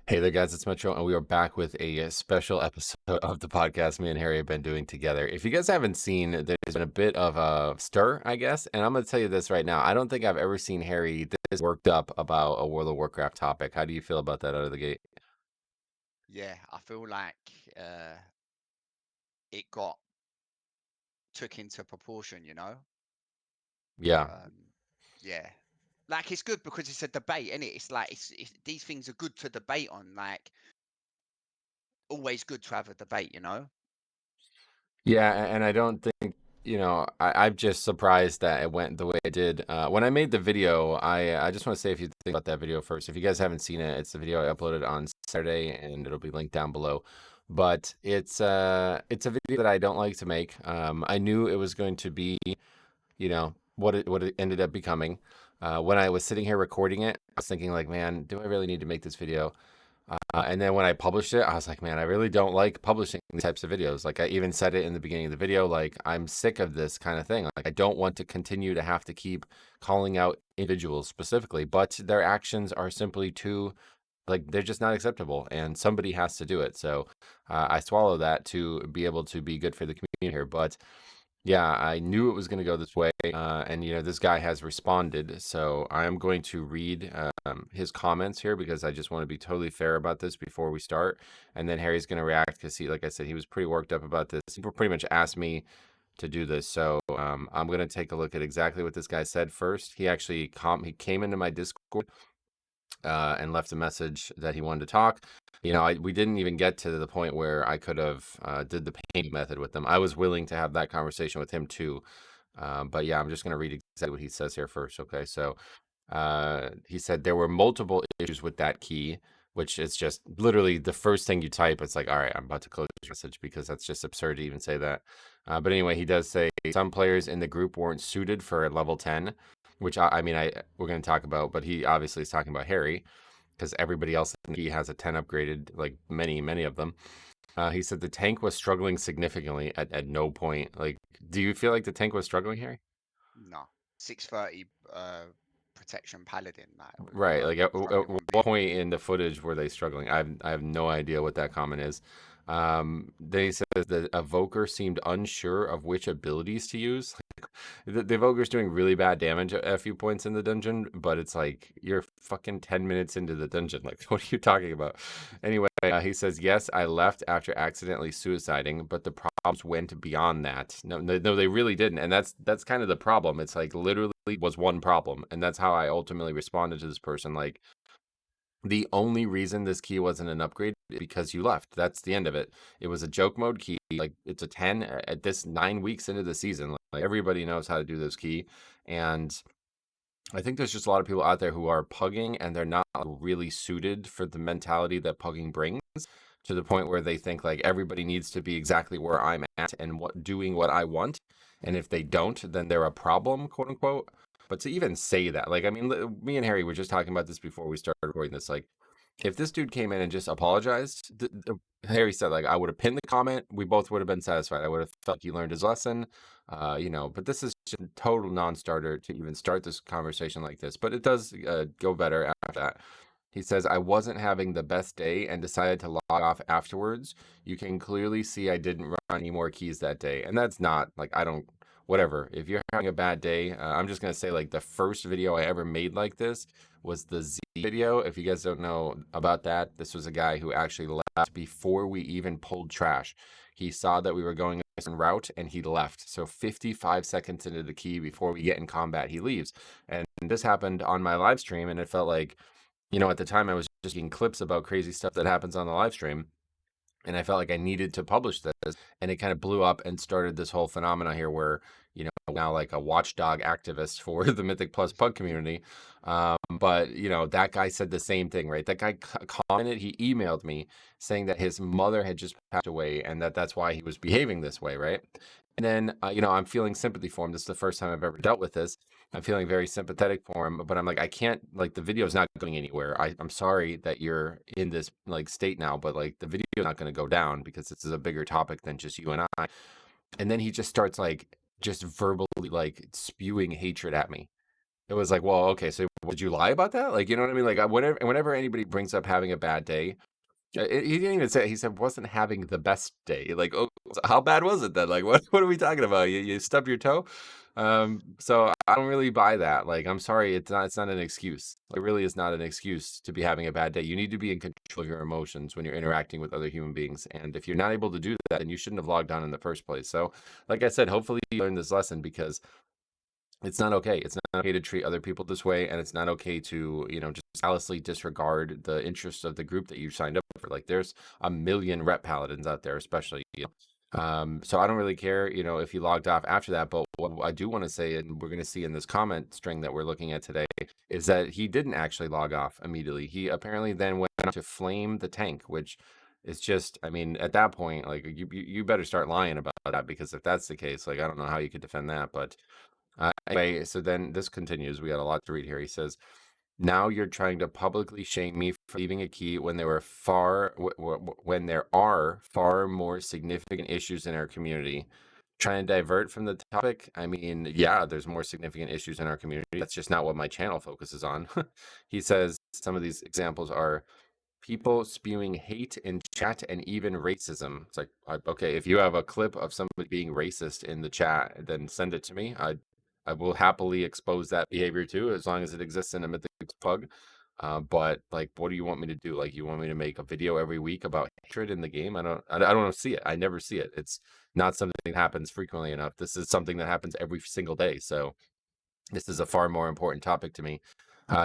Hey there, guys. It's Metro, and we are back with a special episode of the podcast me and Harry have been doing together. If you guys haven't seen, there's been a bit of a stir, I guess. And I'm going to tell you this right now. I don't think I've ever seen Harry this worked up about a World of Warcraft topic. How do you feel about that out of the gate? Yeah, I feel like it got took into proportion, you know? Yeah. Um, yeah. Like it's good because it's a debate, is it? It's like it's these things are good to debate on. Like always good to have a debate, you know? Yeah. And I don't think, I'm just surprised that it went the way it did. When I made the video, I just want to say a few things about that video first. If you guys haven't seen it, it's the video I uploaded on Saturday, and it'll be linked down below. But it's a video that I don't like to make. I knew it was going to be, what it ended up becoming. When I was sitting here recording it, I was thinking like, man, do I really need to make this video? And then when I published it, I was like, man, I really don't like publishing these types of videos. Like I even said it in the beginning of the video, like I'm sick of this kind of thing. Like I don't want to continue to have to keep calling out individuals specifically, but their actions are simply too, like they're just not acceptable, and somebody has to do it. So I swallow that to be able to be good for the community here. But yeah, I knew it was going to go this way. And, this guy has responded. So I am going to read his comments here because I just want to be totally fair about this before we start. And then Harry's going to react because like I said, he was pretty worked up about this. He pretty much asked me to do this. So I'm going to take a look at exactly what this guy said first. He actually he came into my Discord and left a message that he wanted to talk. We didn't even get to the point where I could have did the painting method with them. I was willing to have that conversation with him too. But yeah, I'm just going to read exactly what he says here first. Okay, so he said there were multiple issues with that key, which is just literally the first thing you type. It's like, all right, I'm about to close this message because that's just absurd to even say that. But anyway, he does say some players in the group weren't suited for a level 10, which I mean, we're going to talk about, but he obviously is talking about Harry because everybody else he has a 10 upgraded, like many of them. He said the tank was struggling significantly at no point. Like, do you feel like the tank was struggling, Harry? No. 630 protection paladin, like we Right. Like, weren't at struggling one what bit. point in the footage were they struggling? I have no idea what that comment is. They said the evoker seemed unsure of which abilities to use. The evoker's doing really bad damage at a few points in the dungeon, but it's like you're fucking 10 minutes into the dungeon. Like, what are you talking about? Anyway, he says, yes, I left after accidentally suiciding, but the problems went beyond that. No, they really didn't. And that's kind of the problem. It's like literally was one problem. And that's how I ultimately responded to this person. Like, the only reason this key wasn't an upgrade is because you left. That's the end of it. It was a joke mode key. Like it's a 10 at this 9 weeks into the season. Like everybody knows how to do this key. And I think there's just a lot of people out there who are pugging and they're not really suited for the mentality that pugging brings to the point where they think like everybody needs to be exactly where I'm at and doing what I want. And if they don't, then they're a problem, quote unquote. But to even say that, like, I mean, me and Harry were just talking about this before we started recording this. Like, if this dude came in and just apologized, Harry said, like, I would have pinned the comment. We both would have been satisfied. I would have felt he learned his lesson, but this is just a total non starter to even start this conversation like this. But it does go better after that. He says, I wasn't having the best day and decided to log off afterwards. You can clearly see I didn't run any more keys that day. And that's not like, I don't, whatever. If you're having a bad day, I'm just going to say, like, the first video I ever made like this was the Z video. If you guys don't know about that, this was a guy who actually left before we even pulled trash. He saw that we were going a certain route and he left. So 55 seconds into the key before we get in combat, he leaves. And this happened on my live stream, and it felt like, at the time I was just getting clips about crazy stuff that happens on the live stream. And I felt like I needed to publish this. And it kind of blew up and started this whole phenomena here where, now like a watchdog activist for the Mythic Plus Pug community. But, that guy said the same thing, right? That guy commented, he emailed me saying that his mother had just passed away and that's why he was behaving this way, right? And then, I'm feeling sympathy for him. This is the first time I've ever dealt with this. I'm feeling very sympathetic for him, but I'm like, I can't, like, the video is not going anywhere. I'm sorry that you're in this like state now, but like the video is not going to go down because this is a bigger topic than just you and I. And then he just starts like just verbally like spewing hatred at me. It was like, well, okay, so would you lie about that? Like, you know what I mean? Like, whenever anybody brings up having a bad day, he didn't even say. He said wasn't having the best day. Like, oh, so how bad was it then? Like, what are we talking about? You stub your toe. So I don't really buy that. Like, I'm sorry, it's not an excuse. It really is not an excuse to be having a bad day. You need to be in control of your emotions when you're interacting with other human beings. And if you're not able to do that, then you shouldn't have logged on in the first place. So, like I said, hopefully you learned this lesson because it's not okay. It's not okay to treat other people this way, and it's not okay to, just callously disregard the interests of the group that you signed up for. Like, there's a million rep paladins out there, especially. So I don't really care, if he logged off after that. But what I do want to say, and we're going to see in this comment string that we're looking at today, is that he didn't actually log off immediately. He apparently then went on to flame the tank, which is just, I mean, at that point, like you better start lying about that because if that's the case, like I don't know how you could defend that, but. Anyway, so then this continues. We got a lot to read here. He says, "Now you're trying to publicly shame me for leaving a key when when there are far more significant issues in our community. Trying to divert from the topic. I mean, yeah, there's more significant issues in our community. That's just not what my channel focuses on." He says some of these examples are people spewing hate in chat and even racism. It's like, okay, if you have a clip of somebody being racist in the chat, then send it to me. I will happily expose that behavior too, as long as it exists in a Mythic Pug. But like, what do you want me to do? Like, you want me to make a video every week about hatred in the game? I don't see it. I never see it. It's not something that happens frequently enough. This is something that happens every single day. So this is a far more important topic to me.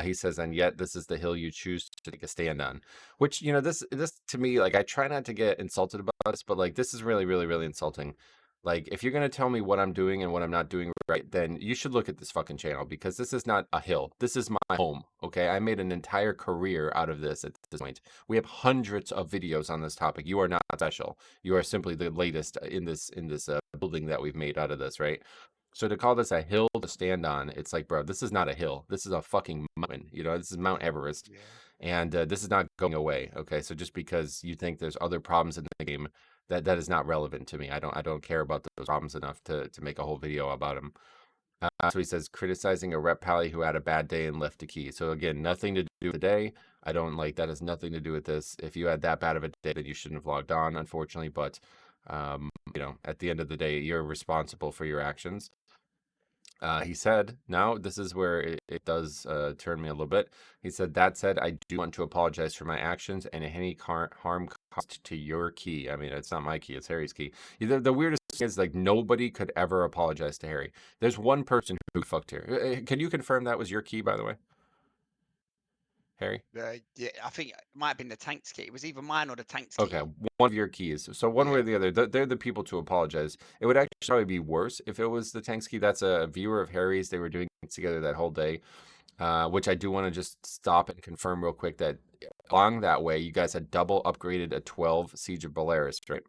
He says, and yet this is the hill you choose to take a stand on. Which, this to me, like, I try not to get insulted about this, but like, this is really, really, really insulting. Like, if you're gonna tell me what I'm doing and what I'm not doing right, then you should look at this fucking channel because this is not a hill. This is my home. Okay, I made an entire career out of this at this point. We have hundreds of videos on this topic. You are not special. You are simply the latest in this building that we've made out of this, right? So to call this a hill to stand on, it's like, bro, this is not a hill. This is a fucking mountain. This is Mount Everest, Yeah. and this is not going away. Okay, so just because you think there's other problems in the game, that is not relevant to me. I don't care about those problems enough to make a whole video about them. So he says criticizing a rep pally who had a bad day and left a key. So again, nothing to do with the day. I don't like that. Has nothing to do with this. If you had that bad of a day, then you shouldn't have logged on, unfortunately. But at the end of the day, you're responsible for your actions. He said, now this is where it does turn me a little bit. He said, that said, I do want to apologize for my actions and any harm caused to your key. I mean, it's not my key, it's Harry's key. The weirdest thing is, like, nobody could ever apologize to Harry. There's one person who fucked Harry. Can you confirm that was your key, by the way, Harry? Yeah, I think it might have been the tank's key. It was either mine or the tank's Okay, key. one of your keys. So one way or Yeah. the other, they're the people to apologize. It would actually probably be worse if it was the Tank's key. That's a viewer of Harry's. They were doing things together that whole day. Which I do want to just stop and confirm real quick that along that way, you guys had double upgraded a 12 Siege of Belarus, right?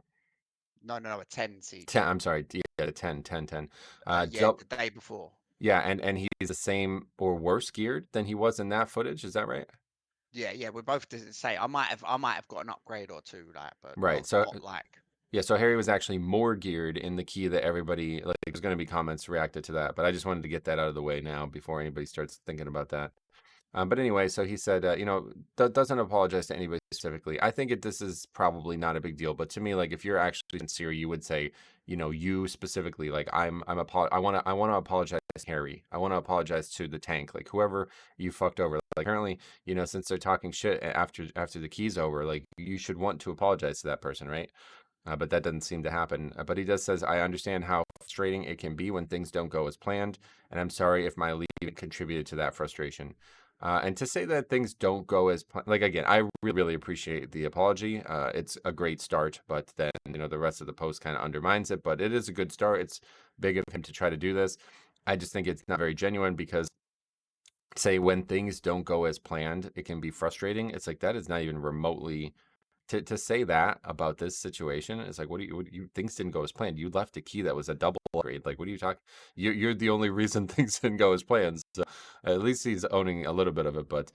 No, no, no, a 10 10, siege. I'm sorry, yeah, a 10, 10, 10. Yeah, the day before. Yeah, and he's the same or worse geared than he was in that footage. Is that right? Yeah, yeah, we're both the same. I might have got an upgrade or two, like, but Right. So not like. yeah, so Harry was actually more geared in the key that everybody, like, there's going to be comments reacted to that, but I just wanted to get that out of the way now before anybody starts thinking about that. But anyway, so he said, doesn't apologize to anybody specifically. I think this is probably not a big deal, but to me, like, if you're actually sincere, you would say, you specifically, like, I want to apologize to Harry. I want to apologize to the tank, like whoever you fucked over. Like, apparently, since they're talking shit after the key's over, like, you should want to apologize to that person, right? But that doesn't seem to happen. But he does says, I understand how frustrating it can be when things don't go as planned, and I'm sorry if my leaving contributed to that frustration. And to say that things don't go as like, again, I really, really appreciate the apology. It's a great start, but then the rest of the post kind of undermines it. But it is a good start. It's big of him to try to do this. I just think it's not very genuine because, say, when things don't go as planned, it can be frustrating. It's like that is not even remotely to say that about this situation. It's like, what do you things didn't go as planned. You left a key that was a double upgrade. Like, what are you talking? You're the only reason things didn't go as planned. So at least he's owning a little bit of it. But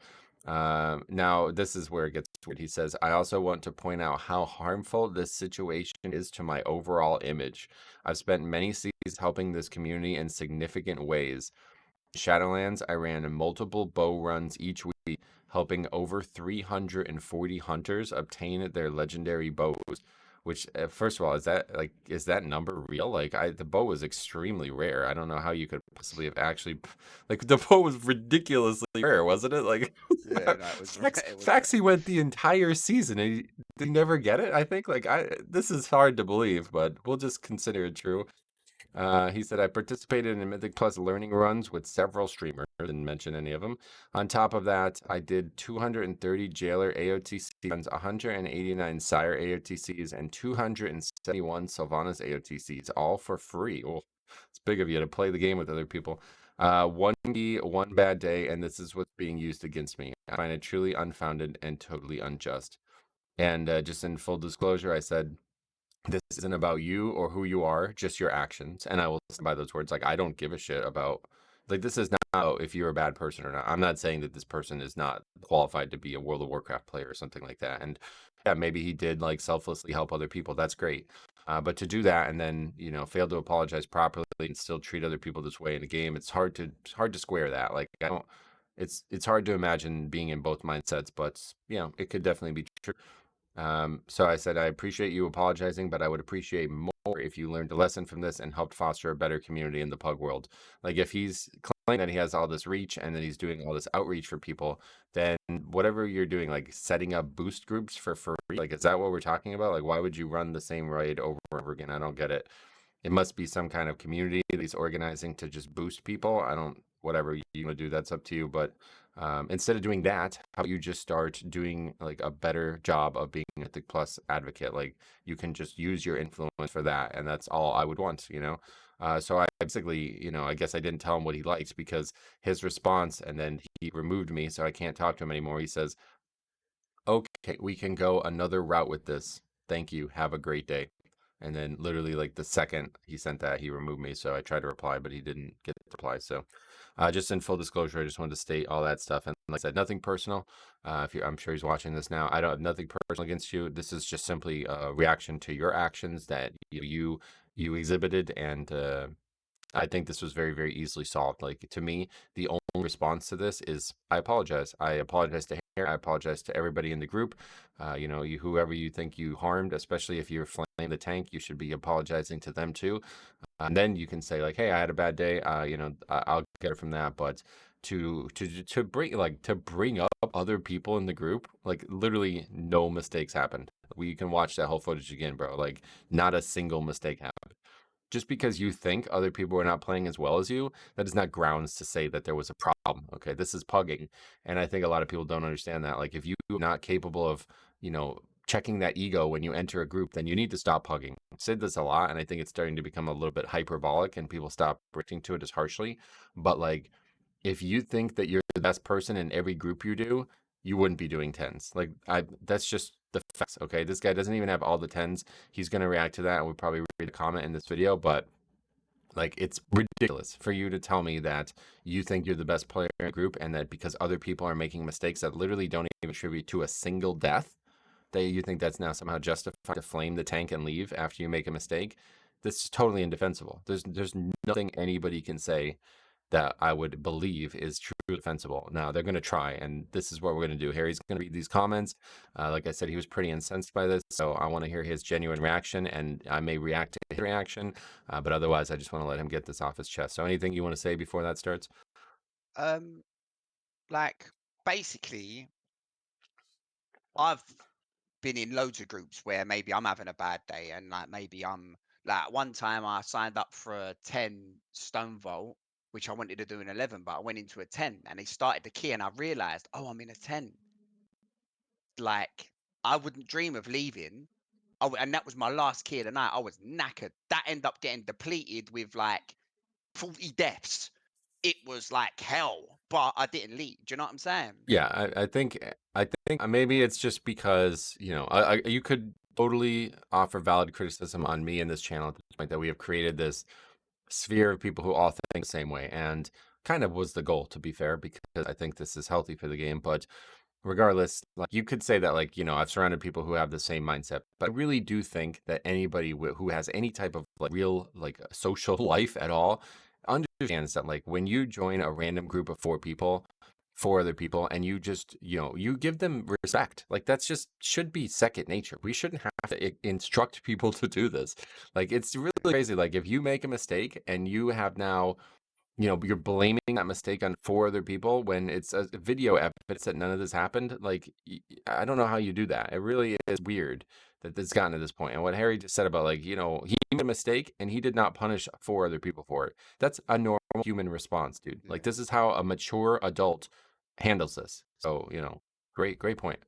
now this is where it gets weird. He says, I also want to point out how harmful this situation is to my overall image. I've spent many seasons helping this community in significant ways. Shadowlands, I ran multiple bow runs each week, helping over 340 hunters obtain their legendary bows. Which, first of all, is that number real? Like, the bow was extremely rare. I don't know how you could possibly have actually, like, the bow was ridiculously rare, wasn't it? Like, Yeah, no, it was it was Faxi went the entire season and he did he never get it. I think, like, this is hard to believe, but we'll just consider it true. He said, I participated in Mythic Plus learning runs with several streamers, didn't mention any of them. On top of that, I did 230 Jailer AOTC runs, 189 Sire AOTCs, and 271 Sylvanas AOTCs, all for free. Oh, it's big of you to play the game with other people. One D, one bad day, and this is what's being used against me. I find it truly unfounded and totally unjust. And just in full disclosure, I said, this isn't about you or who you are, just your actions. And I will stand by those words. Like, I don't give a shit about, like, this is not about if you're a bad person or not. I'm not saying that this person is not qualified to be a World of Warcraft player or something like that. And yeah, maybe he did like selflessly help other people. That's great. But to do that and then, fail to apologize properly and still treat other people this way in a game, it's hard to square that. Like, I don't, it's hard to imagine being in both mindsets, but it could definitely be true. So I said, I appreciate you apologizing, but I would appreciate more if you learned a lesson from this and helped foster a better community in the pug world. Like, if he's claiming that he has all this reach and that he's doing all this outreach for people, then whatever you're doing, like setting up boost groups for free, like, is that what we're talking about? Like, why would you run the same raid over and over again? I don't get it. It must be some kind of community that he's organizing to just boost people. I don't, whatever you want to do, that's up to you. But instead of doing that, how about you just start doing like a better job of being a Mythic Plus advocate? Like, you can just use your influence for that, and that's all I would want. So I basically, I guess I didn't tell him what he likes because his response, and then he removed me, so I can't talk to him anymore. He says, "Okay, we can go another route with this. Thank you. Have a great day." And then literally like the second he sent that, he removed me. So I tried to reply, but he didn't get the reply. So just in full disclosure, I just wanted to state all that stuff. And like I said, nothing personal. If you, I'm sure he's watching this now. I don't have nothing personal against you. This is just simply a reaction to your actions that you exhibited, and I think this was very, very easily solved. Like, to me, the only response to this is I apologize. I apologize to Harry. I apologize to everybody in the group. Whoever you think you harmed, especially if you're flaming the tank, you should be apologizing to them too. And then you can say like, "Hey, I had a bad day. I'll get it from that." But to bring up other people in the group, like, literally no mistakes happened. We can watch that whole footage again, bro. Like, not a single mistake happened. Just because you think other people are not playing as well as you, that is not grounds to say that there was a problem. Okay, this is pugging, and I think a lot of people don't understand that. Like, if you're not capable of, checking that ego when you enter a group, then you need to stop pugging. I've said this a lot, and I think it's starting to become a little bit hyperbolic, and people stop reacting to it as harshly. But like, if you think that you're the best person in every group you do, you wouldn't be doing tens. Like, that's just the facts. Okay, this guy doesn't even have all the tens. He's gonna react to that, and we'll probably read a comment in this video. But like, it's ridiculous for you to tell me that you think you're the best player in the group, and that because other people are making mistakes that literally don't even contribute to a single death, that you think that's now somehow justified to flame the tank and leave after you make a mistake. This is totally indefensible. There's nothing anybody can say that I would believe is truly defensible. Now they're going to try, and this is what we're going to do. Harry's going to read these comments. Like I said, he was pretty incensed by this, so I want to hear his genuine reaction, and I may react to his reaction, but otherwise, I just want to let him get this off his chest. So, anything you want to say before that starts? um like basically I've been in loads of groups where maybe I'm having a bad day and like maybe I'm like one time I signed up for a 10 stone vault, which I wanted to do in 11, but I went into a 10 and they started the key and I realized, oh, I'm in a 10. Like, I wouldn't dream of leaving. And that was my last key of the night. I was knackered. That ended up getting depleted with like 40 deaths. It was like hell, but I didn't leave. Do you know what I'm saying? Yeah, I think maybe it's just because you could totally offer valid criticism on me in this channel at this point, that we have created this sphere of people who all think the same way, and kind of was the goal, to be fair, because I think this is healthy for the game. But regardless, like, you could say that, like, I've surrounded people who have the same mindset, but I really do think that anybody who has any type of like real like social life at all understand something. Like when you join a random group of four other people, and you just, you give them respect. Like that's just should be second nature. We shouldn't have to instruct people to do this. Like it's really crazy. Like if you make a mistake and you have now, you're blaming that mistake on four other people when it's a video evidence that none of this happened. Like, I don't know how you do that. It really is weird that it's gotten to this point. And what Harry just said about, like, he made a mistake and he did not punish four other people for it. That's a normal human response, dude. Like, Yeah. this is how a mature adult handles this. So, great, great point.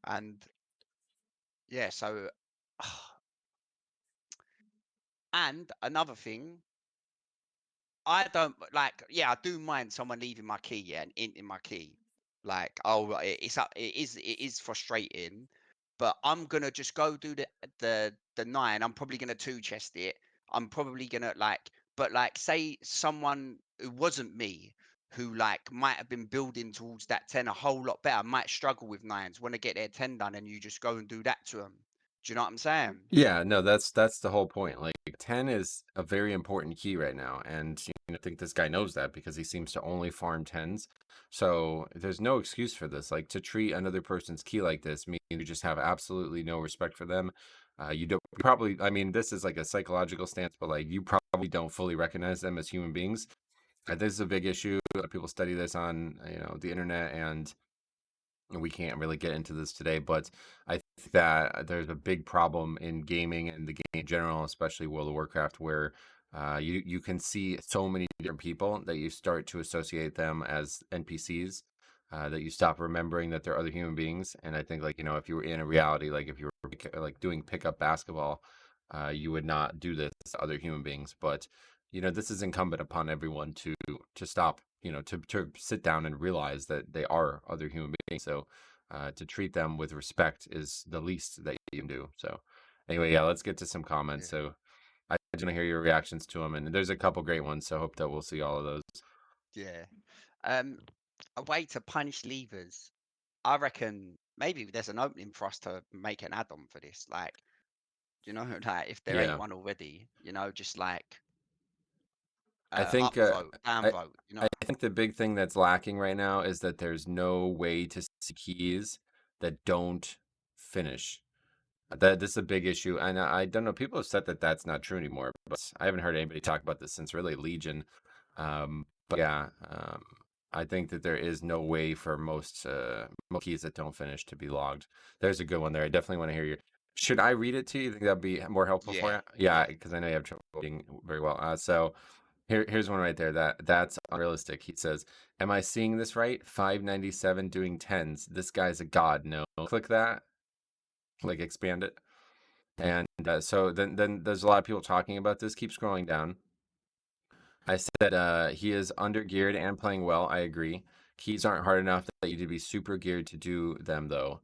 And yeah, so and another thing, I don't like. Yeah, I do mind someone leaving my key, yeah, and in my key. Like, oh, it's up. It is frustrating, but I'm gonna just go do the nine. I'm probably gonna two chest it. I'm probably gonna but like, say someone who wasn't me, who like might have been building towards that 10 a whole lot better, might struggle with nines, want to get their 10 done, and you just go and do that to them. Do you know what I'm saying? Yeah, no, that's the whole point. Like 10 is a very important key right now, and I think this guy knows that because he seems to only farm 10s. So there's no excuse for this. Like to treat another person's key like this means you just have absolutely no respect for them. You don't probably, I mean, this is like a psychological stance, but like you probably don't fully recognize them as human beings. This is a big issue. A lot of people study this on, the internet, and we can't really get into this today, but I think that there's a big problem in gaming and the game in general, especially World of Warcraft, where you can see so many different people that you start to associate them as NPCs, that you stop remembering that they're other human beings. And I think, like, if you were in a reality, like if you were like doing pickup basketball, you would not do this to other human beings. But this is incumbent upon everyone to stop, to sit down and realize that they are other human beings. So to treat them with respect is the least that you can do. So anyway, yeah, let's get to some comments. Yeah. So I just want to hear your reactions to them, and there's a couple great ones. So I hope that we'll see all of those. Yeah. Um, a way to punish levers. I reckon maybe there's an opening for us to make an add-on for this. Like, like if there ain't Yeah, one already, just like I think upvote, I downvote, I think the big thing that's lacking right now is that there's no way to see keys that don't finish. That this is a big issue, and I don't know. People have said that that's not true anymore, but I haven't heard anybody talk about this since really Legion. But yeah, I think that there is no way for most keys that don't finish to be logged. There's a good one there. I definitely want to hear your. Should I read it to you? Think that'd be more helpful for Yeah, you? Yeah, yeah. because I know you have trouble reading very well. So here's one right there. That's unrealistic. He says, "Am I seeing this right? 597 doing tens. This guy's a god. No, click that. Like expand it." And so then there's a lot of people talking about this. Keep scrolling down. I said he is under geared and playing well. I agree. Keys aren't hard enough that you need to be super geared to do them though.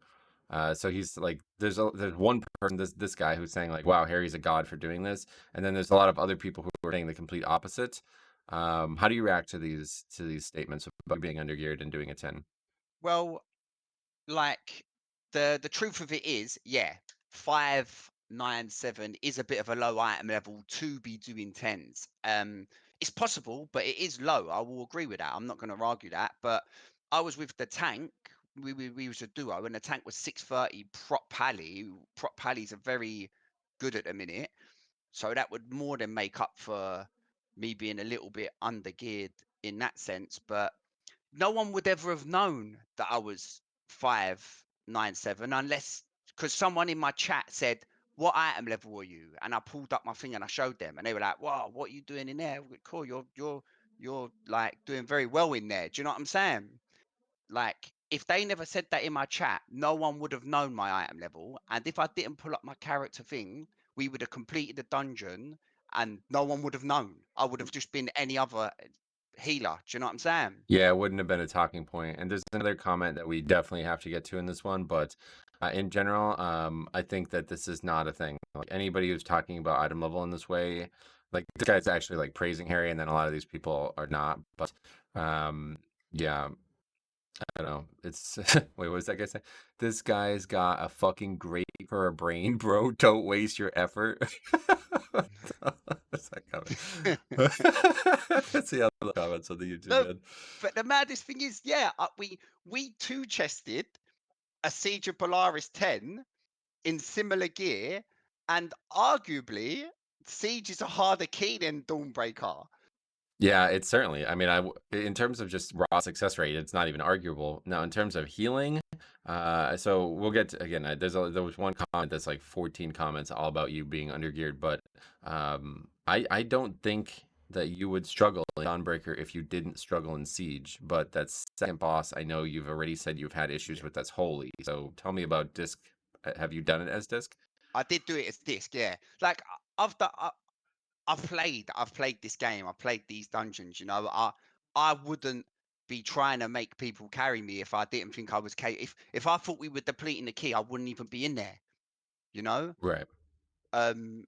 So he's like, there's one person, this guy who's saying like, wow, Harry's a god for doing this, and then there's a lot of other people who are saying the complete opposite. How do you react to these statements about being under geared and doing a 10? Well, like the truth of it is, yeah, 597 is a bit of a low item level to be doing tens. It's possible, but it is low. I will agree with that. I'm not going to argue that. But I was with the tank. We was a duo, and the tank was 630 prop pally. Prop pallies are very good at the minute, so that would more than make up for me being a little bit under geared in that sense. But no one would ever have known that I was 597 unless because someone in my chat said, "What item level are you?" And I pulled up my thing and I showed them, and they were like, "Wow, what are you doing in there? Cool, you're like doing very well in there." Do you know what I'm saying? Like, if they never said that in my chat, no one would have known my item level. And if I didn't pull up my character thing, we would have completed the dungeon and no one would have known. I would have just been any other healer. Do you know what I'm saying? Yeah, it wouldn't have been a talking point. And there's another comment that we definitely have to get to in this one, but in general, I think that this is not a thing. Like anybody who's talking about item level in this way, like this guy's actually like praising Harry, and then a lot of these people are not. But yeah, I don't know. It's wait, what was that guy say? This guy's got a fucking grate for a brain, bro. Don't waste your effort. That's that comment. That's the other comments on the YouTube No, vid. but the maddest thing is, yeah, we two chested a Siege of Polaris 10 in similar gear, and arguably Siege is a harder key than Dawnbreaker. Yeah, it's certainly. I mean, in terms of just raw success rate, it's not even arguable. Now, in terms of healing, so we'll get to, again. There was one comment that's like 14 comments all about you being undergeared, but I don't think that you would struggle in Dawnbreaker if you didn't struggle in Siege. But that second boss, I know you've already said you've had issues Yeah. with. That's Holy. So tell me about Disc. Have you done it as Disc? I did do it as disc, yeah. Like I've done, I've played this game. I've played these dungeons. You know, I wouldn't be trying to make people carry me if I didn't think I was if I thought we were depleting the key, I wouldn't even be in there. You know, Right. um,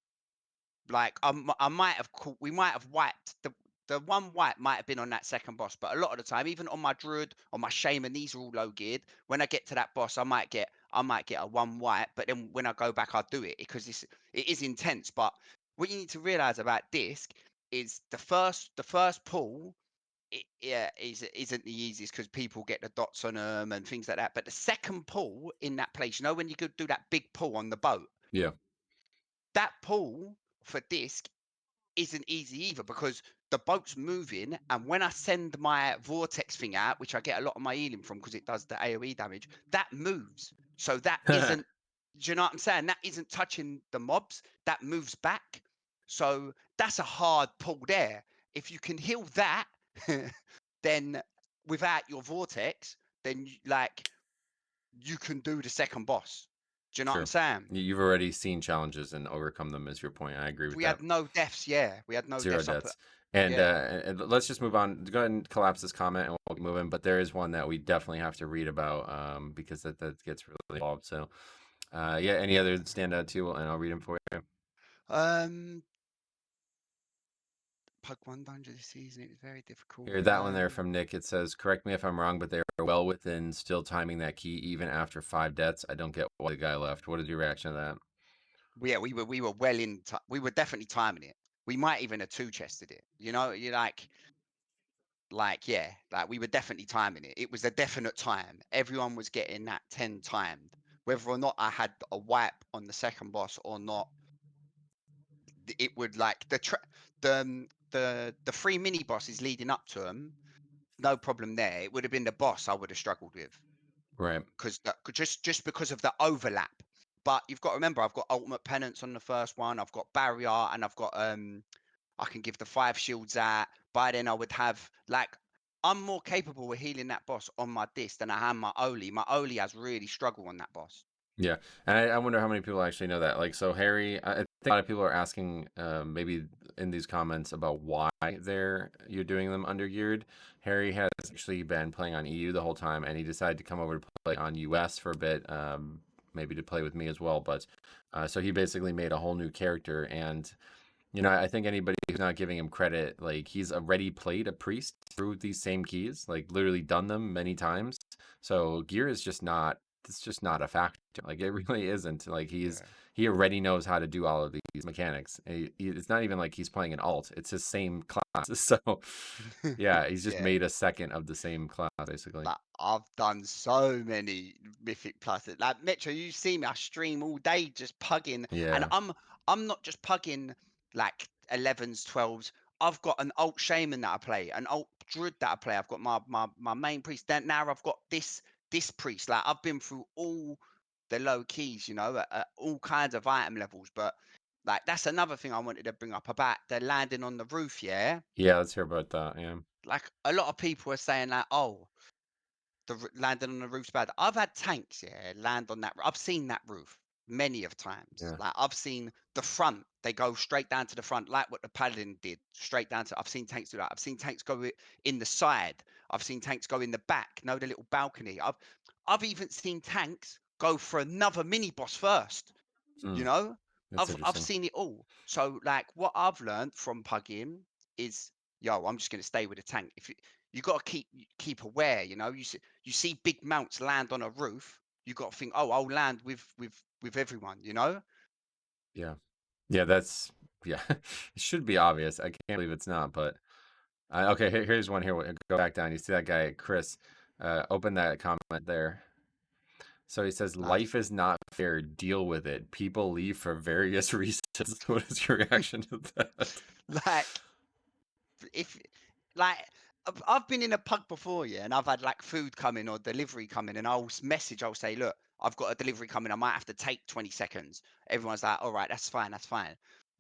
like I might have we might have wiped the one wipe might have been on that second boss, but a lot of the time, even on my druid or my shaman, these are all low geared. When I get to that boss, I might get a one wipe, but then when I go back, I'll do it because it is intense. But what you need to realize about disc is the first pull. Yeah, isn't the easiest because people get the dots on them and things like that. But the second pull in that place, you know, when you could do that big pull on the boat, Yeah. that pull for disc isn't easy either because the boat's moving, and when I send my vortex thing out, which I get a lot of my healing from because it does the AoE damage, that moves. So that isn't, do you know what I'm saying? That isn't touching the mobs. That moves back. So that's a hard pull there. If you can heal that, then without your vortex, then like you can do the second boss. Do you know what I'm True. saying? You've already seen challenges and overcome them, is your point. I agree with We that. had no deaths. Yeah, we had no Zero deaths up. deaths. And, Yeah. let's just move on. Go ahead and collapse this comment and we'll keep moving. But there is one that we definitely have to read about because that gets really involved. So, yeah, any other standout too? And I'll read them for you. Um, Pokemon Dungeon this season, it was very difficult. Here, that one there from Nick. It says, correct me if I'm wrong, but they are well within still timing that key even after 5 deaths. I don't get why the guy left. What is your reaction to that? Yeah, we were well in. We were definitely timing it. We might even have two chested it. You know, you yeah, like we were definitely timing it. It was a definite time. Everyone was getting that 10 timed. Whether or not I had a wipe on the second boss or not, it would like the three mini bosses leading up to them. No problem there. It would have been the boss I would have struggled with. Right. Because just because of the overlap. But you've got to remember, I've got ultimate penance on the first one. I've got barrier, and I've got I can give the 5 shields out. By then, I would have like I'm more capable of healing that boss on my disc than I am my Oli. My Oli has really struggled on that boss. Yeah, and I wonder how many people actually know that. Like, so Harry, I think a lot of people are asking, maybe in these comments about why you're doing them undergeared. Harry has actually been playing on EU the whole time, and he decided to come over to play on US for a bit, maybe to play with me as well. But so he basically made a whole new character, and I think anybody who's not giving him credit, like he's already played a priest through these same keys, like literally done them many times. So gear is just not, it's just not a factor. Like it really isn't. Like Yeah. he already knows how to do all of these mechanics. It's not even like he's playing an alt. It's his same class. So yeah, he's just Yeah. made a second of the same class basically. Like I've done so many Mythic Plus. Like Metro, you see me, I stream all day just pugging, and Yeah. I'm not just pugging like 11s, 12s. I've got an alt shaman that I play, an alt druid that I play. I've got my main priest. Then now I've got this priest. Like I've been through all the low keys, you know, at all kinds of item levels. But like that's another thing I wanted to bring up about the landing on the roof. Yeah, Yeah, let's hear about that. Yeah. like a lot of people are saying like, oh, landing on the roof's bad. I've had tanks, yeah, land on that. I've seen that roof many of times. Yeah. Like I've seen the front, they go straight down to the front, like what the paladin did, straight down to. I've seen tanks do that. I've seen tanks go in the side. I've seen tanks go in the back. No, the little balcony. I've even seen tanks go for another mini boss first. You Mm, know, that's I've interesting. seen it all. So like what I've learned from pugging is, yo, I'm just gonna stay with the tank. If you got to keep aware, you know, you see big mounts land on a roof, you got to think, oh, I'll land with everyone, you know. Yeah. Yeah, that's Yeah, it should be obvious. I can't believe it's not, but okay, here's one here. Go back down. You see that guy, Chris? Open that comment there. So he says, Nice. "Life is not fair. Deal with it. People leave for various reasons." What is your reaction to that? Like, if like I've been in a pub before, yeah, and I've had like food coming or delivery coming, and I'll say, look, I've got a delivery coming, I might have to take 20 seconds. Everyone's like, all right, that's fine, that's fine.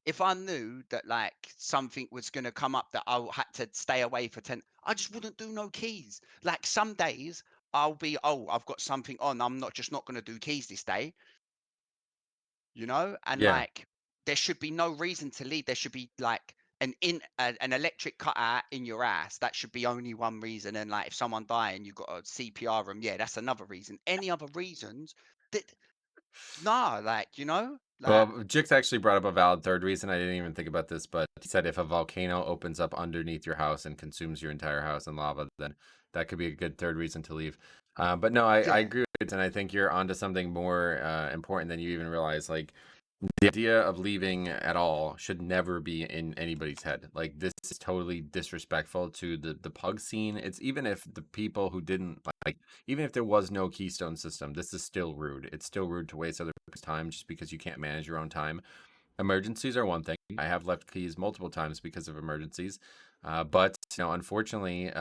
If I knew that like something was gonna come up that I had to stay away for 10, I just wouldn't do no keys. Like some days I'll be, oh, I've got something on, I'm not gonna do keys this day, you know? And Yeah. like there should be no reason to leave. There should be like an electric cutout in your ass. That should be only one reason. And like if someone die and you got a CPR room, yeah, that's another reason. Any other reasons that nah, like you know, Well, like Jix actually brought up a valid third reason. I didn't even think about this, but he said if a volcano opens up underneath your house and consumes your entire house in lava, then that could be a good third reason to leave. But no, I yeah, agree with it, and I think you're onto something more important than you even realize. Like, the idea of leaving at all should never be in anybody's head. Like, this is totally disrespectful to the pug scene. It's even if the people who didn't like, even if there was no keystone system, this is still rude. It's still rude to waste other people's time just because you can't manage your own time. Emergencies are one thing. I have left keys multiple times because of emergencies. But unfortunately,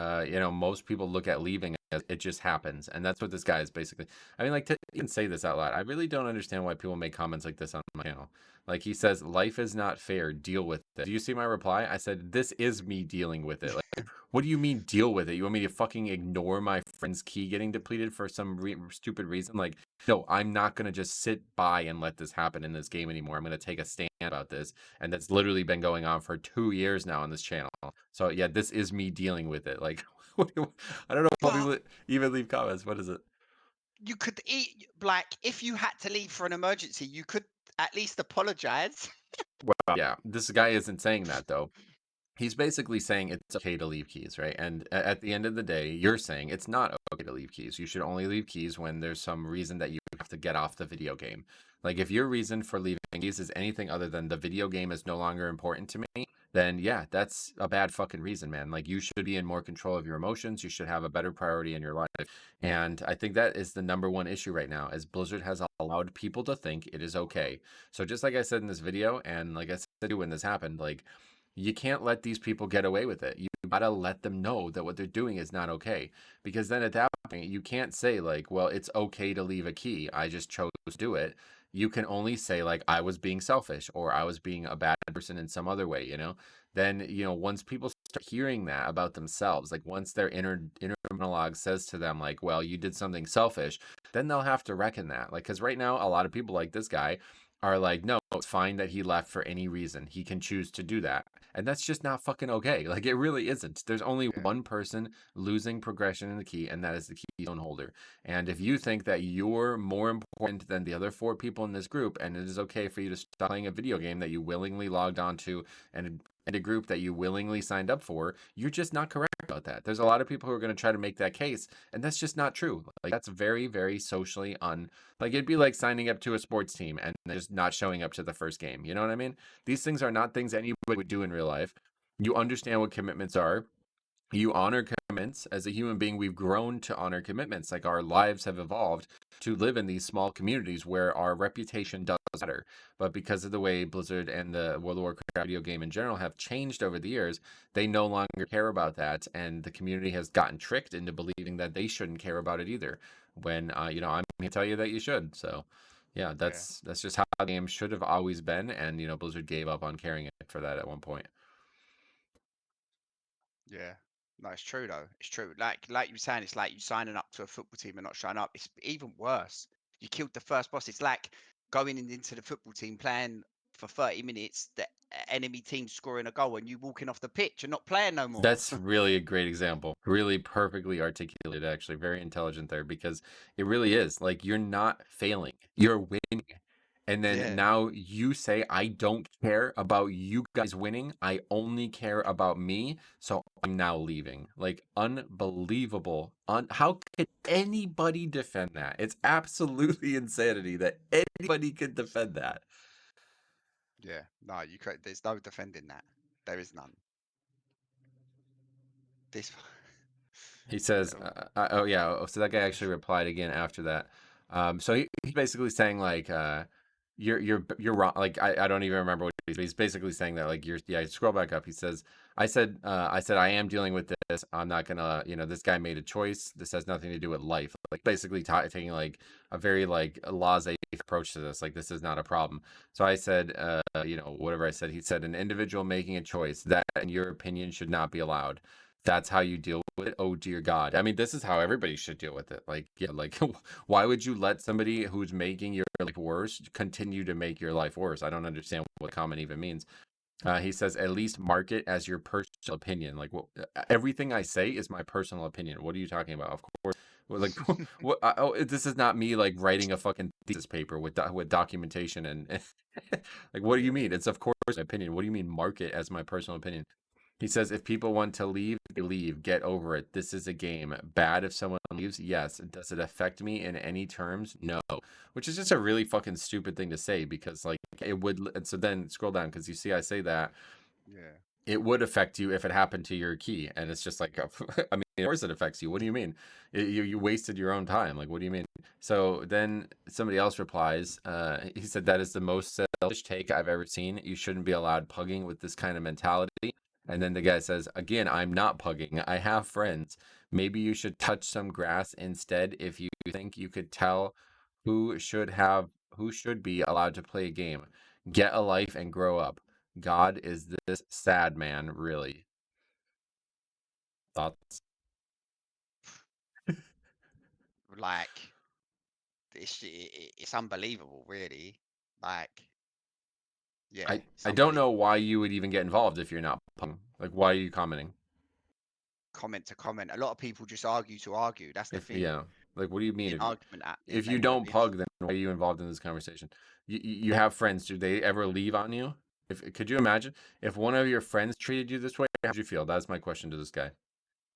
most people look at leaving as it just happens, and that's what this guy is basically. I mean, like, to even say this out loud, I really don't understand why people make comments like this on my channel. Like, he says, "Life is not fair. Deal with it." Do you see my reply? I said, "This is me dealing with it." Like, what do you mean deal with it? You want me to fucking ignore my friend's key getting depleted for some stupid reason? Like, no, I'm not going to just sit by and let this happen in this game anymore. I'm going to take a stand about this. And that's literally been going on for 2 years now on this channel. So, yeah, this is me dealing with it. Like, I don't know how but people even leave comments. What is it? you could eat like if you had to leave for an emergency, you could at least apologize. Well, yeah, this guy isn't saying that, though. He's basically saying it's okay to leave keys, right? And at the end of the day, you're saying it's not okay to leave keys. You should only leave keys when there's some reason that you have to get off the video game. Like, if your reason for leaving keys is anything other than the video game is no longer important to me, then yeah, that's a bad fucking reason, man. Like, you should be in more control of your emotions. You should have a better priority in your life. And I think that is the number one issue right now, is Blizzard has allowed people to think it is okay. So just like I said in this video, and like I said when this happened, like, you can't let these people get away with it. You gotta let them know that what they're doing is not okay. Because then at that point, you can't say, like, well, it's okay to leave a key. I just chose to do it. You can only say, like, I was being selfish or I was being a bad person in some other way, Then, once people start hearing that about themselves, like once their inner monologue says to them, like, well, you did something selfish, then they'll have to reckon that. Like, because right now, a lot of people like this guy are like, no, it's fine that he left for any reason. He can choose to do that. And that's just not fucking okay. Like, it really isn't. There's only Yeah, one person losing progression in the key, and that is the keystone holder. And if you think that you're more important than the other four people in this group, and it is okay for you to stop playing a video game that you willingly logged onto and a group that you willingly signed up for, you're just not correct about that. There's a lot of people who are going to try to make that case, and that's just not true. Like, that's very, very socially like, it'd be like signing up to a sports team and just not showing up to the first game. You know what I mean? These things are not things anybody would do in real life. You understand what commitments are. You honor commitments. As a human being, we've grown to honor commitments. Like, our lives have evolved to live in these small communities where our reputation does matter. But because of the way Blizzard and the World of Warcraft video game in general have changed over the years, they no longer care about that, and the community has gotten tricked into believing that they shouldn't care about it either. When I'm going to tell you that you should. So, yeah, yeah, that's just how the game should have always been, and Blizzard gave up on caring for that at one point. yeah. No, it's true though. It's true. Like you were saying, it's like you signing up to a football team and not showing up. It's even worse. You killed the first boss. It's like going into the football team, playing for 30 minutes, the enemy team scoring a goal, and you walking off the pitch and not playing no more. That's really a great example. Really perfectly articulated, actually. Very intelligent there, because it really is. Like, you're not failing, you're winning. And then Yeah, now you say, I don't care about you guys winning. I only care about me. So I'm now leaving. Like, unbelievable. How could anybody defend that? It's absolutely insanity that anybody could defend that. Yeah. No, you could. There's no defending that. There is none. This. He says, um, "Oh yeah." So that guy actually replied again after that. So he's basically saying like, you're wrong. Like I don't even remember what he's basically saying that like you're yeah. Scroll back up. He says, I said I am dealing with this. I'm not gonna this guy made a choice. This has nothing to do with life. Like basically taking like a very like laissez approach to this. Like this is not a problem. So I said, whatever I said. He said an individual making a choice that in your opinion should not be allowed. That's how you deal with it. Oh dear God. I mean, this is how everybody should deal with it. Like, yeah, like why would you let somebody who's making your life worse continue to make your life worse? I don't understand what comment even means. He says, at least mark it as your personal opinion. Like, well, everything I say is my personal opinion. What are you talking about? Of course. Well, like, what? This is not me like writing a fucking thesis paper with documentation and like, what do you yeah. mean? It's of course my opinion. What do you mean mark it as my personal opinion? He says, if people want to leave, they leave. Get over it. This is a game. Bad if someone leaves? Yes. Does it affect me in any terms? No. Which is just a really fucking stupid thing to say because, like, it would. And so then scroll down because you see, I say that Yeah. it would affect you if it happened to your key. And it's just like, I mean, of course it affects you. What do you mean? You wasted your own time. Like, what do you mean? So then somebody else replies, he said, that is the most selfish take I've ever seen. You shouldn't be allowed pugging with this kind of mentality. And then the guy says, again, I'm not pugging. I have friends. Maybe you should touch some grass instead if you think you could tell who should be allowed to play a game. Get a life and grow up. God is this sad man, really? Thoughts? Like it's unbelievable, really. Like, yeah, it's I don't know unbelievable. why you would even get involved if you're not pugging. Like, why are you commenting? Comment to comment. A lot of people just argue to argue. That's the If thing. yeah, like, what do you mean In argument at if you end of don't this. pug, then why are you involved in this conversation? You have friends. Do they ever leave on you? If could you imagine if one of your friends treated you this way? How would you feel? That's my question to this guy.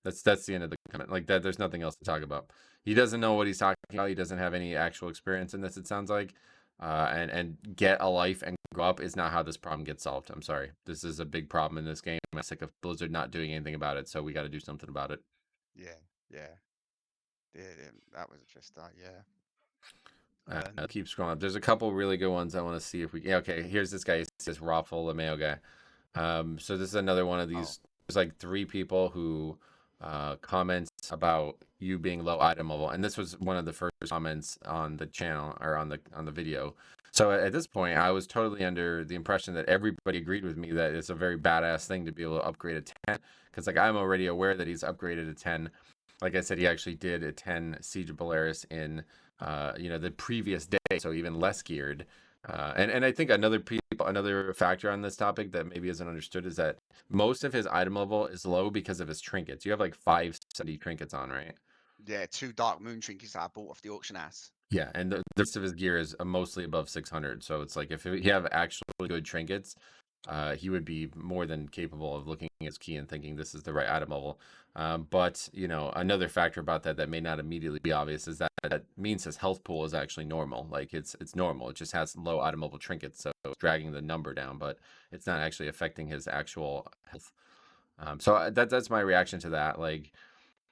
That's the end of the comment. Like that, there's nothing else to talk about. He doesn't know what he's talking about. He doesn't have any actual experience in this. It sounds like, and get a life and grow up is not how this problem gets solved. I'm sorry. This is a big problem in this game. I'm sick of Blizzard not doing anything about it. So we got to do something about it. Yeah, yeah, yeah. That was just yeah. Keep scrolling up. There's a couple really good ones I want to see if we. Yeah, okay. Here's this guy. He says Raffle Lameo guy. So this is another one of Oh, these. There's like three people who comments about you being low item level, and this was one of the first comments on the channel or on the video. So at this point, I was totally under the impression that everybody agreed with me that it's a very badass thing to be able to upgrade a 10, because like I'm already aware that he's upgraded a 10. Like I said, he actually did a 10 Siege of Polaris in the previous day, so even less geared. And I think another factor on this topic that maybe isn't understood is that most of his item level is low because of his trinkets. You have like 570 trinkets on, right? yeah. Two Dark Moon trinkets that I bought off the auction house. Yeah, and the rest of his gear is mostly above 600. So it's like if he have actual good trinkets, he would be more than capable of looking at his key and thinking this is the right item level. But another factor about that may not immediately be obvious is that means his health pool is actually normal. Like it's normal. It just has low item level trinkets, so it's dragging the number down, but it's not actually affecting his actual health. So that's my reaction to that. Like,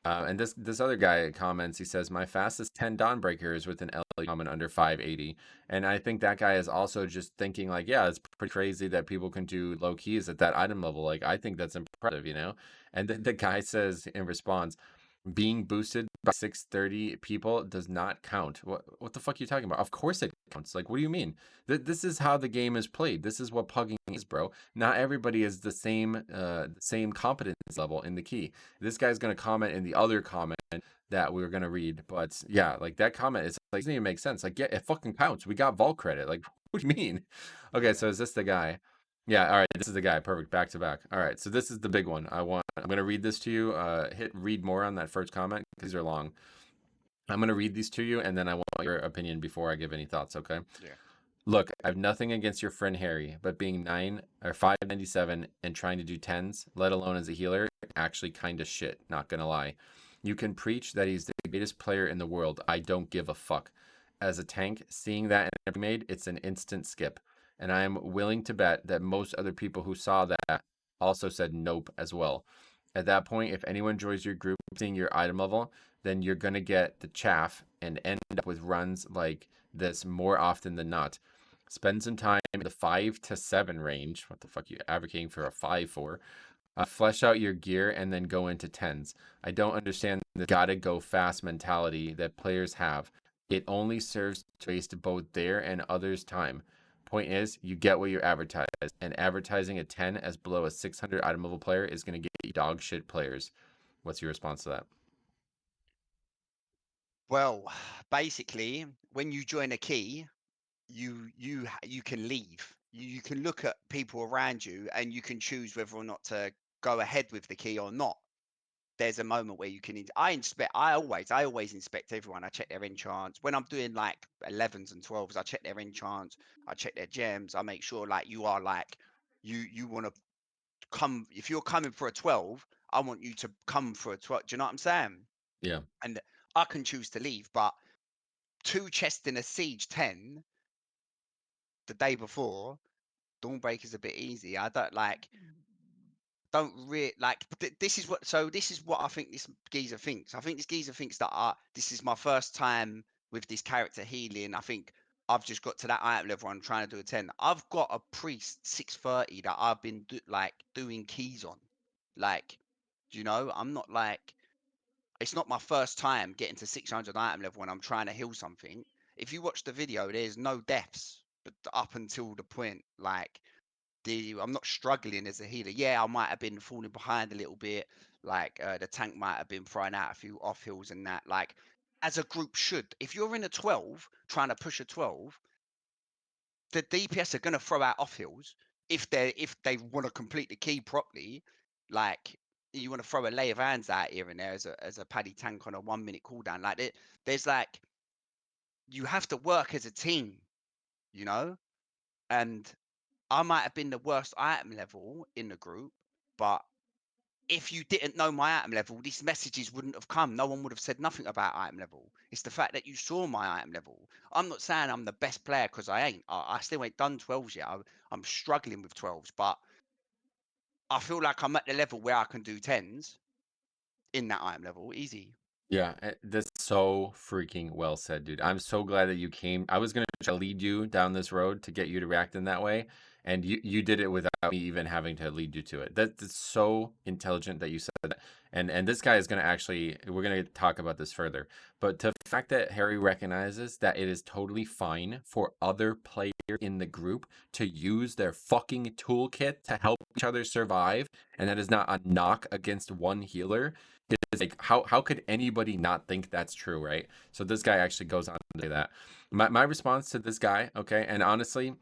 and this other guy comments. He says, "My fastest 10 Dawnbreaker is with an LE common under 580." And I think that guy is also just thinking like, yeah, it's pretty crazy that people can do low keys at that item level. Like, I think that's impressive. And then the guy says in response, being boosted by 630 people does not count. What the fuck are you talking about? Of course it counts. Like, what do you mean? This is how the game is played. This is what pugging is, bro. Not everybody is the same competence level in the key. This guy's gonna comment in the other comment that we were gonna read, but yeah, like that comment is like doesn't even make sense. Like, yeah, it fucking counts. We got vault credit. Like, what do you mean? Okay, Yeah, so is this the guy? Yeah, all right, this is the guy. Perfect. Back to back. All right, so this is the big one. I'm going to read this to you. Hit read more on that first comment because they're long. I'm going to read these to you, and then I want your opinion before I give any thoughts, okay? yeah, Look, I have nothing against your friend Harry, but being 9 or 597 and trying to do 10s, let alone as a healer, actually kind of shit, not going to lie. You can preach that he's the greatest player in the world. I don't give a fuck. As a tank, seeing that in every made, it's an instant skip. And I am willing to bet that most other people who saw that also said nope as well. At that point, if anyone joins your group seeing your item level, then you're going to get the chaff and end up with runs like this more often than not. Spend some time in the 5 to 7 range. What the fuck are you advocating for a 5 for? Flesh out your gear and then go into 10s. I don't understand the gotta go fast mentality that players have. It only serves to waste both their and others' time. Point is, you get what you advertise, and advertising a 10 as below a 600 item level player is going to get you dog shit players. What's your response to that? Well, basically, when you join a key, you can leave. You can look at people around you and you can choose whether or not to go ahead with the key or not. There's a moment where you can. I always inspect everyone. I check their enchants when I'm doing like 11s and 12s. I check their enchants. I check their gems. I make sure like you are like you want to come. If you're coming for a 12, I want you to come for a 12. Do you know what I'm saying? Yeah. And I can choose to leave, but two chests in a siege 10 the day before, Dawnbreaker's a bit easy. I don't really like this is what I think this geezer thinks. I think this geezer thinks that this is my first time with this character healing. I think I've just got to that item level. I'm trying to do a 10. I've got a priest 630 that I've been doing keys on. Like, I'm not like it's not my first time getting to 600 item level when I'm trying to heal something. If you watch the video, there's no deaths, but up until the point I'm not struggling as a healer. Yeah, I might have been falling behind a little bit. Like the tank might have been throwing out a few off hills and that. Like as a group should. If you're in a 12 trying to push a 12, the DPS are gonna throw out off hills if they want to complete the key properly. Like you want to throw a lay of hands out here and there as a paddy tank on a 1 minute cooldown. Like there's like you have to work as a team, you know? And I might have been the worst item level in the group, but if you didn't know my item level, these messages wouldn't have come. No one would have said nothing about item level. It's the fact that you saw my item level. I'm not saying I'm the best player because I ain't. I still ain't done 12s yet. I'm struggling with 12s, but I feel like I'm at the level where I can do 10s in that item level. Easy. Yeah, that's so freaking well said, dude. I'm so glad that you came. I was gonna try to lead you down this road to get you to react in that way, and you did it without me even having to lead you to it. That's so intelligent that you said that. And this guy is gonna actually. We're gonna talk about this further. But the fact that Harry recognizes that it is totally fine for other players in the group to use their fucking toolkit to help each other survive, and that is not a knock against one healer is like how could anybody not think that's true, right? So this guy actually goes on to say that. My response to this guy, okay, and honestly,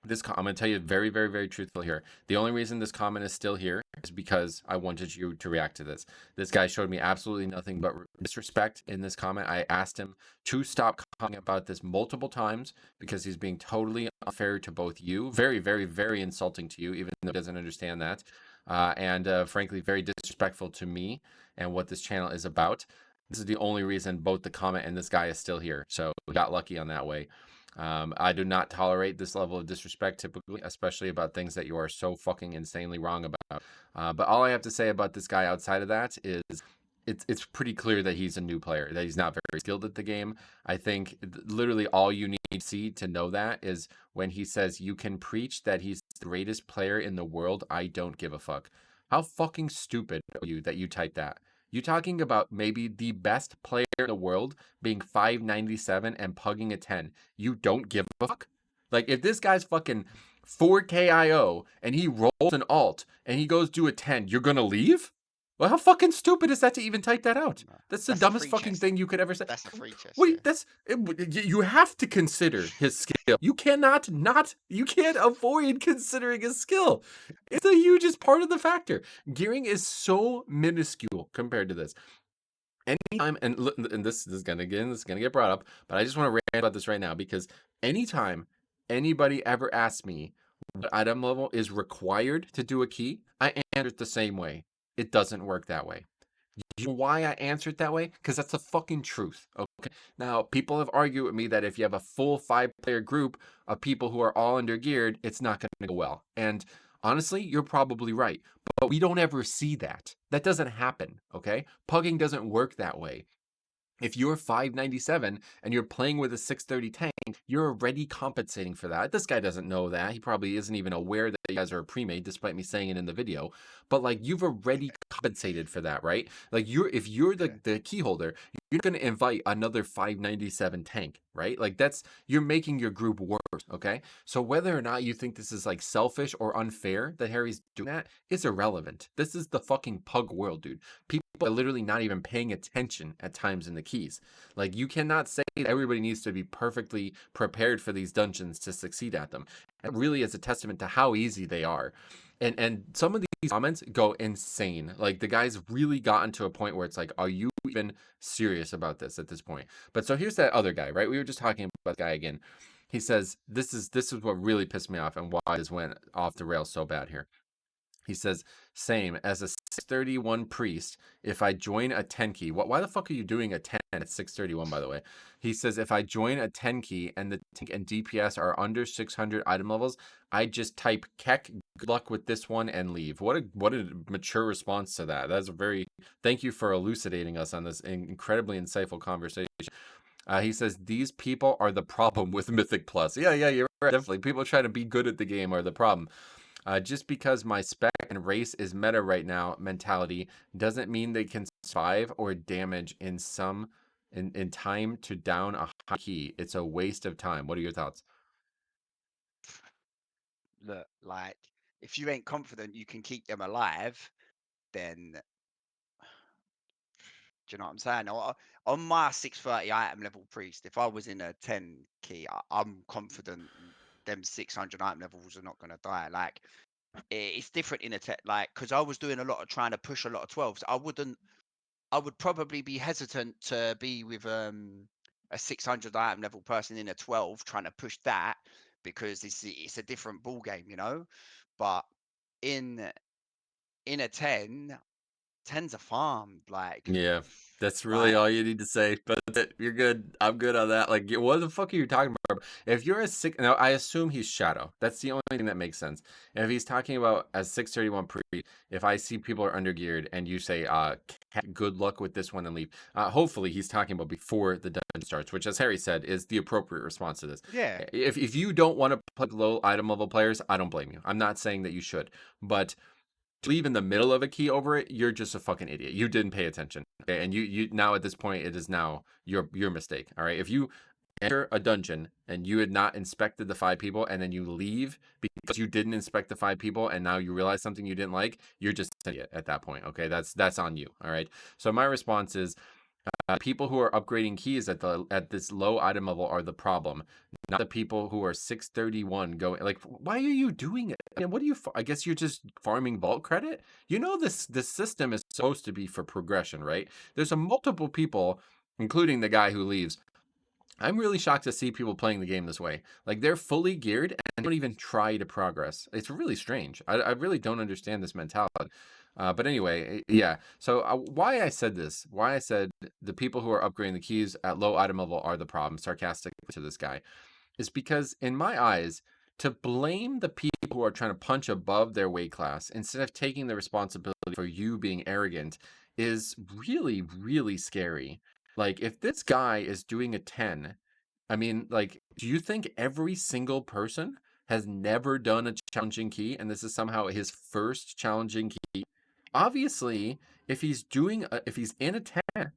I'm going to tell you very, very, very truthful here. The only reason this comment is still here is because I wanted you to react to this. This guy showed me absolutely nothing but disrespect in this comment. I asked him to stop commenting about this multiple times because he's being totally unfair to both you, very, very, very insulting to you, even though he doesn't understand that, and frankly, very disrespectful to me and what this channel is about. This is the only reason both the comment and this guy is still here. So we got lucky on that way. I do not tolerate this level of disrespect typically, especially about things that you are so fucking insanely wrong about. But all I have to say about this guy outside of that is it's pretty clear that he's a new player, that he's not very skilled at the game. I think literally all you need to see to know that is when he says you can preach that he's the greatest player in the world. I don't give a fuck. How fucking stupid are you that you typed that? You talking about maybe the best player in the world being 597 and pugging a 10. You don't give a fuck? Like if this guy's fucking 4K IO and he rolls an alt and he goes do a 10, you're gonna leave? Well, how fucking stupid is that to even type that out? No, That's the that's a dumbest free fucking chest. thing you could ever say. That's a free chest. Yeah. Wait, you have to consider his skill. You cannot not, you can't avoid considering his skill. It's the hugest part of the factor. Gearing is so minuscule compared to this. Anytime, and this is gonna get brought up, but I just want to rant about this right now because anytime anybody ever asks me what item level is required to do a key, I answer it the same way. It doesn't work that way. You know why I answered that way? Because that's the fucking truth. Okay. Now, people have argued with me that if you have a full 5 player group of people who are all under geared, it's not going to go well. And honestly, you're probably right. But we don't ever see that. That doesn't happen. Okay. Pugging doesn't work that way. If you're 597 and you're playing with a 630 tank, you're already compensating for that. This guy doesn't know that. He probably isn't even aware that you guys are a pre-made, despite me saying it in the video. But like you've already compensated for that, right? Like if you're Yeah, the key holder, you're gonna invite another 597 tank, right? Like you're making your group worse, okay? So whether or not you think this is like selfish or unfair that Harry's doing that is irrelevant. This is the fucking pug world, dude. People are literally not even paying attention at times in the keys. Like you cannot say that everybody needs to be perfectly prepared for these dungeons to succeed at them. It really is a testament to how easy they are. And some of these comments go insane. Like the guy's really gotten to a point where it's like, are you even serious about this at this point? But so here's that other guy, right? We were just talking about the guy again. He says, this is what really pissed me off and why this went off the rails so bad here. He says, same as a 631 priest. If I join a 10 key, why the fuck are you doing a 10 at 631, by the way? He says, if I join a 10 key and the tank and DPS are under 600 item levels, I just type Keck, good luck with this one, and leave. What a mature response to that. That's a very, thank you for elucidating us on this incredibly insightful conversation. He says, these people are the problem with Mythic Plus. Yeah, you're right. Definitely. People trying to be good at the game are the problem. Just because my spec and race is meta right now mentality doesn't mean they can survive or damage in time to down a high key. It's a waste of time. What are your thoughts? look, like if you ain't confident you can keep them alive, then do you know what I'm saying? On my 630 item level priest, if I was in a 10 key, I'm confident them 600 item levels are not going to die. Like it's different in a tech, like because I was doing a lot of trying to push a lot of 12s. I would probably be hesitant to be with a 600 item level person in a 12 trying to push that because it's a different ball game, you know. But in a 10, 10's a farm. Like Yeah, that's really like all you need to say. But you're good. I'm good on that. Like, what the fuck are you talking about? If you're a six, now I assume he's Shadow. That's the only thing that makes sense. If he's talking about a 631 pre, if I see people are undergeared and you say, good luck with this one and leave. Hopefully he's talking about before the dungeon starts, which, as Harry said, is the appropriate response to this. yeah, If you don't want to play low item level players, I don't blame you. I'm not saying that you should, but leave in the middle of a key over it, you're just a fucking idiot. You didn't pay attention. Okay? And you now at this point it is now your mistake. All right. If you enter a dungeon and you had not inspected the 5 people and then you leave because you didn't inspect the 5 people and now you realize something you didn't like, you're just an idiot at that point. Okay. That's on you. All right. So my response is people who are upgrading keys at this low item level are the problem, not the people who are 631 going. Like, why are you doing it? And what do you? I guess you're just farming vault credit. You know this system is supposed to be for progression, right? There's a multiple people, including the guy who leaves. I'm really shocked to see people playing the game this way. Like they're fully geared and don't even try to progress. It's really strange. I really don't understand this mentality. But anyway, yeah. So why I said this, why I said the people who are upgrading the keys at low item level are the problem, sarcastic to this guy, is because in my eyes, to blame the people who are trying to punch above their weight class instead of taking the responsibility for you being arrogant is really, really scary. Like if this guy is doing a 10, I mean, like, do you think every single person has never done a challenging key and this is somehow his first challenging key? Obviously, if he's in a 10,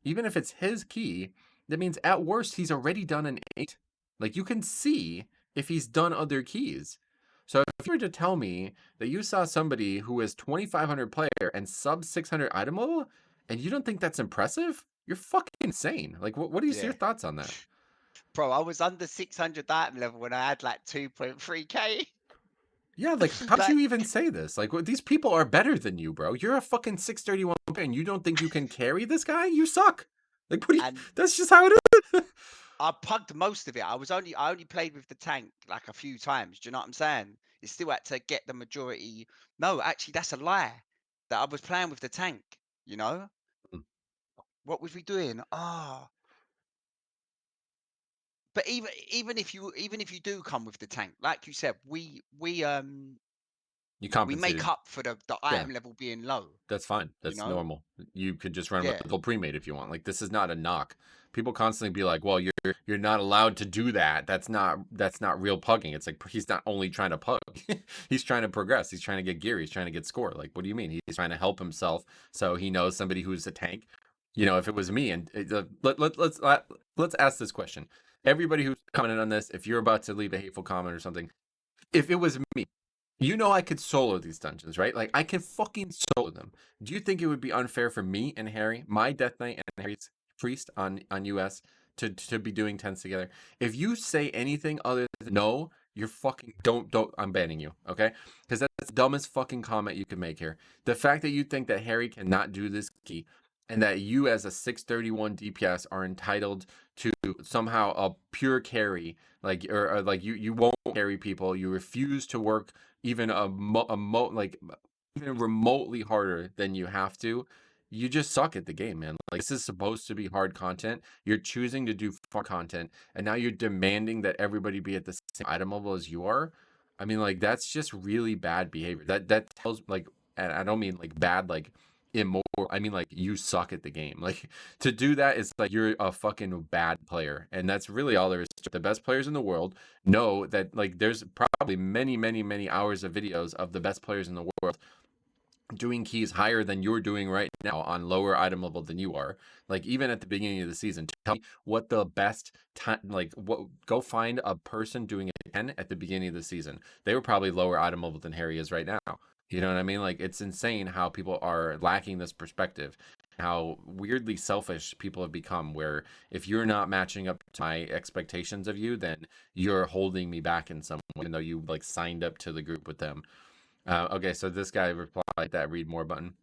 even if it's his key, that means at worst he's already done an 8. Like you can see if he's done other keys. So if you were to tell me that you saw somebody who is 2500 player and sub 600 item level and you don't think that's impressive, you're fucking insane. Like what are your yeah. thoughts on that? Bro, I was under 600 item level when I had like 2.3k. Yeah, like how'd Like, you even say this? Like these people are better than you, bro. You're a fucking 631 player and you don't think you can carry this guy? You suck. Like what do you and that's just how it is. I pugged most of it. I only played with the tank like a few times. Do you know what I'm saying? You still had to get the majority. No, actually, that's a lie. That I was playing with the tank. You know. what was we doing? Ah, but even if you do come with the tank, like you said, You we make compensated. up for the Yeah. item level being low, That's fine. you That's know? normal. You could just run Yeah. mythical pre-made if you want. Like this is not a knock. People constantly be like, "Well, you're not allowed to do that. That's not real pugging." It's like he's not only trying to pug. He's trying to progress. He's trying to get gear. He's trying to get score. Like, what do you mean? He's trying to help himself so he knows somebody who's a tank. If it was me and let's ask this question. Everybody who's commented on this, if you're about to leave a hateful comment or something, if it was me, I could solo these dungeons, right? Like I can fucking solo them. Do you think it would be unfair for me and Harry, my Death Knight and Harry's priest on US to be doing tens together? If you say anything other than no, you're fucking don't I'm banning you, okay? Because that's the dumbest fucking comment you could make here. The fact that you think that Harry cannot do this key and that you as a 631 DPS are entitled to somehow a pure carry, like or like you won't carry people, you refuse to work even like even remotely harder than you have to, you just suck at the game, man. Like this is supposed to be hard content. You're choosing to do fun content, and now you're demanding that everybody be at the same item level as you are. I mean, like that's just really bad behavior. That tells like, and I don't mean like bad like immoral. I mean like you suck at the game. Like to do that is like you're a fucking bad player, and that's really all there is. The best players in the world know that like there's probably many many many hours of videos of the best players in the world doing keys higher than you're doing right now on lower item level than you are. Like even at the beginning of the season, tell me what the best time, like what, go find a person doing a 10 at the beginning of the season. They were probably lower item level than Harry is right now. You know what I mean? Like it's insane how people are lacking this perspective, how weirdly selfish people have become, where if you're not matching up to my expectations of you, then you're holding me back in some way, even though you like signed up to the group with them. Okay, so this guy replied that read more button.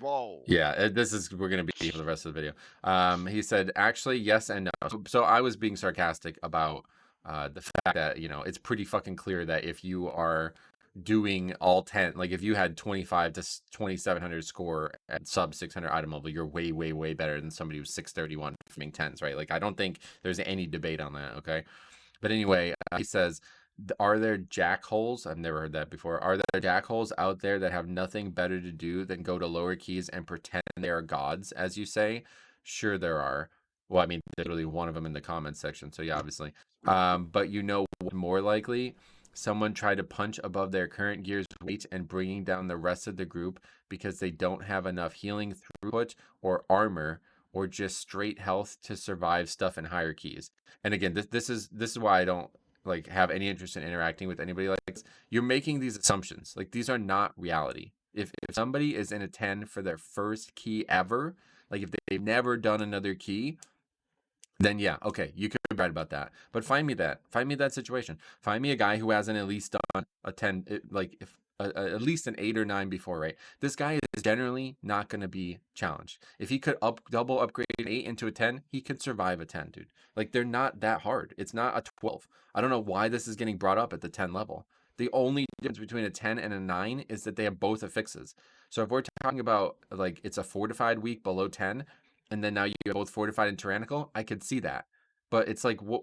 Whoa. Yeah, this is we're gonna be for the rest of the video. He said actually yes and no. So I was being sarcastic about the fact that it's pretty fucking clear that if you are doing all 10, like if you had 25 to 2700 score at sub 600 item level, you're way way way better than somebody who's 631 farming tens, right? Like I don't think there's any debate on that. Okay. But anyway, he says, "Are there jackholes? I've never heard that before. Are there jackholes out there that have nothing better to do than go to lower keys and pretend they are gods, as you say?" Sure, there are. Well, I mean, there's literally one of them in the comments section, so yeah, obviously. But what more likely? Someone tried to punch above their current gear's weight and bringing down the rest of the group because they don't have enough healing throughput or armor or just straight health to survive stuff in higher keys. And again, this is why I don't like have any interest in interacting with anybody like this. You're making these assumptions. Like these are not reality. If somebody is in a 10 for their first key ever, like if they've never done another key, then yeah, okay, you could be right about that. But find me that situation. Find me a guy who hasn't at least done a 10, like if at least an 8 or 9 before, right? This guy is generally not going to be challenged. If he could double upgrade an 8 into a 10, he could survive a 10, dude. Like they're not that hard. It's not a 12. I don't know why this is getting brought up at the 10 level. The only difference between a 10 and a 9 is that they have both affixes. So if we're talking about like it's a fortified week below 10, and then now you have both fortified and tyrannical, I could see that. But it's like, what?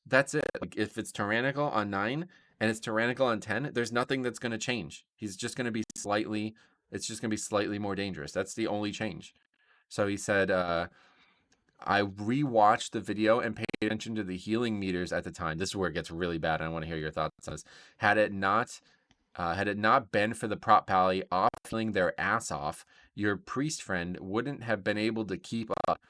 That's it. Like if it's tyrannical on 9 and it's tyrannical on 10, there's nothing that's going to change. He's just going to be slightly. It's just going to be slightly more dangerous. That's the only change. So he said, I rewatched the video and paid attention to the healing meters at the time. This is where it gets really bad. I want to hear your thoughts on this. Had it not been for the prop pally off feeling their ass off, your priest friend wouldn't have been able to keep up.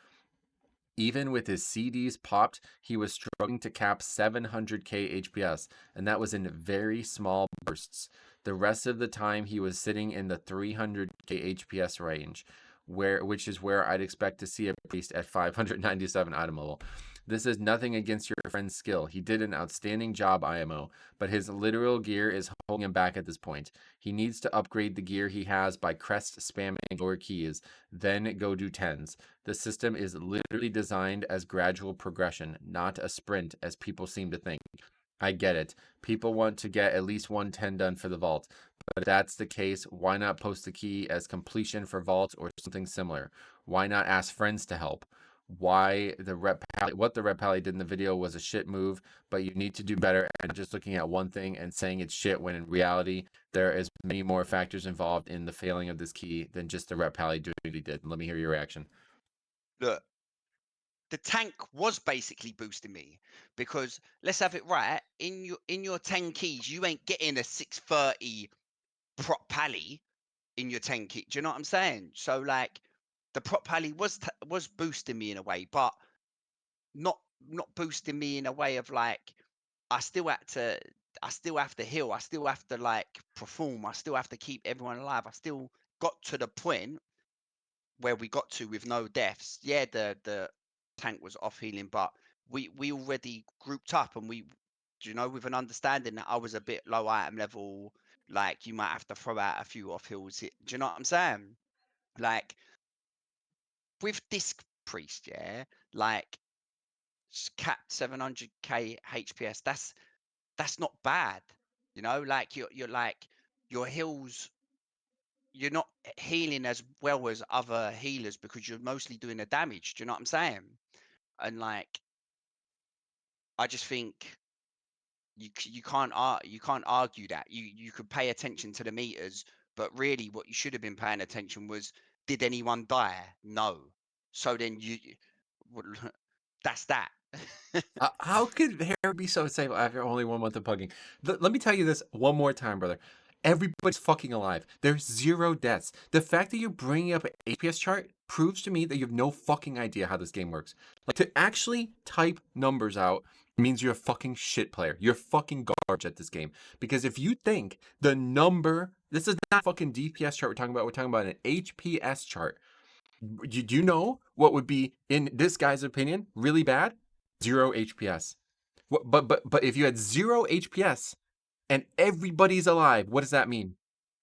Even with his CDs popped, he was struggling to cap 700k HPS, and that was in very small bursts. The rest of the time, he was sitting in the 300k HPS range, which is where I'd expect to see a priest at 597 item level. This is nothing against your friend's skill. He did an outstanding job, IMO, but his literal gear is holding him back at this point. He needs to upgrade the gear he has by crest spamming lower keys, then go do tens. The system is literally designed as gradual progression, not a sprint, as people seem to think. I get it. People want to get at least 110 done for the vault. But if that's the case, why not post the key as completion for vault or something similar? Why not ask friends to help? Why the what the rep pally did in the video was a shit move, but you need to do better. And just looking at one thing and saying it's shit when in reality there is many more factors involved in the failing of this key than just the rep pally doing what he did. Let me hear your reaction. Look, the tank was basically boosting me because let's have it right. In your 10 keys, you ain't getting a 630 prop pally in your 10 key. Do you know what I'm saying? So like the prop pally was boosting me in a way, but not not boosting me in a way of like I still had to I still have to heal. I still have to like perform. I still have to keep everyone alive. I still got to the point where we got to with no deaths. Yeah, the tank was off healing, but we already grouped up and we, you know, with an understanding that I was a bit low item level. Like you might have to throw out a few off heals. Do you know what I'm saying? Like with disc priest, yeah, like capped 700k HPS. That's not bad. You know, like you're like your heals. You're not healing as well as other healers because you're mostly doing the damage. Do you know what I'm saying? And like, I just think you can't argue that. You could pay attention to the meters, but really, what you should have been paying attention was, did anyone die? No. So then well, that's that. How could hair be so safe after only 1 month of pugging? Let me tell you this one more time, brother. Everybody's fucking alive. There's 0 deaths. The fact that you're bringing up an APS chart proves to me that you have no fucking idea how this game works. Like, to actually type numbers out means you're a fucking shit player. You're fucking garbage at this game. Because if you think the number, this is not a fucking DPS chart we're talking about an HPS chart. Do you know what would be, in this guy's opinion, really bad? 0 HPS. But if you had 0 HPS and everybody's alive, what does that mean?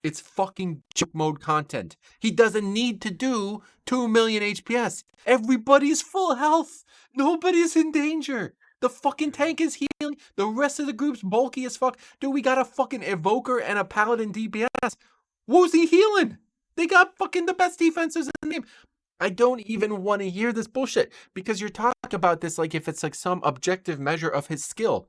It's fucking joke mode content. He doesn't need to do 2 million HPS. Everybody's full health. Nobody's in danger. The fucking tank is healing. The rest of the group's bulky as fuck. Dude, we got a fucking evoker and a paladin DPS. Who's he healing? They got fucking the best defenses in the game. I don't even want to hear this bullshit because you're talking about this like if it's like some objective measure of his skill.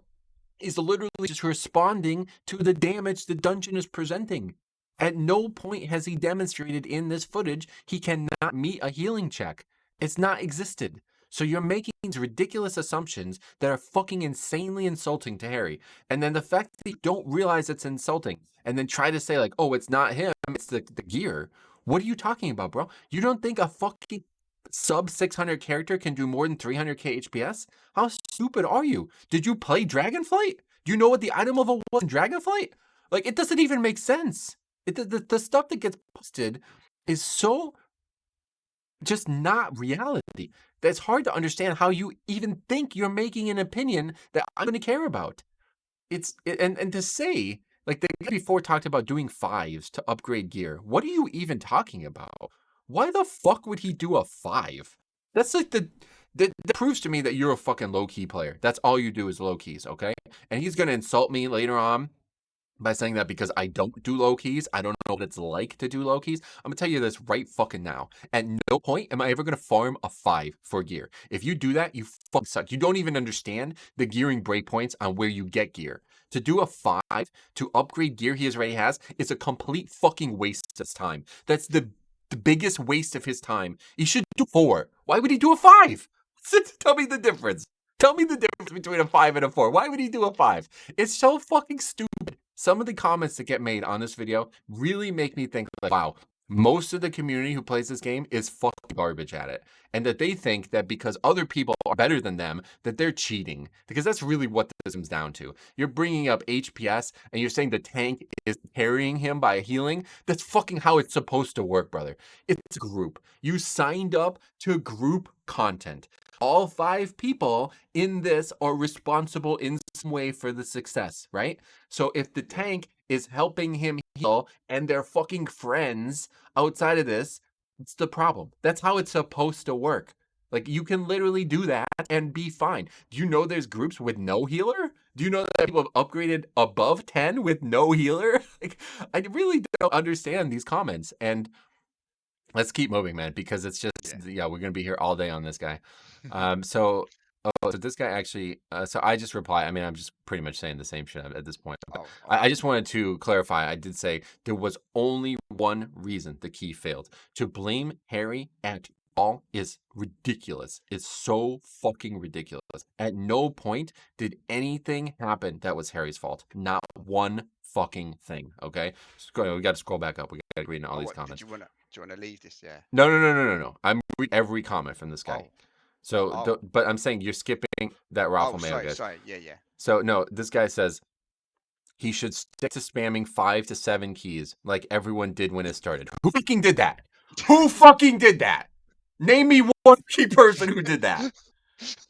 He's literally just responding to the damage the dungeon is presenting. At no point has he demonstrated in this footage he cannot meet a healing check. It's not existed. So you're making these ridiculous assumptions that are fucking insanely insulting to Harry. And then the fact that you don't realize it's insulting and then try to say like, oh, it's not him, it's the gear. What are you talking about, bro? You don't think a fucking sub 600 character can do more than 300k HPS? How stupid are you? Did you play Dragonflight? Do you know what the item level was in Dragonflight? Like, it doesn't even make sense. The stuff that gets posted is so just not reality. That's hard to understand how you even think you're making an opinion that I'm going to care about. And to say, like, the guy before talked about doing 5s to upgrade gear. What are you even talking about? Why the fuck would he do a 5? That's like that proves to me that you're a fucking low key player. That's all you do is low keys, okay? And he's gonna insult me later on by saying that because I don't do low keys. I don't know what it's like to do low keys. I'm gonna tell you this right fucking now. At no point am I ever gonna farm a 5 for gear. If you do that, you fucking suck. You don't even understand the gearing breakpoints on where you get gear. To do a 5 to upgrade gear he already has is a complete fucking waste of time. That's the biggest waste of his time. He should do 4. Why would he do a 5? Tell me the difference. Tell me the difference between a 5 and a 4. Why would he do a 5? It's so fucking stupid. Some of the comments that get made on this video really make me think, like, wow, most of the community who plays this game is fucking garbage at it. And that they think that because other people are better than them, that they're cheating. Because that's really what this comes down to. You're bringing up HPS and you're saying the tank is carrying him by healing. That's fucking how it's supposed to work, brother. It's a group. You signed up to group content. All 5 people in this are responsible in some way for the success, right? So if the Yeah. tank is helping him heal and they're fucking friends outside of this, it's the problem. That's how it's supposed to work. Like, you can literally do that and be fine. Do you know there's groups with no healer? Do you know that people have upgraded above 10 with no healer? Like, I really don't understand these comments. And Let's keep moving, man, because it's just Yeah. yeah, we're gonna be here all day on this guy. So this guy actually. So I just reply. I mean, I'm just pretty much saying the same shit at this point. But Oh, I okay. just wanted to clarify. I did say there was only one reason the key failed. To blame Harry at all is ridiculous. It's so fucking ridiculous. At no point did anything happen that was Harry's fault. Not one fucking thing. Okay, we got to scroll back up. We got to read all Oh, these what did comments. you wanna? Do you wanna leave this? Yeah. No, no, no, no, no, no. I'm reading every comment from this guy. Oh, So, oh, but I'm saying you're skipping that oh. Raffle Mayo, Sorry, guys. sorry. Yeah, yeah. So, no, this guy says he should stick to spamming 5 to 7 keys like everyone did when it started. Who fucking did that? Who fucking did that? Name me one key person who did that.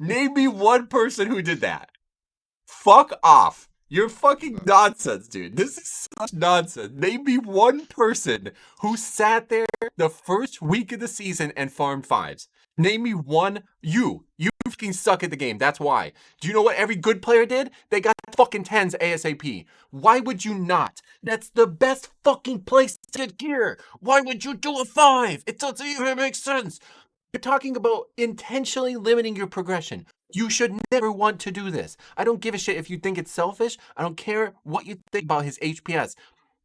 Name me one person who did that. Fuck off. You're fucking No. nonsense, dude. This is such nonsense. Name me one person who sat there the first week of the season and farmed fives. Name me one. You. You fucking suck at the game. That's why. Do you know what every good player did? They got fucking tens ASAP. Why would you not? That's the best fucking place to get gear. Why would you do a five? It doesn't even make sense. You're talking about intentionally limiting your progression. You should never want to do this. I don't give a shit if you think it's selfish. I don't care what you think about his HPS.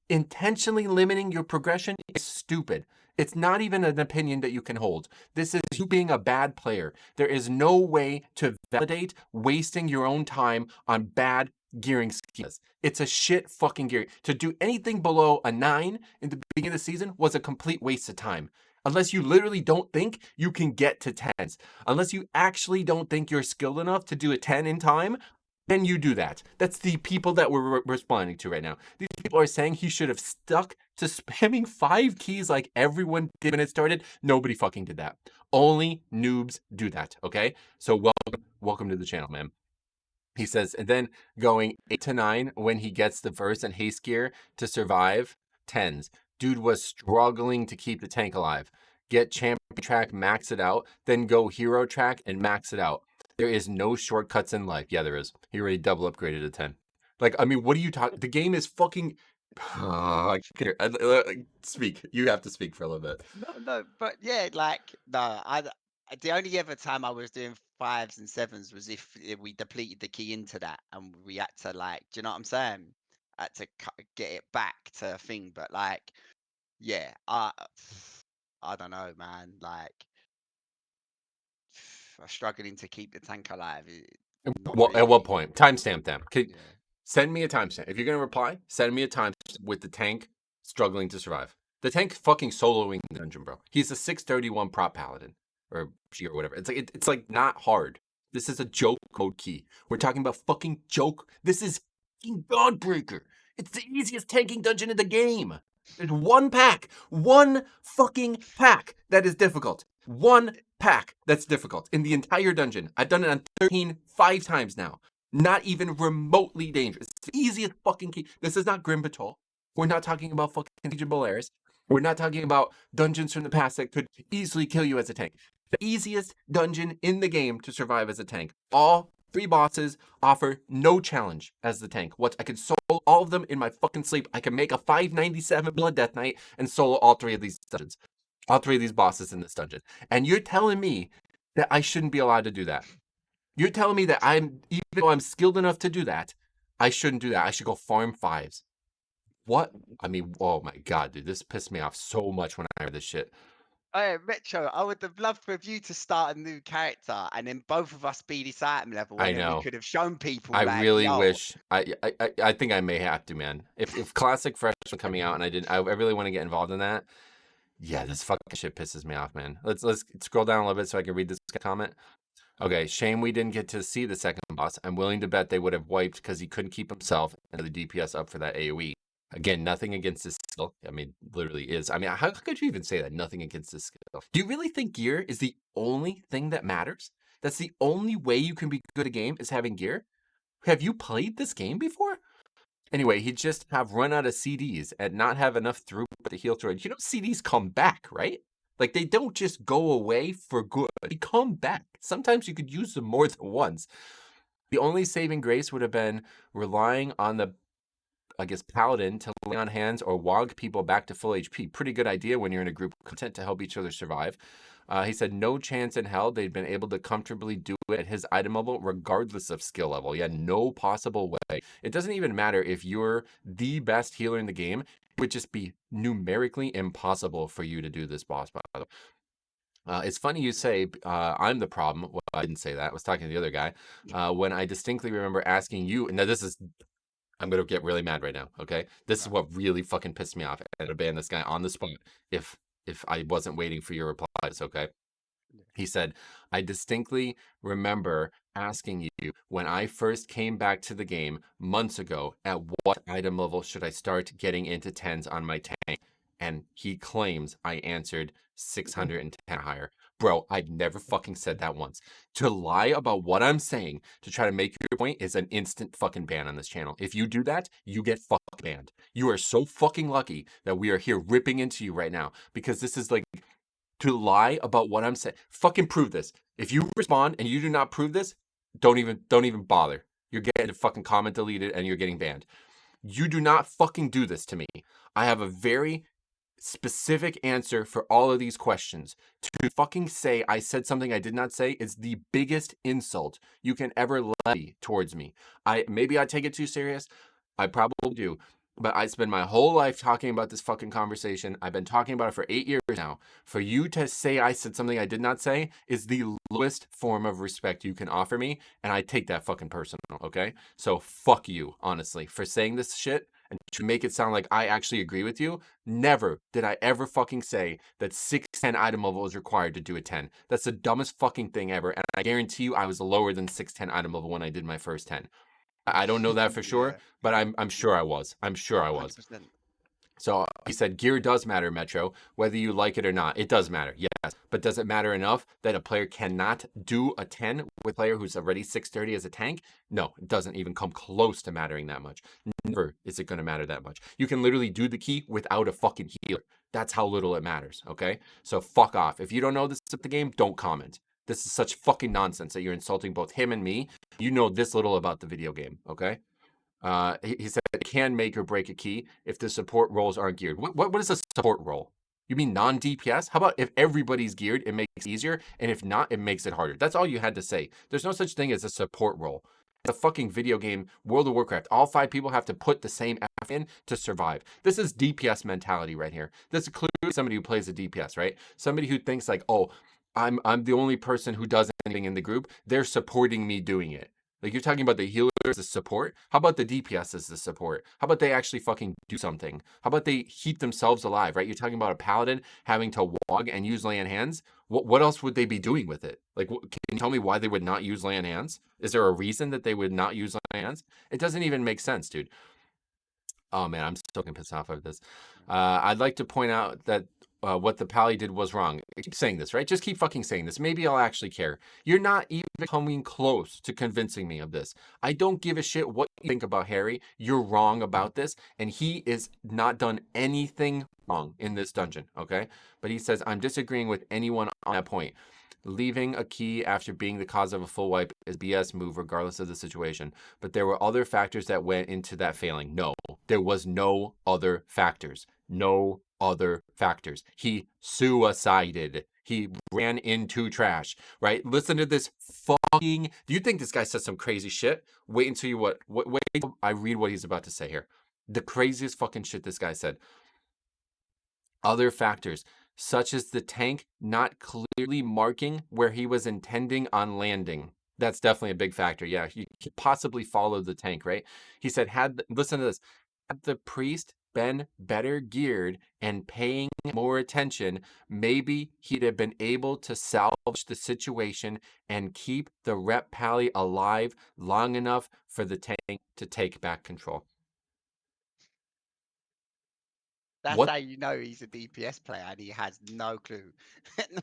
Intentionally limiting your progression is stupid. It's not even an opinion that you can hold. This is you being a bad player. There is no way to validate wasting your own time on bad gearing schemes. It's a shit fucking gearing. To do anything below a 9 in the beginning of the season was a complete waste of time. Unless you literally don't think you can get to 10s. Unless you actually don't think you're skilled enough to do a 10 in time, then you do that. That's the people that we're responding to right now. These people are saying he should have stuck to spamming 5 keys like everyone did when it started. Nobody fucking did that. Only noobs do that, okay? So welcome to the channel, man. He says, and then going 8 to 9 when he gets the verse and haste gear to survive 10s. Dude was struggling to keep the tank alive. Get champion track, max it out, then go hero track and max it out. There is no shortcuts in life. Yeah, there is. He already double upgraded to 10. Like, I mean, what are you talking? The game is fucking. Speak. You have to speak for a little bit. No, no, but yeah, like no, the only ever time I was doing fives and sevens was if we depleted the key into that and we had to like, do you know what I'm saying? Had to get it back to a thing, but like, yeah, I don't know, man. Like, I'm struggling to keep the tank alive. Not Well, at what really. point? Timestamp them. Yeah. Send me a timestamp. If you're gonna reply, send me a timestamp with the tank struggling to survive. The tank fucking soloing the dungeon, bro. He's a 631 prop paladin or G or whatever. It's like not hard. This is a joke mode key. We're talking about fucking joke. This is fucking Godbreaker. It's the easiest tanking dungeon in the game. There's one fucking pack that is difficult. One pack that's difficult in the entire dungeon. I've done it on 13 5 times now. Not even remotely dangerous. It's the easiest fucking key. This is not Grim Patrol. We're not talking about fucking teachable airs. We're not talking about dungeons from the past that could easily kill you as a tank. The easiest dungeon in the game to survive as a tank. All 3 bosses offer no challenge as the tank. What I could solo all of them in my fucking sleep. I can make a 597 Blood Death Knight and solo all 3 of these dungeons. All 3 of these bosses in this dungeon. And you're telling me that I shouldn't be allowed to do that. You're telling me that even though I'm skilled enough to do that, I shouldn't do that. I should go farm fives. What? I mean, oh my god, dude, this pissed me off so much when I heard this shit. Oh, Metro, I would have loved for you to start a new character and then both of us be this item level, I and then we know. could have shown people I like, really yo, wish. I think I may have to, man. If Classic Fresh was coming out and I really want to get involved in that. Yeah, this fucking shit pisses me off, man. Let's scroll down a little bit so I can read this comment. Okay, shame we didn't get to see the second boss. I'm willing to bet they would have wiped because he couldn't keep himself and the DPS up for that AoE. Again, nothing against his skill. I mean, literally is. I mean, how could you even say that? Nothing against his skill. Do you really think gear is the only thing that matters? That's the only way you can be good at a game is having gear? Have you played this game before? Anyway, he'd just have run out of CDs and not have enough throughput to heal through it. You know, CDs come back, right? Like they don't just go away for good. They come back. Sometimes you could use them more than once. The only saving grace would have been relying on the against Paladin to lay on hands or wog people back to full HP. Pretty good idea when you're in a group content to help each other survive. He said no chance in hell they'd been able to comfortably do it at his item level, regardless of skill level. Yeah, no possible way. It doesn't even matter if you're the best healer in the game. It would just be numerically impossible for you to do this boss battle. It's funny you say I'm the problem. Well, I didn't say that. I was talking to the other guy. When I distinctly remember asking you, and now this is, I'm going to get really mad right now, okay? This is what really fucking pissed me off. I'd ban this guy on the spot if I wasn't waiting for your replies, okay? He said, I distinctly remember asking you when I first came back to the game months ago, at what item level should I start getting into 10s on my tank? And he claims I answered 610 or higher. Bro, I've never fucking said that once. To lie about what I'm saying to try to make your point is an instant fucking ban on this channel. If you do that, you get fucking banned. You are so fucking lucky that we are here ripping into you right now because this is like to lie about what I'm saying. Fucking prove this. If you respond and you do not prove this, don't even bother. You're getting a fucking comment deleted and you're getting banned. You do not fucking do this to me. I have a very specific answer for all of these questions. To fucking say I said something I did not say is the biggest insult you can ever levy towards me. Maybe I take it too serious. I probably do. But I spend my whole life talking about this fucking conversation. I've been talking about it for 8 years now. For you to say I said something I did not say is the lowest form of respect you can offer me, and I take that fucking personal, okay? So fuck you, honestly, for saying this shit and to make it sound like I actually agree with you. Never did I ever fucking say that 610 item level is required to do a 10. That's the dumbest fucking thing ever, and I guarantee you I was lower than 610 item level when I did my first 10. I don't know that for sure, Yeah, but I'm sure I was. I'm sure I was. 100%. So he said gear does matter, Metro, whether you like it or not. It does matter, yes. But does it matter enough that a player cannot do a 10 with a player who's already 630 as a tank? No, it doesn't even come close to mattering that much. Never is it going to matter that much. You can literally do the key without a fucking healer. That's how little it matters, okay? So fuck off. If you don't know this of the game, don't comment. This is such fucking nonsense that you're insulting both him and me. You know this little about the video game, okay? He said it can make or break a key if the support roles aren't geared. What is a support role? You mean non-DPS? How about if everybody's geared, it makes it easier, and if not, it makes it harder. That's all you had to say. There's no such thing as a support role. It's a fucking video game, World of Warcraft. All 5 people have to put the same effort in to survive. This is DPS mentality right here. This is clearly somebody who plays a DPS, right? Somebody who thinks like, oh, I'm the only person who does anything in the group. They're supporting me doing it. Like you're talking about the healer as the support. How about the DPS as the support? How about they actually fucking do something? How about they keep themselves alive, right? You're talking about a paladin having to wog and use lay on hands. What else would they be doing with it? Like, can you tell me why they would not use lay on hands? Is there a reason that they would not use lay on hands? It doesn't even make sense, dude. Oh man, I'm still getting pissed off of this. I'd like to point out that what the Pally did was wrong. I keep saying this, right? Just keep fucking saying this. Maybe I'll actually care. You're not even coming close to convincing me of this. I don't give a shit what you think about Harry. You're wrong about this, and he is not done anything wrong in this dungeon, okay? But he says, I'm disagreeing with anyone on that point. Leaving a key after being the cause of a full wipe is BS move regardless of the situation. But there were other factors that went into that failing. No, there was no other factors. No other factors. He suicided. He ran into trash, right? Listen to this fucking. Do you think this guy said some crazy shit? Wait until you wait until I read what he's about to say here. The craziest fucking shit this guy said. Other factors, such as the tank not clearly marking where he was intending on landing. That's definitely a big factor. Yeah, he could possibly follow the tank, right? He said, listen to this, had the priest been better geared and paying more attention, maybe he'd have been able to salvage the situation and keep the rep pally alive long enough for the tank to take back control. That's What how you know he's a DPS player and he has no clue.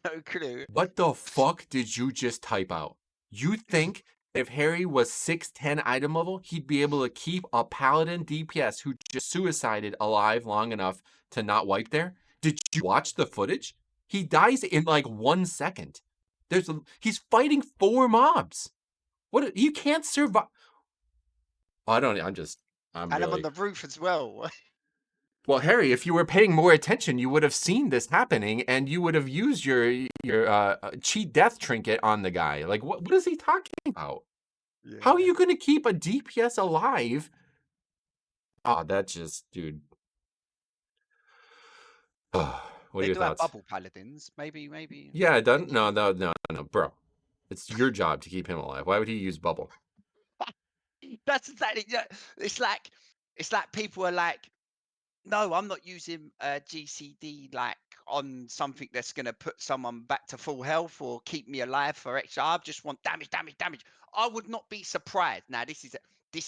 No clue. What the fuck did you just type out? You think if Harry was 610 item level, he'd be able to keep a paladin DPS who just suicided alive long enough to not wipe there? Did you watch the footage? He dies in like 1 second. He's fighting 4 mobs. You can't survive. I don't. I'm just. I'm And I'm on really the roof as well. well, Harry. If you were paying more attention, you would have seen this happening, and you would have used your cheat death trinket on the guy. Like, what is he talking about? How are Yeah. you going to keep a DPS alive? Oh, that's just, dude. What are They your do have thoughts? bubble paladins. Maybe Yeah, it doesn't. thinking No, of no, no, no, bro. It's your job to keep him alive. Why would he use bubble? that's exactly yeah. It's like people are like, no, I'm not using GCD like on something that's gonna put someone back to full health or keep me alive for extra. I just want damage, damage, damage. I would not be surprised. Now this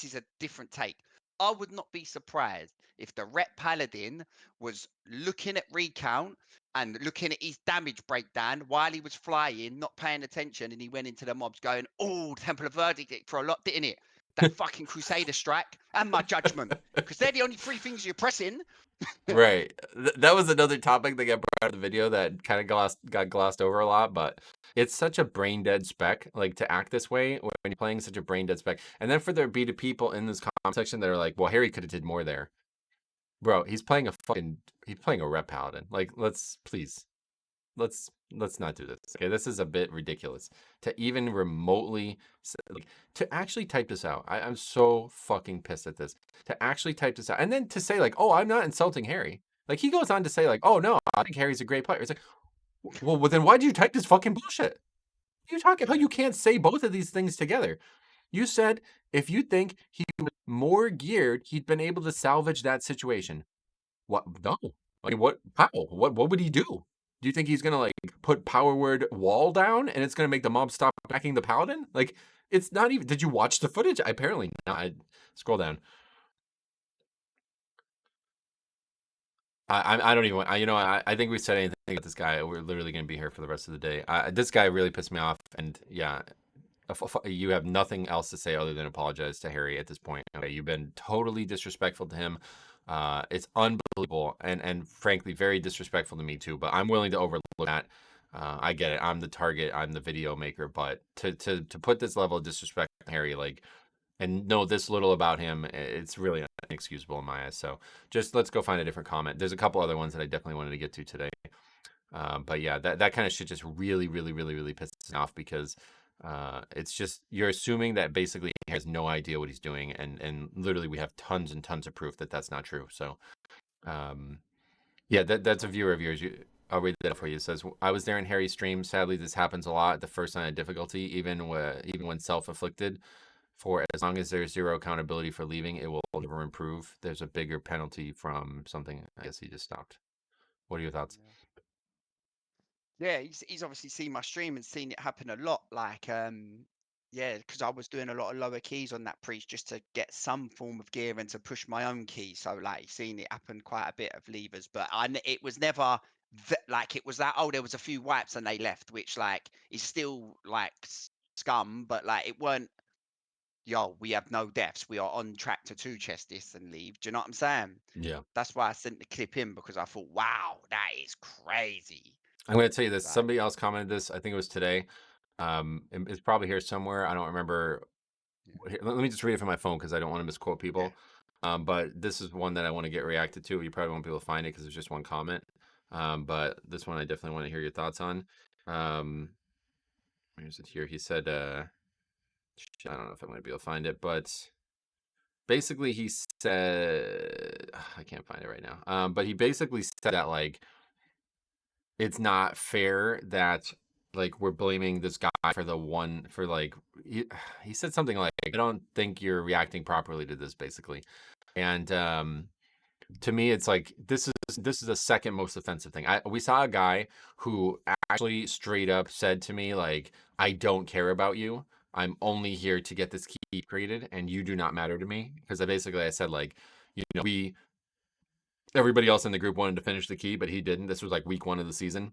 is a different take. I would not be surprised if the Ret Paladin was looking at recount and looking at his damage breakdown while he was flying, not paying attention, and he went into the mobs going, "Oh, Temple of Verdict for a lot, didn't it? That fucking Crusader strike and my judgment." Because they're the only three things you're pressing. Right. That was another topic that got brought out of the video that kind of got glossed over a lot, but it's such a brain dead spec, like to act this way when you're playing such a brain dead spec. And then for there be the people in this comment section that are like, well, Harry could have did more there. Bro, he's playing a rep paladin. Like, let's not do this. Okay, this is a bit ridiculous to even remotely like to actually type this out. I'm so fucking pissed at this. To actually type this out and then to say like, "Oh, I'm not insulting Harry." Like he goes on to say like, "Oh no, I think Harry's a great player." It's like, well then why did you type this fucking bullshit? You talking about Yeah. you can't say both of these things together. You said if you think he was more geared, he'd been able to salvage that situation. What? No. Like what? How? What would he do? Do you think he's gonna like put power word wall down and it's gonna make the mob stop attacking the paladin? Like it's not even. Did you watch the footage? Apparently not. Scroll down. I don't even. I think we said anything about this guy. We're literally gonna be here for the rest of the day. This guy really pissed me off, and yeah, you have nothing else to say other than apologize to Harry at this point. Okay, you've been totally disrespectful to him. It's unbelievable and frankly very disrespectful to me too. But I'm willing to overlook that. I get it. I'm the target. I'm the video maker. But to put this level of disrespect on Harry, like, and know this little about him, it's really inexcusable in my eyes. So just let's go find a different comment. There's a couple other ones that I definitely wanted to get to today. But yeah, that kind of shit just really, really, really, really pisses me off because it's just you're assuming that basically he has no idea what he's doing, and literally we have tons and tons of proof that that's not true. So um, yeah, that's a viewer of yours. I'll read that for you. It says, "I was there in Harry's stream. Sadly, this happens a lot. The first sign of difficulty, even when self-inflicted. For as long as there's zero accountability for leaving, it will never improve. There's a bigger penalty from something." I guess he just stopped. What are your thoughts? Yeah, he's obviously seen my stream and seen it happen a lot. Like, yeah, because I was doing a lot of lower keys on that priest just to get some form of gear and to push my own key. So, like, he's seen it happen quite a bit of levers, but it was never like it was that. Oh, there was a few wipes and they left, which like is still like scum, but like it weren't. Yo, we have no deaths. We are on track to two chest this and leave. Do you know what I'm saying? Yeah. That's why I sent the clip in because I thought, wow, that is crazy. I'm going to tell you this. Like, Somebody else commented this. I think it was today. It's probably here somewhere. I don't remember. yeah, Here, let me just read it from my phone because I don't want to misquote yeah. people. But this is one that I want to get reacted to. You probably won't be able to find it because there's just one comment. But this one I definitely want to hear your thoughts on. Um, where's it here? He said, I don't know if I'm going to be able to find it, but basically he said, I can't find it right now. But he basically said that like it's not fair that like we're blaming this guy for the one for like he said something like I don't think you're reacting properly to this basically. And to me it's like this is the second most offensive thing. We saw a guy who actually straight up said to me like I don't care about you. I'm only here to get this key created and you do not matter to me because I said like we everybody else in the group wanted to finish the key but he didn't. This was like week 1 of the season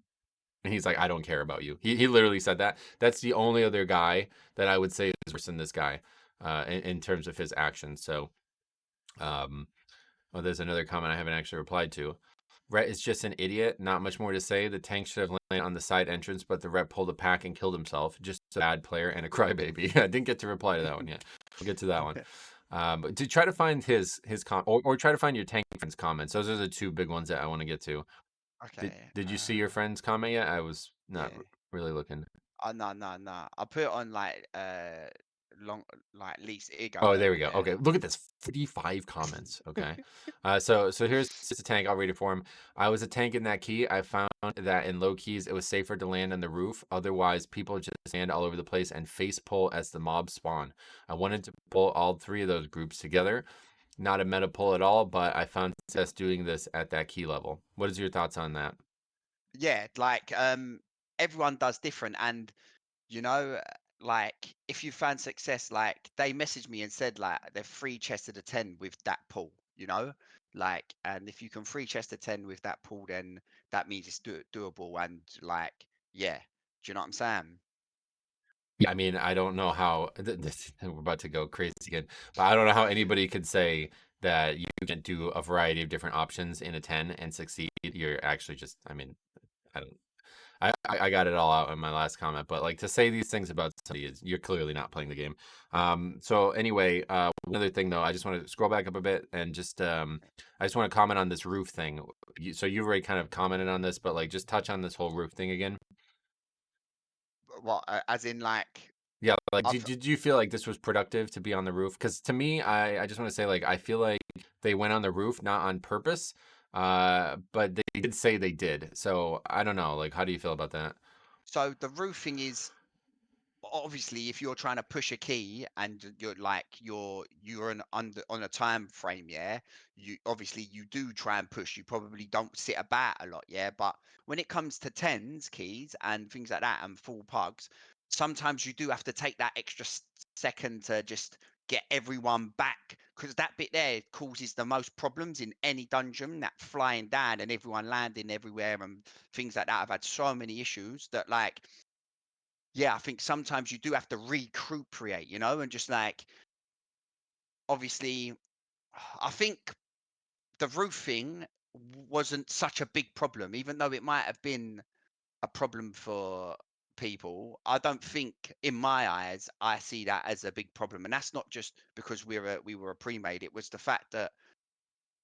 and he's like, I don't care about you. He literally said that. That's the only other guy that I would say is worse than this guy in terms of his actions. So, well, there's another comment I haven't actually replied to. Rhett is just an idiot. Not much more to say. The tank should have landed on the side entrance, but the rep pulled a pack and killed himself. Just a bad player and a crybaby. I didn't get to reply to that one yet. We'll get to that one. But to try to find his or try to find your tank friend's comments. Those are the two big ones that I want to get to. Did Okay. did you see your friend's comment yet? I was not Yeah. really looking. Oh, no, no, no. I put it on like long like least ego Oh, and there we go. Okay, look at this, 55 comments. Okay, so here's just a tank. I'll read it for him. I was a tank in that key. I found that in low keys, it was safer to land on the roof. Otherwise, people just stand all over the place and face pull as the mob spawn. I wanted to pull all three of those groups together. Not a meta pull at all, but I found success doing this at that key level. What is your thoughts on that? yeah, like everyone does different and you know, like if you found success, like they messaged me and said like they're free chest of the 10 with that pull, you know? Like, and if you can free chest a 10 with that pull, then that means it's doable. And like, yeah, do you know what I'm saying? Yeah, I mean, I don't know how we're about to go crazy again, but I don't know how anybody could say that you can do a variety of different options in a 10 and succeed. You're actually just, I mean, I don't, I got it all out in my last comment, but like to say these things about somebody is you're clearly not playing the game. So anyway, one other thing though, I just want to scroll back up a bit and just, I just want to comment on this roof thing. So you've already kind of commented on this, but like just touch on this whole roof thing again. What, as in like, Yeah, like, I've, did you feel like this was productive to be on the roof? Because to me, I just want to say, like, I feel like they went on the roof not on purpose, but they did say they did. So I don't know. Like, how do you feel about that? so the roofing is obviously if you're trying to push a key and you're like you're on a time frame, yeah, you obviously you do try and push, you probably don't sit about a lot, yeah, but when it comes to tens keys and things like that and full pugs, sometimes you do have to take that extra second to just get everyone back because that bit there causes the most problems in any dungeon, that flying down and everyone landing everywhere and things like that. I've had so many issues that like, yeah, I think sometimes you do have to recuperate, you know, and just like obviously, I think the roofing wasn't such a big problem, even though it might have been a problem for people. I don't think, in my eyes, I see that as a big problem, and that's not just because we were a pre-made. It was the fact that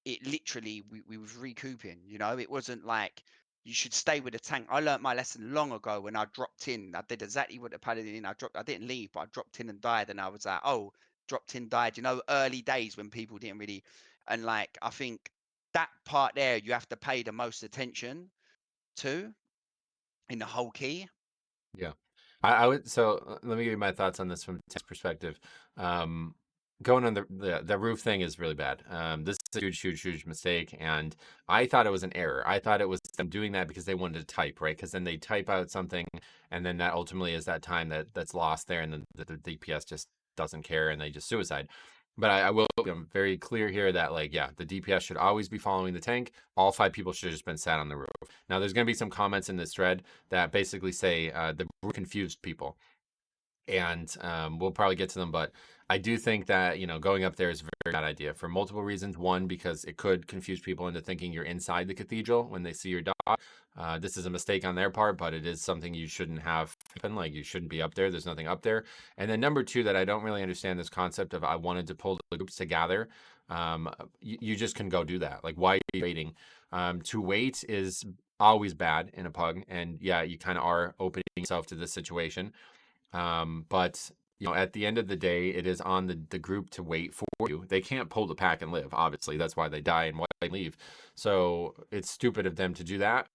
it literally we was recouping, you know, it wasn't like you should stay with the tank. I learnt my lesson long ago when I dropped in. I did exactly what the paladin. I didn't leave, but I dropped in and died, and I was like, oh, dropped in, died, you know, early days when people didn't really. And like I think that part there you have to pay the most attention to in the whole key. Yeah. I would so let me give you my thoughts on this from test perspective. Um, Going on the roof thing is really bad. This is a huge, huge, huge mistake, and I thought it was an error. I thought it was them doing that because they wanted to type, right? Because then they type out something, and then that ultimately is that time that's lost there, and then the DPS just doesn't care, and they just suicide. But I will be very clear here that like yeah, the DPS should always be following the tank. All five people should have just been sat on the roof. Now there's going to be some comments in this thread that basically say the confused people, and we'll probably get to them. But I do think that going up there is a very bad idea for multiple reasons. One, because it could confuse people into thinking you're inside the cathedral when they see your dot. This is a mistake on their part, but it is something you shouldn't have happen. Like you shouldn't be up there. There's nothing up there. And then number two, that I don't really understand this concept of I wanted to pull the groups together. You just can go do that. Like why are you waiting? To wait is always bad in a pug, and yeah, you kind of are opening yourself to this situation. But at the end of the day, it is on the group to wait for you. They can't pull the pack and live. Obviously, that's why they die and why they leave. So it's stupid of them to do that.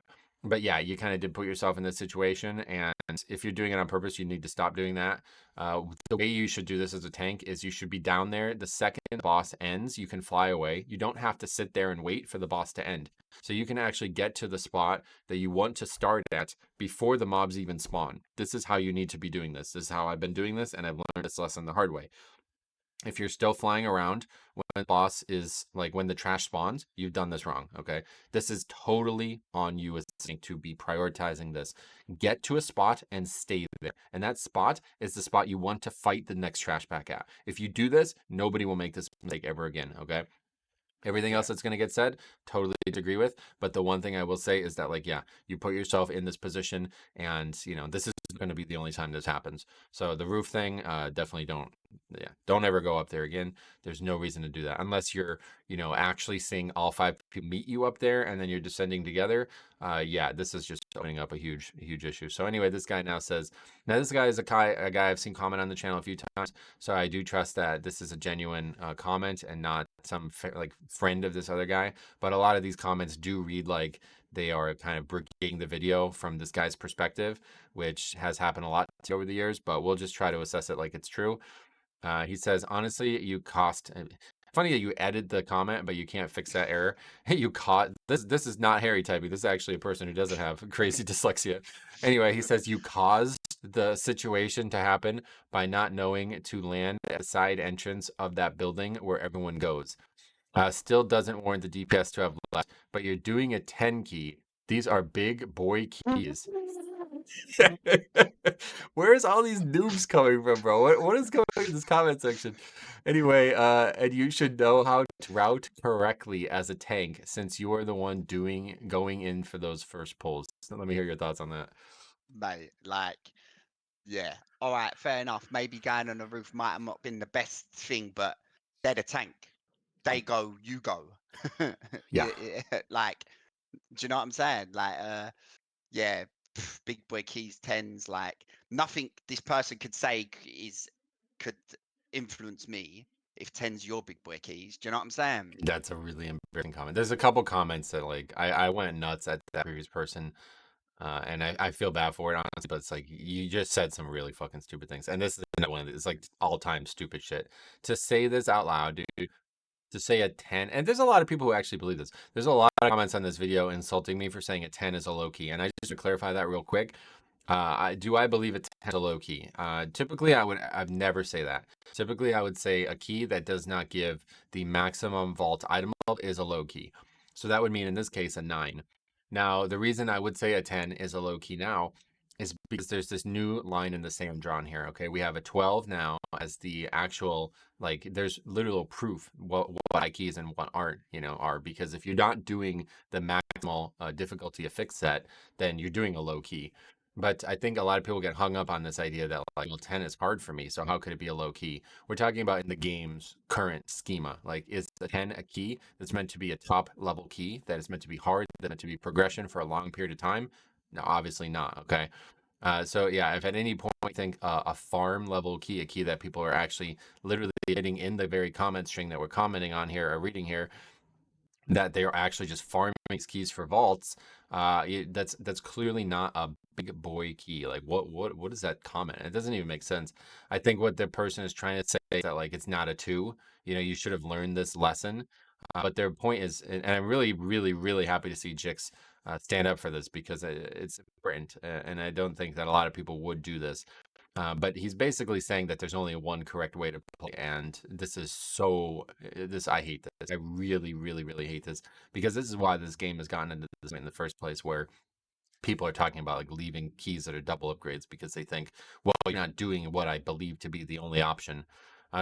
But yeah, you kind of did put yourself in this situation, and if you're doing it on purpose, you need to stop doing that. The way you should do this as a tank is you should be down there the second the boss ends. You can fly away. You don't have to sit there and wait for the boss to end. So you can actually get to the spot that you want to start at before the mobs even spawn. This is how you need to be doing this. This is how I've been doing this, and I've learned this lesson the hard way. If you're still flying around when the boss is like when the trash spawns, you've done this wrong. Okay. This is totally on you as to be prioritizing this. Get to a spot and stay there. And that spot is the spot you want to fight the next trash pack at. If you do this, nobody will make this mistake ever again. Okay. Everything else Yeah, that's going to get said, totally agree with. But the one thing I will say is that, like, yeah, you put yourself in this position, and this is going to be the only time this happens. So the roof thing, definitely yeah, don't ever go up there again. There's no reason to do that unless you're, actually seeing all 5 people meet you up there and then you're descending together. Yeah, this is just opening up a huge issue. So anyway, this guy now says, now this guy is a guy I've seen comment on the channel a few times, so I do trust that this is a genuine comment and not some like friend of this other guy. But a lot of these comments do read like they are kind of brigading the video from this guy's perspective, which has happened a lot over the years. But we'll just try to assess it like it's true. He says, honestly, you cost. Funny that you edited the comment, but you can't fix that error. You caught this. This is not Harry typing. This is actually a person who doesn't have crazy dyslexia. Anyway, he says you caused the situation to happen by not knowing to land at the side entrance of that building where everyone goes. Still doesn't warrant the DPS to have left, but you're doing a 10 key. These are big boy keys. Where's all these noobs coming from, bro? What is going on in this comment section? Anyway, and you should know how to route correctly as a tank since you are the one going in for those first pulls. So let me hear your thoughts on that. Mate, like, yeah. All right, fair enough. Maybe going on the roof might have not been the best thing, but they're the tank. They go, you go. Yeah. Like, do you know what I'm saying? Like, yeah, big boy keys, tens, like nothing this person could say could influence me if tens your big boy keys. Do you know what I'm saying? That's a really embarrassing comment. There's a couple comments that like I went nuts at that previous person. And I feel bad for it, honestly, but it's like you just said some really fucking stupid things. And this is another one of these, like all time stupid shit. To say this out loud, dude, to say a 10, and there's a lot of people who actually believe this. There's a lot of comments on this video insulting me for saying a 10 is a low key. And I just to clarify that real quick. I believe a 10 is a low key? Typically, I'd never say that. Typically, I would say a key that does not give the maximum vault item level is a low key. So that would mean in this case a 9. Now, the reason I would say a 10 is a low key now is because there's this new line in the sand drawn here. Okay, we have a 12 now as the actual, like there's literal proof what high keys and what aren't, are, because if you're not doing the maximal difficulty of fix set, then you're doing a low key. But I think a lot of people get hung up on this idea that like, well, 10 is hard for me, so how could it be a low key? We're talking about in the game's current schema. Like, is the 10 a key that's meant to be a top level key that is meant to be hard, that's meant to be progression for a long period of time? No, obviously not. Okay. So yeah, if at any point you think a farm level key, a key that people are actually literally hitting in the very comment string that we're commenting on here or reading here, that they are actually just farming these keys for vaults, that's clearly not a big boy key. Like what is that comment? It doesn't even make sense. I think what the person is trying to say is that like it's not a 2. You should have learned this lesson. But their point is, and I'm really, really, really happy to see Jix stand up for this because it's important, and I don't think that a lot of people would do this. But he's basically saying that there's only one correct way to play, and this is so. This I hate this. I really, really, really hate this because this is why this game has gotten into this in the first place, where people are talking about like leaving keys that are double upgrades because they think, well, you're not doing what I believe to be the only option.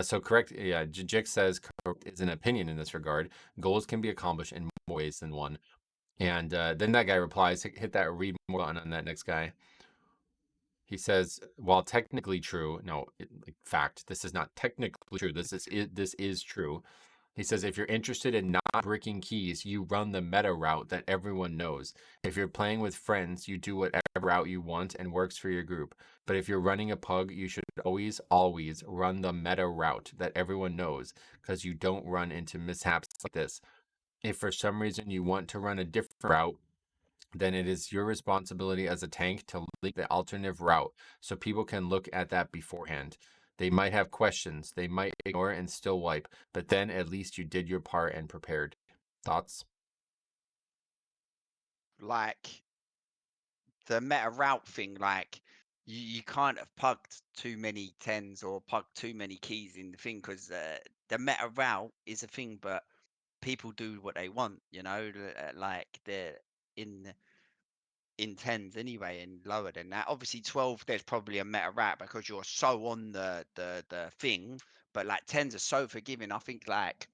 So correct, yeah. Jix says correct is an opinion in this regard. Goals can be accomplished in more ways than one. And then that guy replies, hit that read more button on that next guy. He says, while technically true, no, like, fact, this is not technically true. This is true. He says, if you're interested in not bricking keys, you run the meta route that everyone knows. If you're playing with friends, you do whatever route you want and works for your group. But if you're running a pug, you should always run the meta route that everyone knows, because you don't run into mishaps like this. If for some reason you want to run a different route, then it is your responsibility as a tank to leak the alternative route so people can look at that beforehand. They might have questions, they might ignore it and still wipe, but then at least you did your part and prepared. Thoughts? Like the meta route thing, like you can't have pugged too many tens or pugged too many keys in the thing because the meta route is a thing, but people do what they want, like they're in in tens anyway and lower than that. Obviously 12 there's probably a meta route because you're so on the thing, but like tens are so forgiving. I think like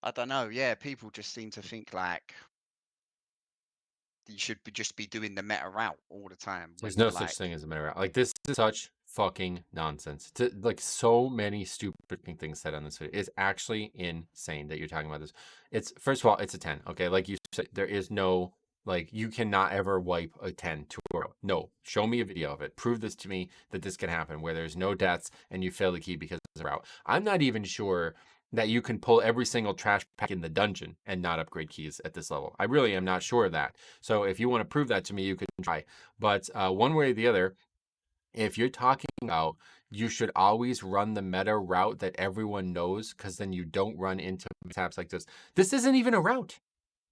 I don't know, yeah, people just seem to think like you should just be doing the meta route all the time There's when no you're such like thing as a meta route. Like this is such fucking nonsense. Like so many stupid things said on this video. It's actually insane that you're talking about this. It's first of all, it's a 10. Okay, like you said, there is no like you cannot ever wipe a 10 to a row. No, show me a video of it. Prove this to me that this can happen where there's no deaths and you fail the key because of the route. I'm not even sure that you can pull every single trash pack in the dungeon and not upgrade keys at this level. I really am not sure of that. So if you want to prove that to me, you can try. But one way or the other, if you're talking about you should always run the meta route that everyone knows, because then you don't run into mishaps like this. This isn't even a route.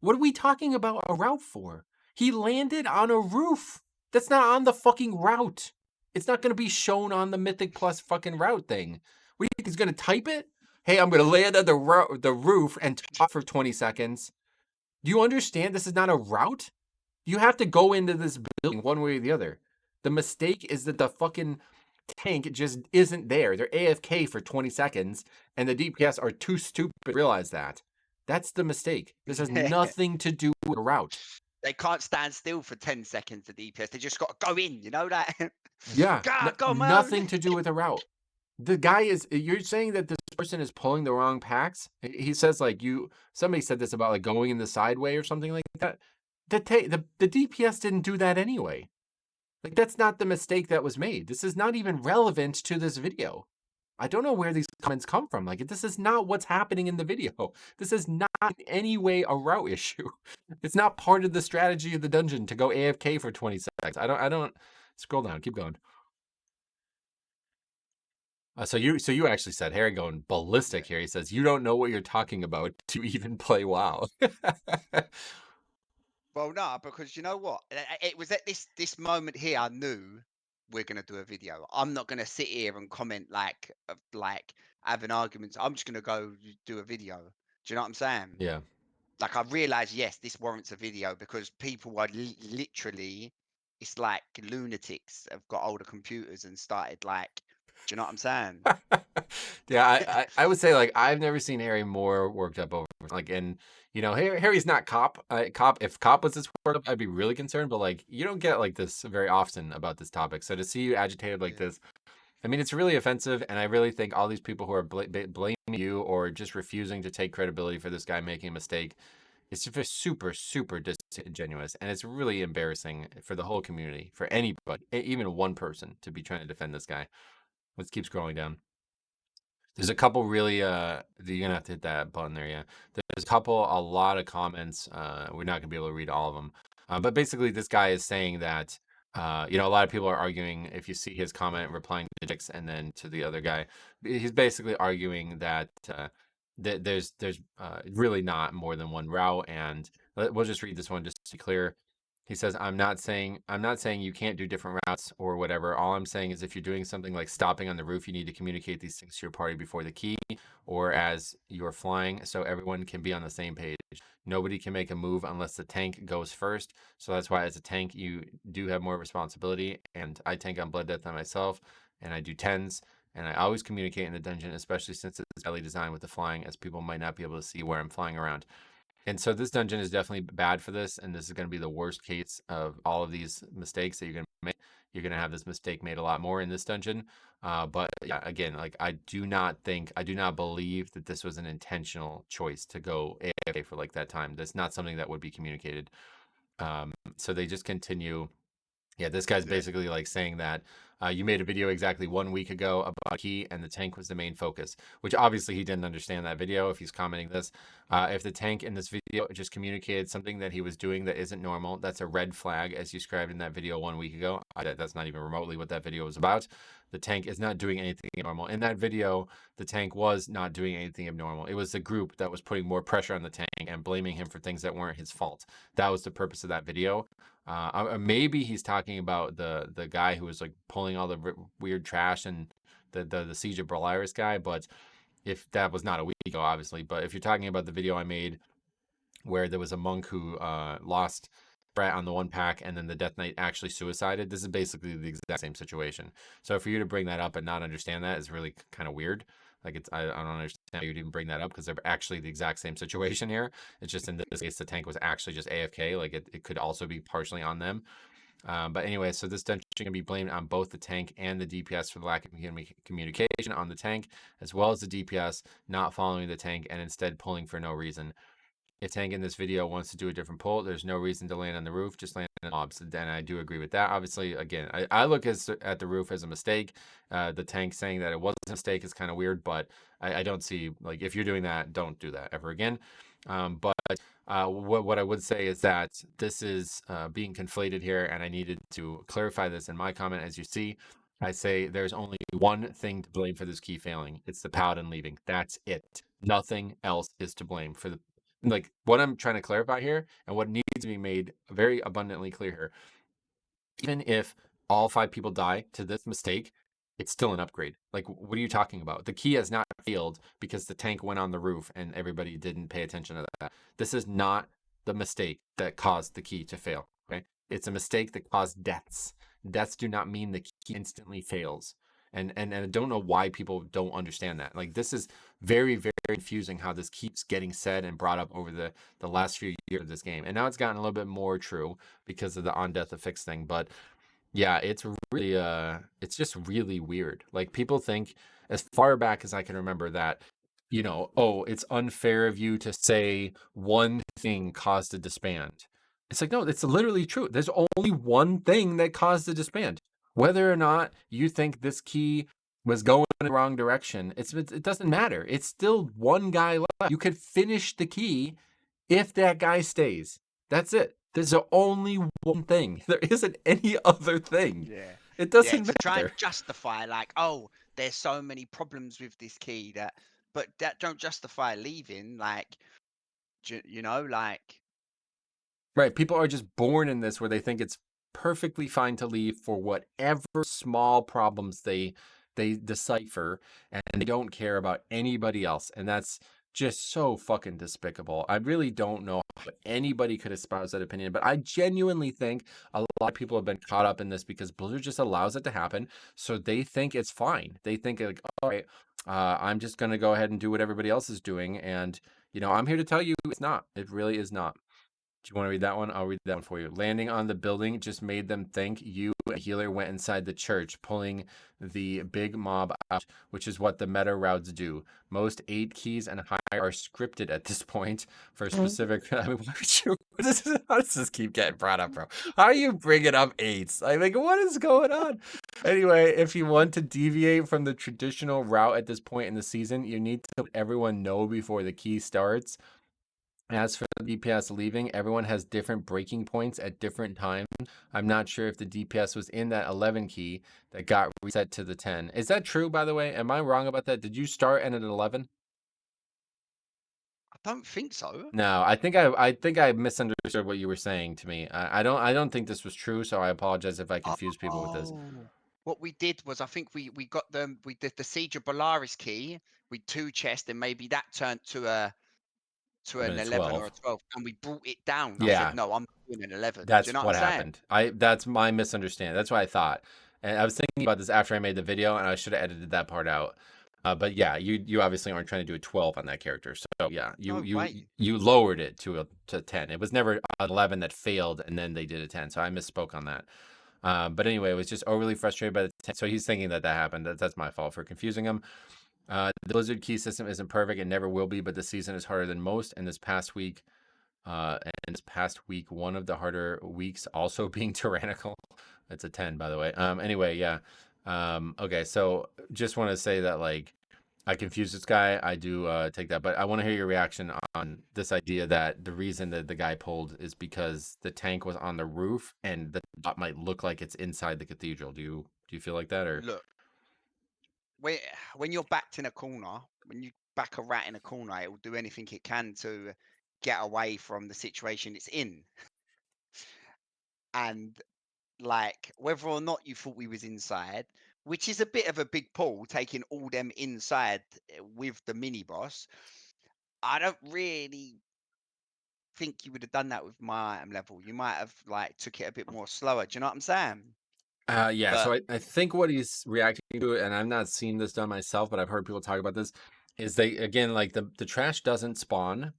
What are we talking about a route for? He landed on a roof. That's not on the fucking route. It's not going to be shown on the Mythic Plus fucking route thing. What do you think he's going to type it? Hey, I'm going to land on the roof and talk for 20 seconds. Do you understand this is not a route? You have to go into this building one way or the other. The mistake is that the fucking tank just isn't there. They're AFK for 20 seconds, and the DPS are too stupid to realize that. That's the mistake. This has nothing to do with a route. They can't stand still for 10 seconds, the DPS. They just got to go in, you know that? Yeah, Go, nothing man. to do with a route. The guy is, you're saying that this person is pulling the wrong packs? He says, like, somebody said this about, like, going in the sideway or something like that. The DPS didn't do that anyway. Like, that's not the mistake that was made. This is not even relevant to this video. I don't know where these comments come from. Like, this is not what's happening in the video. This is not in any way a route issue. It's not part of the strategy of the dungeon to go AFK for 20 seconds. I don't scroll down, keep going. So you actually said, Harry going ballistic here. He says, you don't know what you're talking about to even play WoW. Well, no, because you know what? It was at this moment here I knew we're gonna do a video. I'm not gonna sit here and comment like having arguments. I'm just gonna go do a video. Do you know what I'm saying? Yeah. Like I realized, yes, this warrants a video because people are literally, it's like lunatics have got older computers and started like, do you know what I'm saying? Yeah, I would say like I've never seen Harry more worked up over like and Harry's not cop. If cop was this worked up, I'd be really concerned. But like you don't get like this very often about this topic. So to see you agitated like Yeah. this, I mean, it's really offensive. And I really think all these people who are blaming you or just refusing to take credibility for this guy making a mistake, it's just super super disingenuous, and it's really embarrassing for the whole community, for anybody, even one person, to be trying to defend this guy. Let's keep scrolling down. There's a couple really you're gonna have to hit that button there, yeah. There's a lot of comments. We're not gonna be able to read all of them. But basically this guy is saying that a lot of people are arguing if you see his comment replying to Dix and then to the other guy, he's basically arguing that there's really not more than one route, and we'll just read this one just to be clear. He says, I'm not saying you can't do different routes or whatever. All I'm saying is if you're doing something like stopping on the roof, you need to communicate these things to your party before the key or as you're flying so everyone can be on the same page. Nobody can make a move unless the tank goes first. So that's why as a tank, you do have more responsibility. And I tank on Blood Death on myself and I do tens. And I always communicate in the dungeon, especially since it's highly designed with the flying, as people might not be able to see where I'm flying around. And so this dungeon is definitely bad for this, and this is going to be the worst case of all of these mistakes that you're going to make. You're going to have this mistake made a lot more in this dungeon. But yeah, again, like I do not believe that this was an intentional choice to go AFK for like that time. That's not something that would be communicated. So they just continue. Yeah, this guy's Yeah. basically like saying that you made a video exactly 1 week ago about key and the tank was the main focus, which obviously he didn't understand that video if he's commenting this. If the tank in this video just communicated something that he was doing that isn't normal, that's a red flag as you described in that video 1 week ago. That's not even remotely what that video was about. The tank is not doing anything abnormal. In that video, the tank was not doing anything abnormal. It was the group that was putting more pressure on the tank and blaming him for things that weren't his fault. That was the purpose of that video. Maybe he's talking about the guy who was like pulling all the weird trash and the Siege of Beliaris guy, but if that was not a week ago, obviously. But if you're talking about the video I made where there was a monk who lost Brat on the one pack and then the Death Knight actually suicided, this is basically the exact same situation. So for you to bring that up and not understand that is really kind of weird. Like I don't understand how you'd even bring that up because they're actually the exact same situation here. It's just in this case the tank was actually just AFK. Like it could also be partially on them. But anyway, so this dungeon can be blamed on both the tank and the DPS for the lack of communication on the tank, as well as the DPS not following the tank and instead pulling for no reason. If tank in this video wants to do a different pull, there's no reason to land on the roof, just land on mobs. And I do agree with that. Obviously, again, I look at the roof as a mistake. The tank saying that it wasn't a mistake is kind of weird, but I don't see, like, if you're doing that, don't do that ever again. But what I would say is that this is being conflated here, and I needed to clarify this in my comment. As you see, I say there's only one thing to blame for this key failing. It's the paladin leaving. That's it. Nothing else is to blame for the, like, what I'm trying to clarify here and what needs to be made very abundantly clear here. Even if all 5 people die to this mistake, it's still an upgrade. Like, what are you talking about? The key has not failed because the tank went on the roof and everybody didn't pay attention to that. This is not the mistake that caused the key to fail. Okay, it's a mistake that caused deaths. Deaths do not mean the key instantly fails. And I don't know why people don't understand that. Like, this is very, very confusing how this keeps getting said and brought up over the last few years of this game. And now it's gotten a little bit more true because of the on death affix thing. But yeah, it's really it's just really weird. Like, people think, as far back as I can remember, that, oh, it's unfair of you to say one thing caused a disband. It's like, no, it's literally true. There's only one thing that caused the disband. Whether or not you think this key was going in the wrong direction, it doesn't matter. It's still one guy left. You could finish the key if that guy stays. That's it. There's the only one thing. There isn't any other thing. Yeah. It Yeah, doesn't to try and matter. justify like, oh, there's so many problems with this key that, but that don't justify leaving. Like, like, Right. People are just born in this where they think it's perfectly fine to leave for whatever small problems they decipher, and they don't care about anybody else. And that's just so fucking despicable. I really don't know how anybody could espouse that opinion, but I genuinely think a lot of people have been caught up in this because Blizzard just allows it to happen. So they think it's fine. They think, like, all right, I'm just gonna go ahead and do what everybody else is doing. And I'm here to tell you it's not. It really is not. Do you want to read that one? I'll read that one for you. Landing on the building just made them think you, a healer, went inside the church, pulling the big mob out, which is what the meta routes do. Most 8 keys and higher are scripted at this point for specific. I mean, why would you, how does this keep getting brought up, bro? How are you bringing up 8s? I like, what is going on? Anyway, if you want to deviate from the traditional route at this point in the season, you need to let everyone know before the key starts. As for the DPS leaving, everyone has different breaking points at different times. I'm not sure if the DPS was in that 11 key that got reset to the 10. Is that true, by the way? Am I wrong about that? Did you start at an 11? I don't think so. No, I think I misunderstood what you were saying to me. I don't think this was true, so I apologize if I confused people with this. Oh, what we did was I think we got them. We did the Siege of Bellaris key. We two chest, and maybe that turned to I've been an at 11 or a 12. 12, and we brought it down. I said, Yeah, no, I'm doing an 11. Do you that's know what I'm what saying? happened. That's my misunderstanding. That's what I thought. And I was thinking about this after I made the video, and I should have edited that part out. But yeah, you obviously aren't trying to do a 12 on that character. So yeah, you No you way. you lowered it to 10. It was never an 11 that failed and then they did a 10. So I misspoke on that. But anyway, it was just overly frustrated by the 10. So he's thinking that happened. That's my fault for confusing him. The Blizzard key system isn't perfect. It never will be, but the season is harder than most. And this past week, one of the harder weeks also being tyrannical. It's a 10, by the way. Anyway, yeah. Okay, so just want to say that, like, I confused this guy. I do take that, but I want to hear your reaction on this idea that the reason that the guy pulled is because the tank was on the roof and the top might look like it's inside the cathedral. Do you feel like that, or? Look, when when you're backed in a corner, when you back a rat in a corner, it will do anything it can to get away from the situation it's in. And like whether or not you thought we was inside, which is a bit of a big pull, taking all them inside with the mini boss. I don't really think you would have done that with my item level. You might have like took it a bit more slower. Do you know what I'm saying? Yeah, But so I think what he's reacting to, and I've not seen this done myself, but I've heard people talk about this, is they, again, like, the trash doesn't spawn.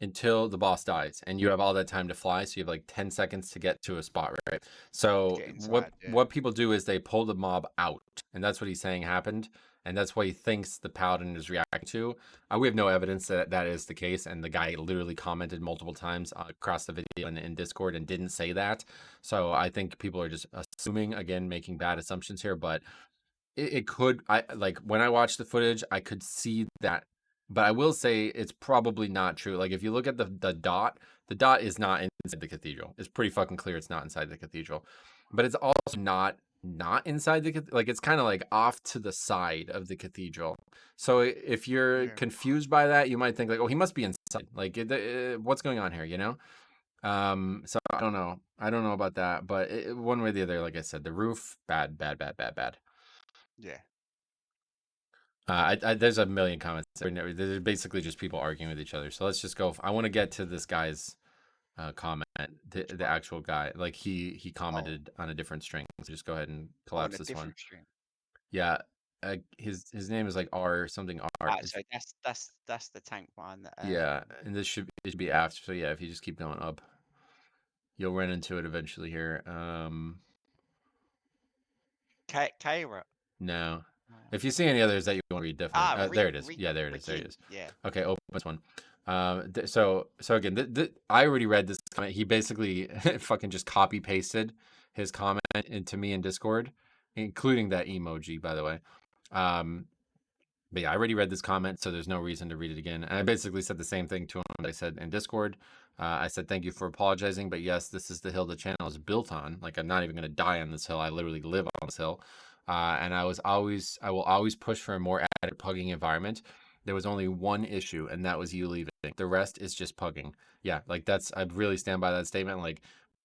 until the boss dies, and you have all that time to fly, so you have like 10 seconds to get to a spot, right? So Get what inside. Yeah. what people do is they pull the mob out, and that's what he's saying happened, and that's what he thinks the paladin is reacting to. We have no evidence that that is the case, and the guy literally commented multiple times across the video and in Discord and didn't say that. So I think people are just assuming, again, making bad assumptions here, but it could. I like when I watched the footage, I could see that, but I will say it's probably not true. Like if you look at the dot is not inside the cathedral. It's pretty fucking clear it's not inside the cathedral, but it's also not inside the like it's kind of like off to the side of the cathedral. So if you're Yeah. confused by that, you might think like, oh, he must be inside. Like what's going on here? You know? So I don't know. I don't know about that, but one way or the other, like I said, the roof, bad, bad, bad, bad, bad. Yeah. There's a million comments. There's basically just people arguing with each other. So let's just go. I want to get to this guy's comment. The Right. actual guy, like he Oh, commented on a different string. So just go ahead and on collapse a this one. different stream. Yeah, his name is like R something R. Right. So that's the tank one. Yeah, and it should be after. So yeah, if you just keep going up, you'll run into it eventually here. Kaira. No. If you see any others that you want to read, definitely. There it is. Yeah, there it is. There it Ricky. is. Yeah. Okay, open this one. So again, I already read this comment. He basically fucking just copy pasted his comment into me in Discord, including that emoji, by the way. Um, but yeah, I already read this comment, so there's no reason to read it again. And I basically said the same thing to him that I said in Discord. I said, thank you for apologizing, but yes, this is the hill the channel is built on. Like, I'm not even going to die on this hill. I literally live on this hill. And I will always push for a more added pugging environment. There was only one issue, and that was you leaving. The rest is just pugging. Yeah, like I really stand by that statement. Like,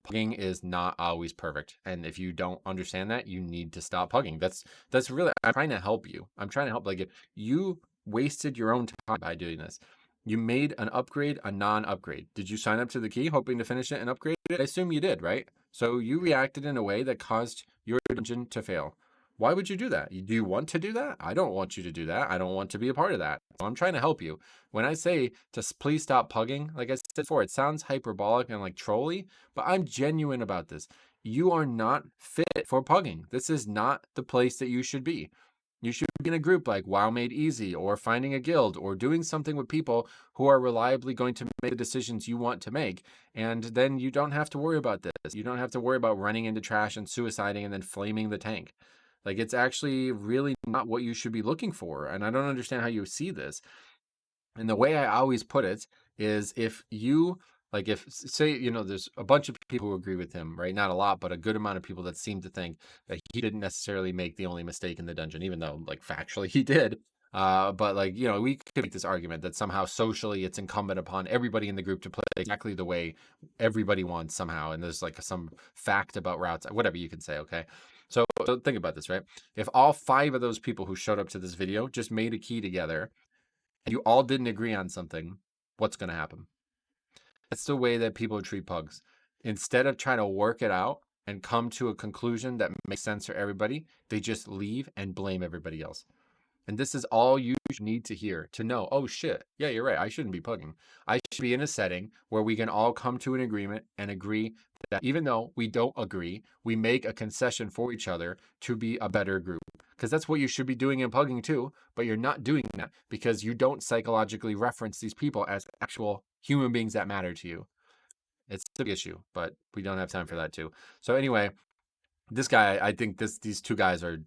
pugging is not always perfect. And if you don't understand that, you need to stop pugging. That's really, I'm trying to help you. I'm trying to help. Like, if you wasted your own time by doing this, you made an upgrade a non-upgrade. Did you sign up to the key hoping to finish it and upgrade it? I assume you did, right? So you reacted in a way that caused your dungeon to fail. Why would you do that? Do you want to do that? I don't want you to do that. I don't want to be a part of that. So I'm trying to help you. When I say to please stop pugging, like I said before, it sounds hyperbolic and like trolly, but I'm genuine about this. You are not fit for pugging. This is not the place that you should be. You should be in a group like WoW Made Easy, or finding a guild, or doing something with people who are reliably going to make the decisions you want to make. And then you don't have to worry about this. You don't have to worry about running into trash and suiciding and then flaming the tank. Like, it's actually really not what you should be looking for. And I don't understand how you see this. And the way I always put it is, if you like, if say, there's a bunch of people who agree with him, right? Not a lot, but a good amount of people that seem to think that he didn't necessarily make the only mistake in the dungeon, even though, like, factually he did. But like, we could make this argument that somehow socially it's incumbent upon everybody in the group to play exactly the way everybody wants somehow. And there's like some fact about routes, whatever you can say. Okay. So think about this, right? If all 5 of those people who showed up to this video just made a key together, and you all didn't agree on something, what's going to happen? That's the way that people treat pugs. Instead of trying to work it out and come to a conclusion that makes sense for everybody, they just leave and blame everybody else. And this is all you need to hear to know, oh shit, yeah, you're right. I shouldn't be pugging. I should be in a setting where we can all come to an agreement and agree that even though we don't agree, we make a concession for each other to be a better group. Because that's what you should be doing in pugging too, but you're not doing that because you don't psychologically reference these people as actual human beings that matter to you. It's a big issue, but we don't have time for Yeah. that too. So anyway, this guy, I think these 2 guys are.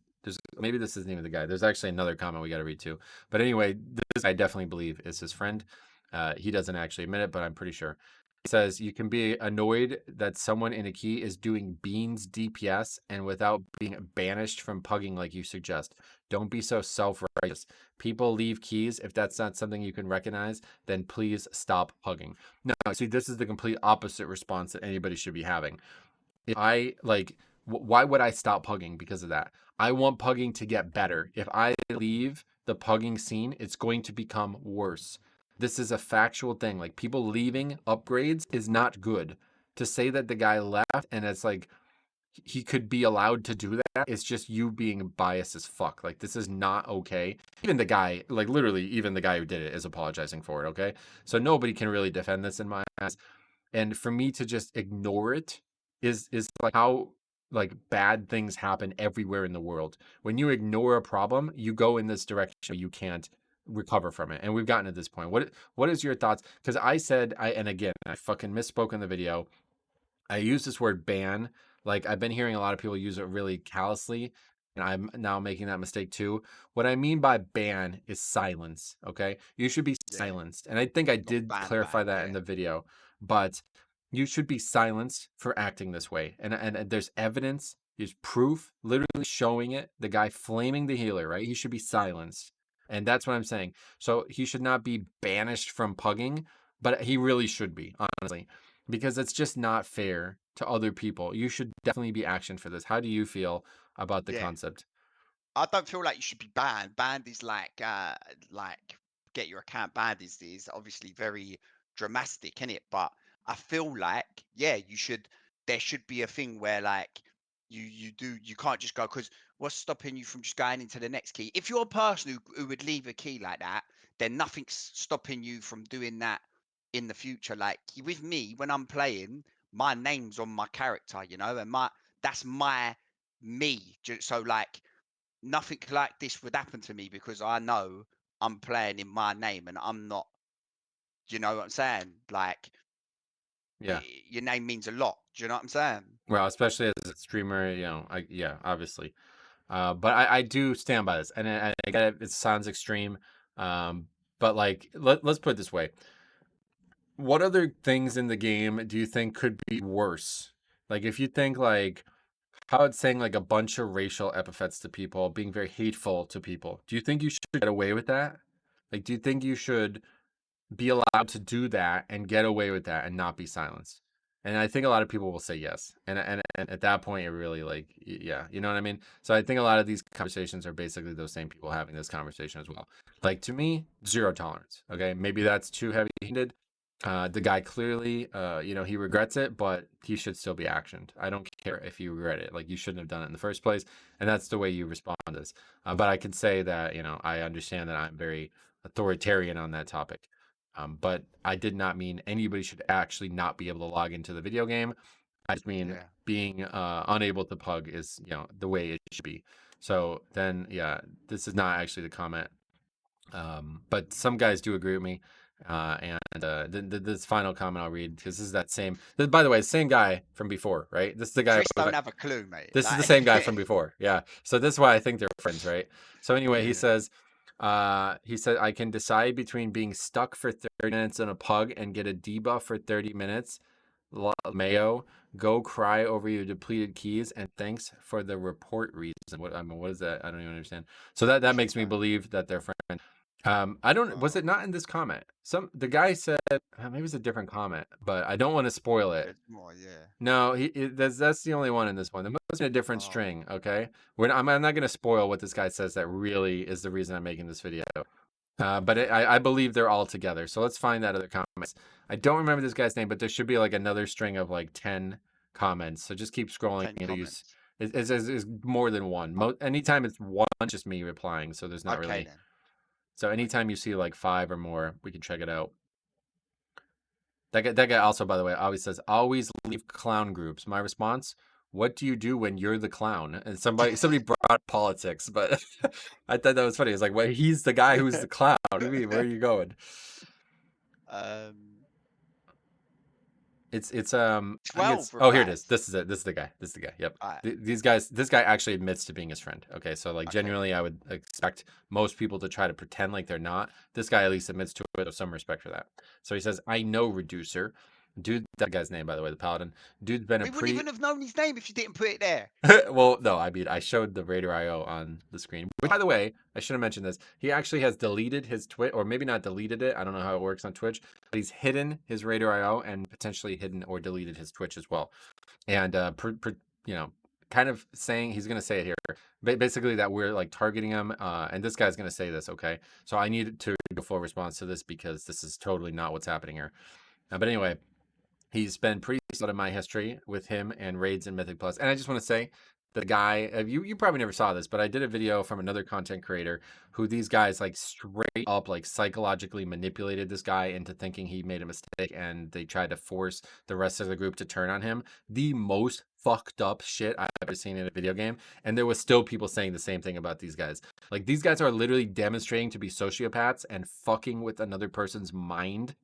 Maybe this isn't even the guy. There's actually another comment we got to read too. But anyway, this I definitely believe is his friend. He doesn't actually admit it, but I'm pretty sure. He says you can be annoyed that someone in a key is doing beans DPS and without being banished from pugging like you suggest. Don't be so self-righteous. People leave keys. If that's not something you can recognize, then please stop pugging. No, see, this is the complete opposite response that anybody should be having. If I like, why would I stop pugging because of that? I want pugging to get better. If I leave the pugging scene, it's going to become worse. This is a factual thing. Like, people leaving upgrades is not good. To say that the guy left and it's like, he could be allowed to do that. It's just you being biased as fuck. Like, this is not okay. Even the guy, like literally, even the guy who did it is apologizing for it. Okay, so nobody can really defend this in my eyes. And for me to just ignore it is like how like bad things happen everywhere in the world. When you ignore a problem, you go in this direction, you can't recover from it. And we've gotten to this point. What is your thoughts? Because I said and again, I fucking misspoke in the video. I use this word ban. Like, I've been hearing a lot of people use it really callously, and I'm now making that mistake too. What I mean by ban is silence. Okay, you should be Yeah. silenced, and I think I Not did ban clarify ban. that in Yeah. the video. But you should be silenced for acting this way, and there's evidence, there's proof, literally showing it. The guy flaming the healer, right? He should be silenced, and that's what I'm saying. So he should not be banished from pugging, but he really should be, honestly, because it's just not fair to other people. You should definitely be actioned for this. How do you feel about the Yeah. concept? I don't feel like you should be banned. Banned is like get your account banned is obviously very dramatic, is it? But I feel like yeah, you should. There should be a thing where like you can't just go because what's stopping you from just going into the next key? If you're a person who would leave a key like that, then nothing's stopping you from doing that in the future. Like with me, when I'm playing, my name's on my character, and that's my me. So like nothing like this would happen to me because I know I'm playing in my name and I'm not, you know what I'm saying? Like Yeah. your name means a lot. Do you know what I'm saying? Well, especially as a streamer, yeah, obviously. But I do stand by this, and I get it. It sounds extreme, um, but like let's put it this way: what other things in the game do you think could be worse? Like, if you think like how about saying like a bunch of racial epithets to people, being very hateful to people, do you think you should get away with that? Like, do you think you should be allowed to do that and get away with that and not be silenced? And I think a lot of people will say yes. And at that point, it really like, yeah, you know what I mean? So I think a lot of these conversations are basically those same people having this conversation as well. Like, to me, zero tolerance. Okay, maybe that's too heavy-handed. The guy clearly, he regrets it, but he should still be actioned. I don't care if you regret it. Like, you shouldn't have done it in the first place, and that's the way you respond to this. But I can say that I understand that I'm very authoritarian on that topic. But I did not mean anybody should actually not be able to log into the video game. I just mean Yeah. being unable to pug is, the way it should be. So then, yeah, this is not actually the comment. But some guys do agree with me. And this final comment I'll read, because this is that same. By the way, same guy from before, right? This is the guy. Chris don't have a clue, mate. This is the Like same guy from before. Yeah. So this is why I think they're friends, right? So anyway, he yeah. says, I can decide between being stuck for 30 minutes in a pug and get a debuff for 30 minutes. Mayo, go cry over your depleted keys, and thanks for the report reason. What is that? I don't even understand. So that makes me No. believe that they're friends. I don't. Was it Oh, not in this comment? The guy said maybe it's a different comment, but I don't want to spoil it. there's more, yeah. No, that's the only one in this one. There must be a different Oh, string. Okay, I'm not going to spoil what this guy says. That really is the reason I'm making this video. But I believe they're all together. So let's find that other comments. I don't remember this guy's name, but there should be like another string of like 10 comments. So just keep scrolling 10 until comments. it's more than one. Anytime it's one, it's just me replying. So there's not Okay really. then. So anytime you see like 5 or more, we can check it out. That guy also, by the way, always says, always leave clown groups. My response, what do you do when you're the clown? And somebody brought up politics, but I thought that was funny. It's like, well, he's the guy who's the clown. What do you mean? Where are you going? um It's I think 12 it's oh, here it is. replies. This is it. This is the guy. This is the guy. Yep. All right. These guys. This guy actually admits to being his friend. Okay, so like Okay then. genuinely, I would expect most people to try to pretend like they're not. This guy at least admits to it. With some respect for that. So he says, "I know Reducer, dude." That guy's name, by the way, the paladin. Dude's been a We wouldn't pretty even have known his name if you didn't put it there. well, no, I mean, I showed the Raider IO on the screen. Which, by Oh, the way, I should have mentioned this. He actually has deleted his Twitch, or maybe not deleted it. I don't know how it works on Twitch, but he's hidden his Raider IO and potentially hidden or deleted his Twitch as well. And you know, kind of saying he's going to say it here, basically that we're like targeting him. And this guy's going to say this. Okay, so I need to do a full response to this because this is totally not what's happening here. But anyway. He's been pretty solid in my history with him and raids and Mythic Plus. And I just want to say, the guy, you probably never saw this, but I did a video from another content creator who these guys like straight up like psychologically manipulated this guy into thinking he made a mistake, and they tried to force the rest of the group to turn on him. The most fucked up shit I've ever seen in a video game. And there was still people saying the same thing about these guys. Like, these guys are literally demonstrating to be sociopaths and fucking with another person's mind,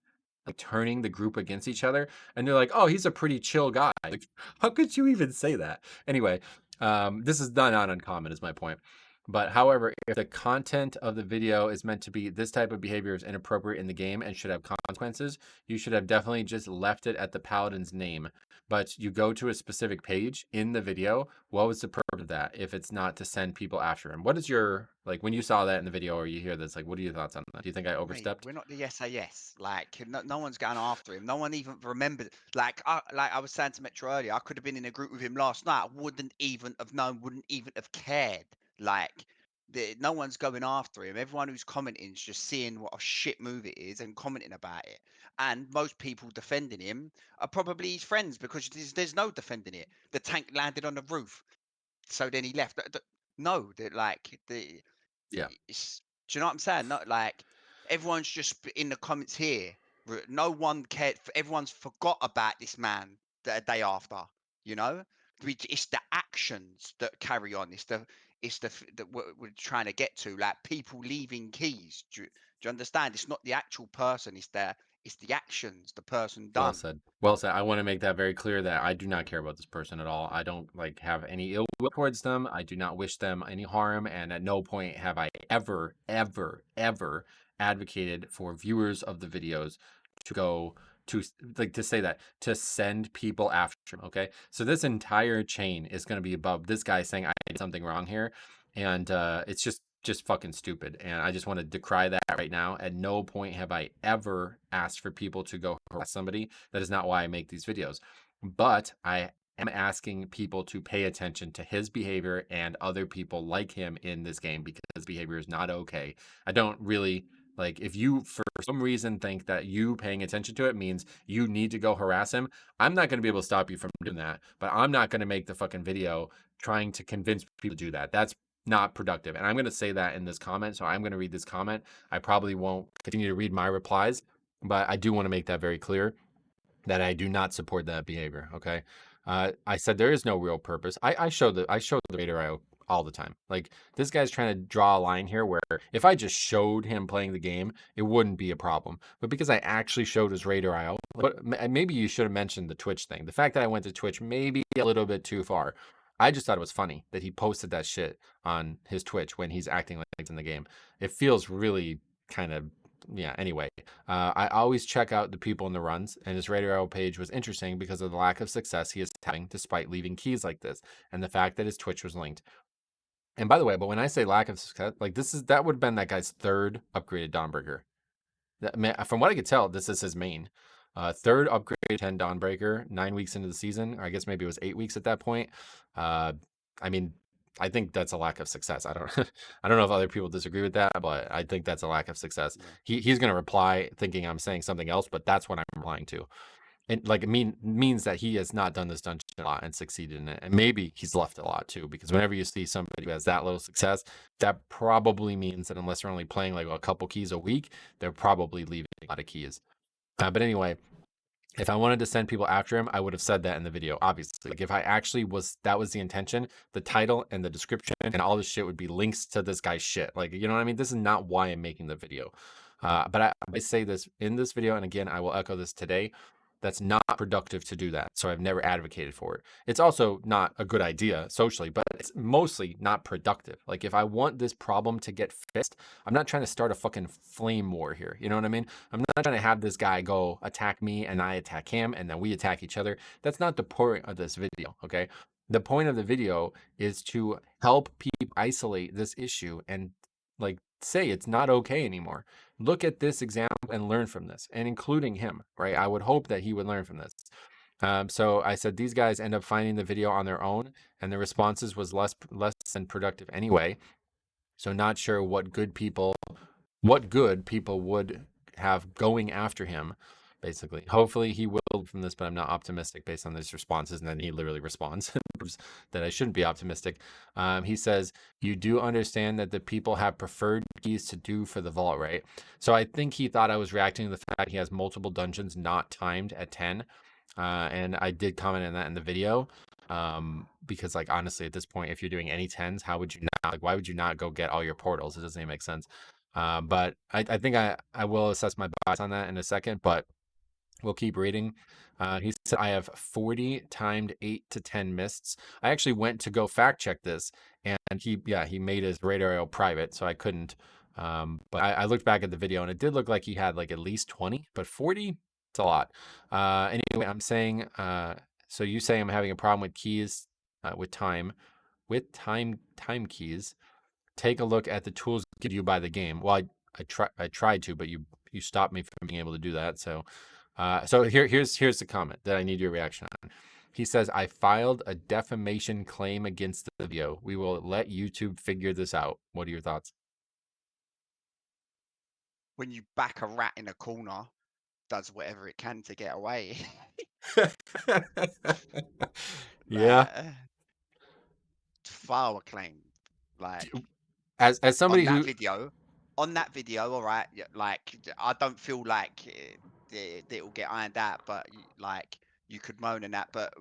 like turning the group against each other. And they're like, oh, he's a pretty chill guy. Like, how could you even say that? Anyway, this is not uncommon, is my point. But however, if the content of the video is meant to be this type of behavior is inappropriate in the game and should have consequences, you should have definitely just left it at the paladin's name. But you go to a specific page in the video. What was the purpose of that if it's not to send people after him? What is your, like, when you saw that in the video or you hear this, like, what are your thoughts on that? Do you think I Mate, overstepped? we're not the SAS. Like, no one's going after him. No one even remembered. Like I was saying to Metro earlier, I could have been in a group with him last night. I wouldn't even have known. Wouldn't even have cared. Like, no one's going after him. Everyone who's commenting is just seeing what a shit move it is and commenting about it. And most people defending him are probably his friends, because there's no defending it. The tank landed on the roof, so then he left. No, Yeah. do you know what I'm saying? Not like everyone's just in the comments here. No one cared. Everyone's forgot about this man the day after. You know, it's the actions that carry on. That we're trying to get to. Like, people leaving keys. Do you understand? It's not the actual person. It's the actions the person Well done. said. Well said. I want to make that very clear that I do not care about this person at all. I don't like have any ill will towards them. I do not wish them any harm, and at no point have I ever advocated for viewers of the videos to go to, like, to say that to send people after him. Okay, so this entire chain is going to be above this guy saying I did something wrong here, and it's just fucking stupid. And I just want to decry that right now. At no point have I ever asked for people to go harass somebody. That is not why I make these videos. But I am asking people to pay attention to his behavior and other people like him in this game, because his behavior is not okay. I don't really like, if you for some reason think that you paying attention to it means you need to go harass him. I'm not going to be able to stop you from doing that, but I'm not going to make the fucking video trying to convince people to do that. That's not productive. And I'm going to say that in this comment. So I'm going to read this comment. I probably won't continue to read my replies, but I do want to make that very clear that I do not support that behavior. Okay. I said there is no real purpose. I show the Raider IO all the time. Like, this guy's trying to draw a line here where if I just showed him playing the game, it wouldn't be a problem. But because I actually showed his Raider IO, but maybe you should have mentioned the Twitch thing. The fact that I went to Twitch maybe a little bit too far. I just thought it was funny that he posted that shit on his Twitch when he's acting like he's in the game. It feels really kind of, yeah. Anyway, I always check out the people in the runs, and his radio page was interesting because of the lack of success he is having despite leaving keys like this, and the fact that his Twitch was linked. And by the way, but when I say lack of success, like, that would have been that guy's third upgraded Dawnbreaker. From what I could tell, this is his main. Third upgrade 10 Dawnbreaker, 9 weeks into the season. Or I guess maybe it was 8 weeks at that point. Uh, I mean, I think that's a lack of success. I don't, I don't know if other people disagree with that, but I think that's a lack of success. Yeah. He's gonna reply thinking I'm saying something else, but that's what I'm replying to. And like, it means that he has not done this dungeon a lot and succeeded in it, and maybe he's left a lot too. Because whenever you see somebody who has that little success, that probably means that unless they're only playing like a couple keys a week, they're probably leaving a lot of keys. But anyway, if I wanted to send people after him, I would have said that in the video. Obviously, like, if I actually that was the intention, the title and the description and all this shit would be links to this guy's shit. Like, you know what I mean? This is not why I'm making the video. But I say this in this video, and again, I will echo this today. That's not productive to do that. So I've never advocated for it. It's also not a good idea socially, but it's mostly not productive. Like, if I want this problem to get fixed, I'm not trying to start a fucking flame war here. You know what I mean? I'm not trying to have this guy go attack me and I attack him and then we attack each other. That's not the point of this video, okay? The point of the video is to help people isolate this issue and, like, say it's not okay anymore. Look at this example and learn from this, and including him, right? I would hope that he would learn from this. So I said these guys end up finding the video on their own, and the responses was less than productive anyway. So not sure what good people would have going after him. basically. Hopefully he will from this, but I'm not optimistic based on his responses. And then he literally responds that I shouldn't be optimistic. He says, "You do understand that the people have preferred keys to do for the vault, right?" So I think he thought I was reacting to the fact he has multiple dungeons not timed at 10. And I did comment on that in the video. Because like honestly, at this point, if you're doing any tens, how would you not like why would you not go get all your portals? It doesn't even make sense. But I think I will assess my bias on that in a second, but we'll keep reading. He said, I have 40 timed 8 to 10 mists. I actually went to go fact check this, and he made his radar arrow private, so I couldn't. But I looked back at the video, and it did look like he had like at least 20, but 40, it's a lot. Anyway, I'm saying, so you say I'm having a problem with keys, with time keys. Take a look at the tools given you by the game. Well, I tried to, but you stopped me from being able to do that. So here's the comment that I need your reaction on. He says, I filed a defamation claim against the video. We will let YouTube figure this out. What are your thoughts? When you back a rat in a corner, does whatever it can to get away. Yeah. Like, file a claim. Like As on somebody that who video, on that video, all right. Like I don't feel like it'll get ironed out, but like you could moan and that, but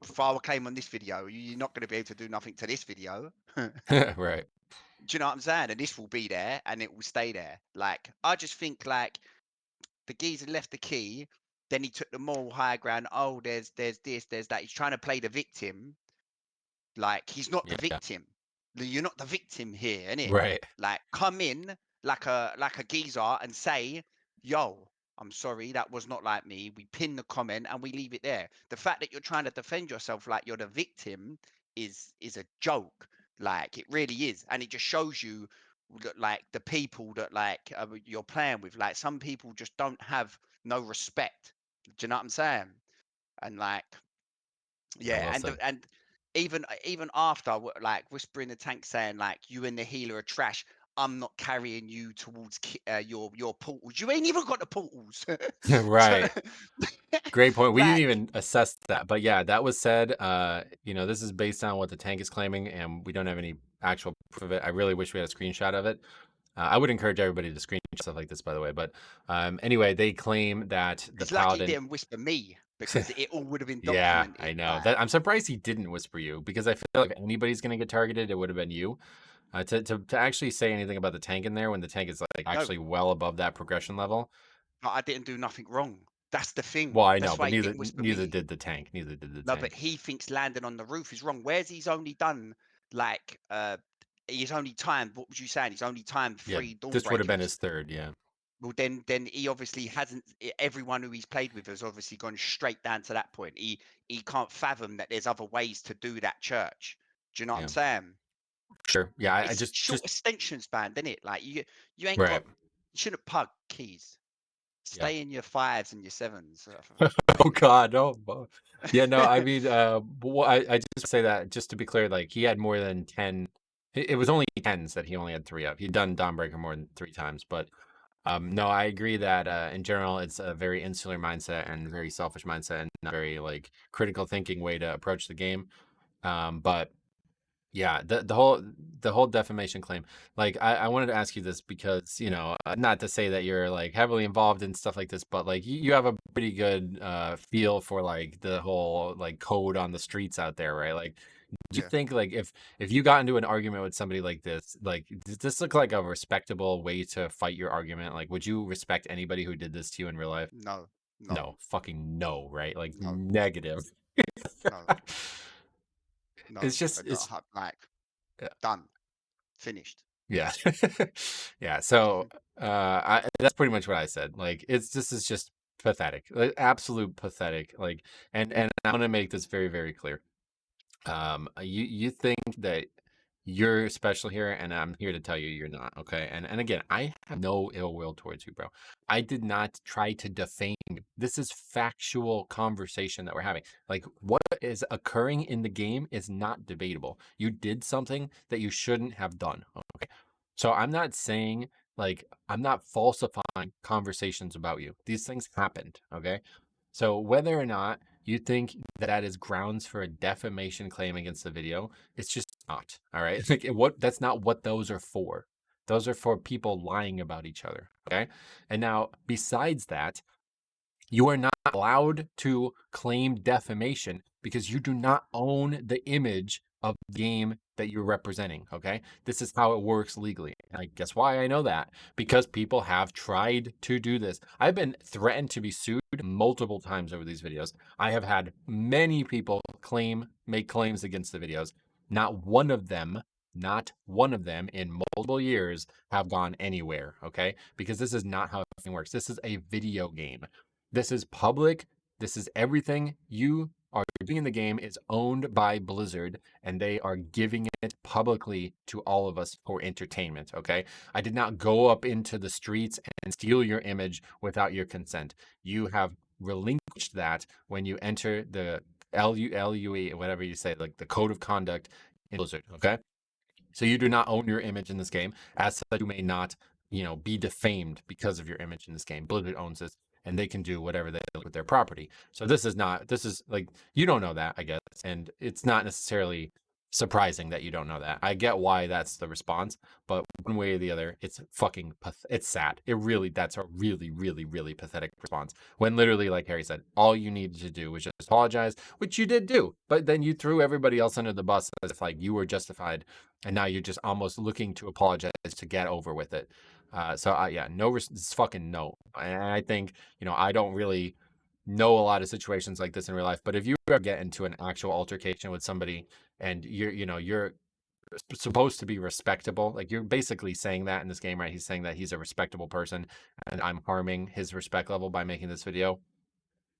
file a claim on this video. You're not going to be able to do nothing to this video. Do right. you know what I'm saying? And this will be there, and it will stay there. Like I just think like the geezer left the key, then he took the moral high ground. Oh, there's this, there's that. He's trying to play the victim. Like he's not the Yeah. victim. You're not the victim here, innit? Right. Like come in like a geezer and say, "Yo, I'm sorry, that was not like me." We pin the comment and we leave it there. The fact that you're trying to defend yourself like you're the victim is a joke. Like it really is, and it just shows you that like the people that like you're playing with. Like some people just don't have no respect. Do you know what I'm saying? And like Yeah. yeah, Well said. and even after like whispering the tank saying like you and the healer are trash. I'm not carrying you towards your portals. You ain't even got the portals. So, right. Great point. We didn't like even assess that, but yeah, that was said. This is based on what the tank is claiming, and we don't have any actual proof of it. I really wish we had a screenshot of it. I would encourage everybody to screenshot stuff like this, by the way. But anyway, they claim that the it's lucky he paladin. didn't whisper me because it all would have been Yeah, documented. I know Like that. I'm surprised he didn't whisper you because I feel like if anybody's gonna get targeted, it would have been you. To actually say anything about the tank in there when the tank is like no, actually well above that progression level. but I didn't do nothing wrong. That's the Well, thing. I know, That's but why he neither didn't whisper neither me. did the tank. Neither did the No, but tank. he thinks landing on the roof is wrong. Where's he's only done like he's only timed, what was you saying? He's only timed Yeah, 3 this would have been Dawnbreakers. his third. Yeah. Well, then he obviously hasn't. Everyone who he's played with has obviously gone straight down to that point. He can't fathom that there's other ways to do that church. Do you know what I'm Yeah. saying? Sure. Yeah, I It's short just extension span, isn't it? Like you ain't right. got. You shouldn't pug keys. Yeah. Stay in your fives and your sevens, Oh mate. God, no. Yeah, no. I mean, I just say that just to be clear, like he had more than 10. It was only tens that he only had three of. He'd done Dawnbreaker more than three times, but no, I agree that in general it's a very insular mindset and very selfish mindset and not very like critical thinking way to approach the game. But yeah, the whole defamation claim. Like, I wanted to ask you this because not to say that you're like heavily involved in stuff like this, but like you have a pretty good feel for like the whole like code on the streets out there, right? Like, do you Yeah. think like if you got into an argument with somebody like this, like does this look like a respectable way to fight your argument? Like, would you respect anybody who did this to you in real life? No. No. No, fucking no, right? Like No. negative. No. It's No. just it's Like yeah. done. Finished. Yeah. Yeah. So that's pretty much what I said. Like this is just pathetic. Like, absolute pathetic. Like and I want to make this very, very clear. You think that you're special here, and I'm here to tell you you're not, okay? And again, I have no ill will towards you, bro. I did not try to defame you. This is factual conversation that we're having. Like what is occurring in the game is not debatable. You did something that you shouldn't have done. Okay. So I'm not saying Like, I'm not falsifying conversations about you. These things happened, okay? So whether or not you think that that is grounds for a defamation claim against the video, it's just not, all right? Like, that's not what those are for. Those are for people lying about each other, okay? And now, besides that, you are not allowed to claim defamation because you do not own the image of the game that you're representing. Okay. This is how it works legally. And I guess why I know that because people have tried to do this. I've been threatened to be sued multiple times over these videos. I have had many people make claims against the videos. Not one of them, not one of them in multiple years have gone anywhere. Okay. Because this is not how it works. This is a video game. This is public. This is everything you are doing in the game is owned by Blizzard, and they are giving it publicly to all of us for entertainment. Okay. I did not go up into the streets and steal your image without your consent. You have relinquished that when you enter the LUE, whatever you say, like the code of conduct in Blizzard. Okay. So you do not own your image in this game. As such, you may not, be defamed because of your image in this game. Blizzard owns this, and they can do whatever they like with their property. So this is not. This is like you don't know that, I guess, and it's not necessarily surprising that you don't know that. I get why that's the response, but one way or the other, it's fucking. It's sad. That's a really, really, really pathetic response. When literally, like Harry said, all you needed to do was just apologize, which you did do, but then you threw everybody else under the bus as if like you were justified and now you're just almost looking to apologize to get over with it. Yeah, no, it's fucking no. And I think I don't really know a lot of situations like this in real life, but if you ever get into an actual altercation with somebody and you're supposed to be respectable, like you're basically saying that in this game, right? He's saying that he's a respectable person, and I'm harming his respect level by making this video.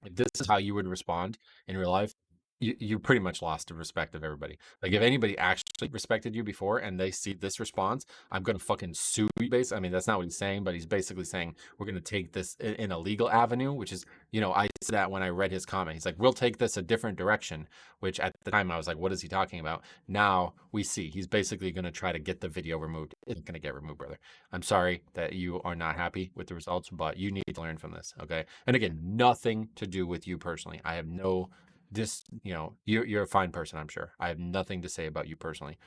If this is how you would respond in real life, you pretty much lost the respect of everybody. Like if anybody actually respected you before and they see this response, I'm gonna fucking sue you. I mean, that's not what he's saying, but he's basically saying we're gonna take this in a legal avenue, which is, I said that when I read his comment. He's like, we'll take this a different direction, which at the time I was like, what is he talking about? Now we see he's basically gonna try to get the video removed. It's gonna get removed, brother. I'm sorry that you are not happy with the results, but you need to learn from this, okay? And again, nothing to do with you personally. I have no you're a fine person, I'm sure. I have nothing to say about you personally.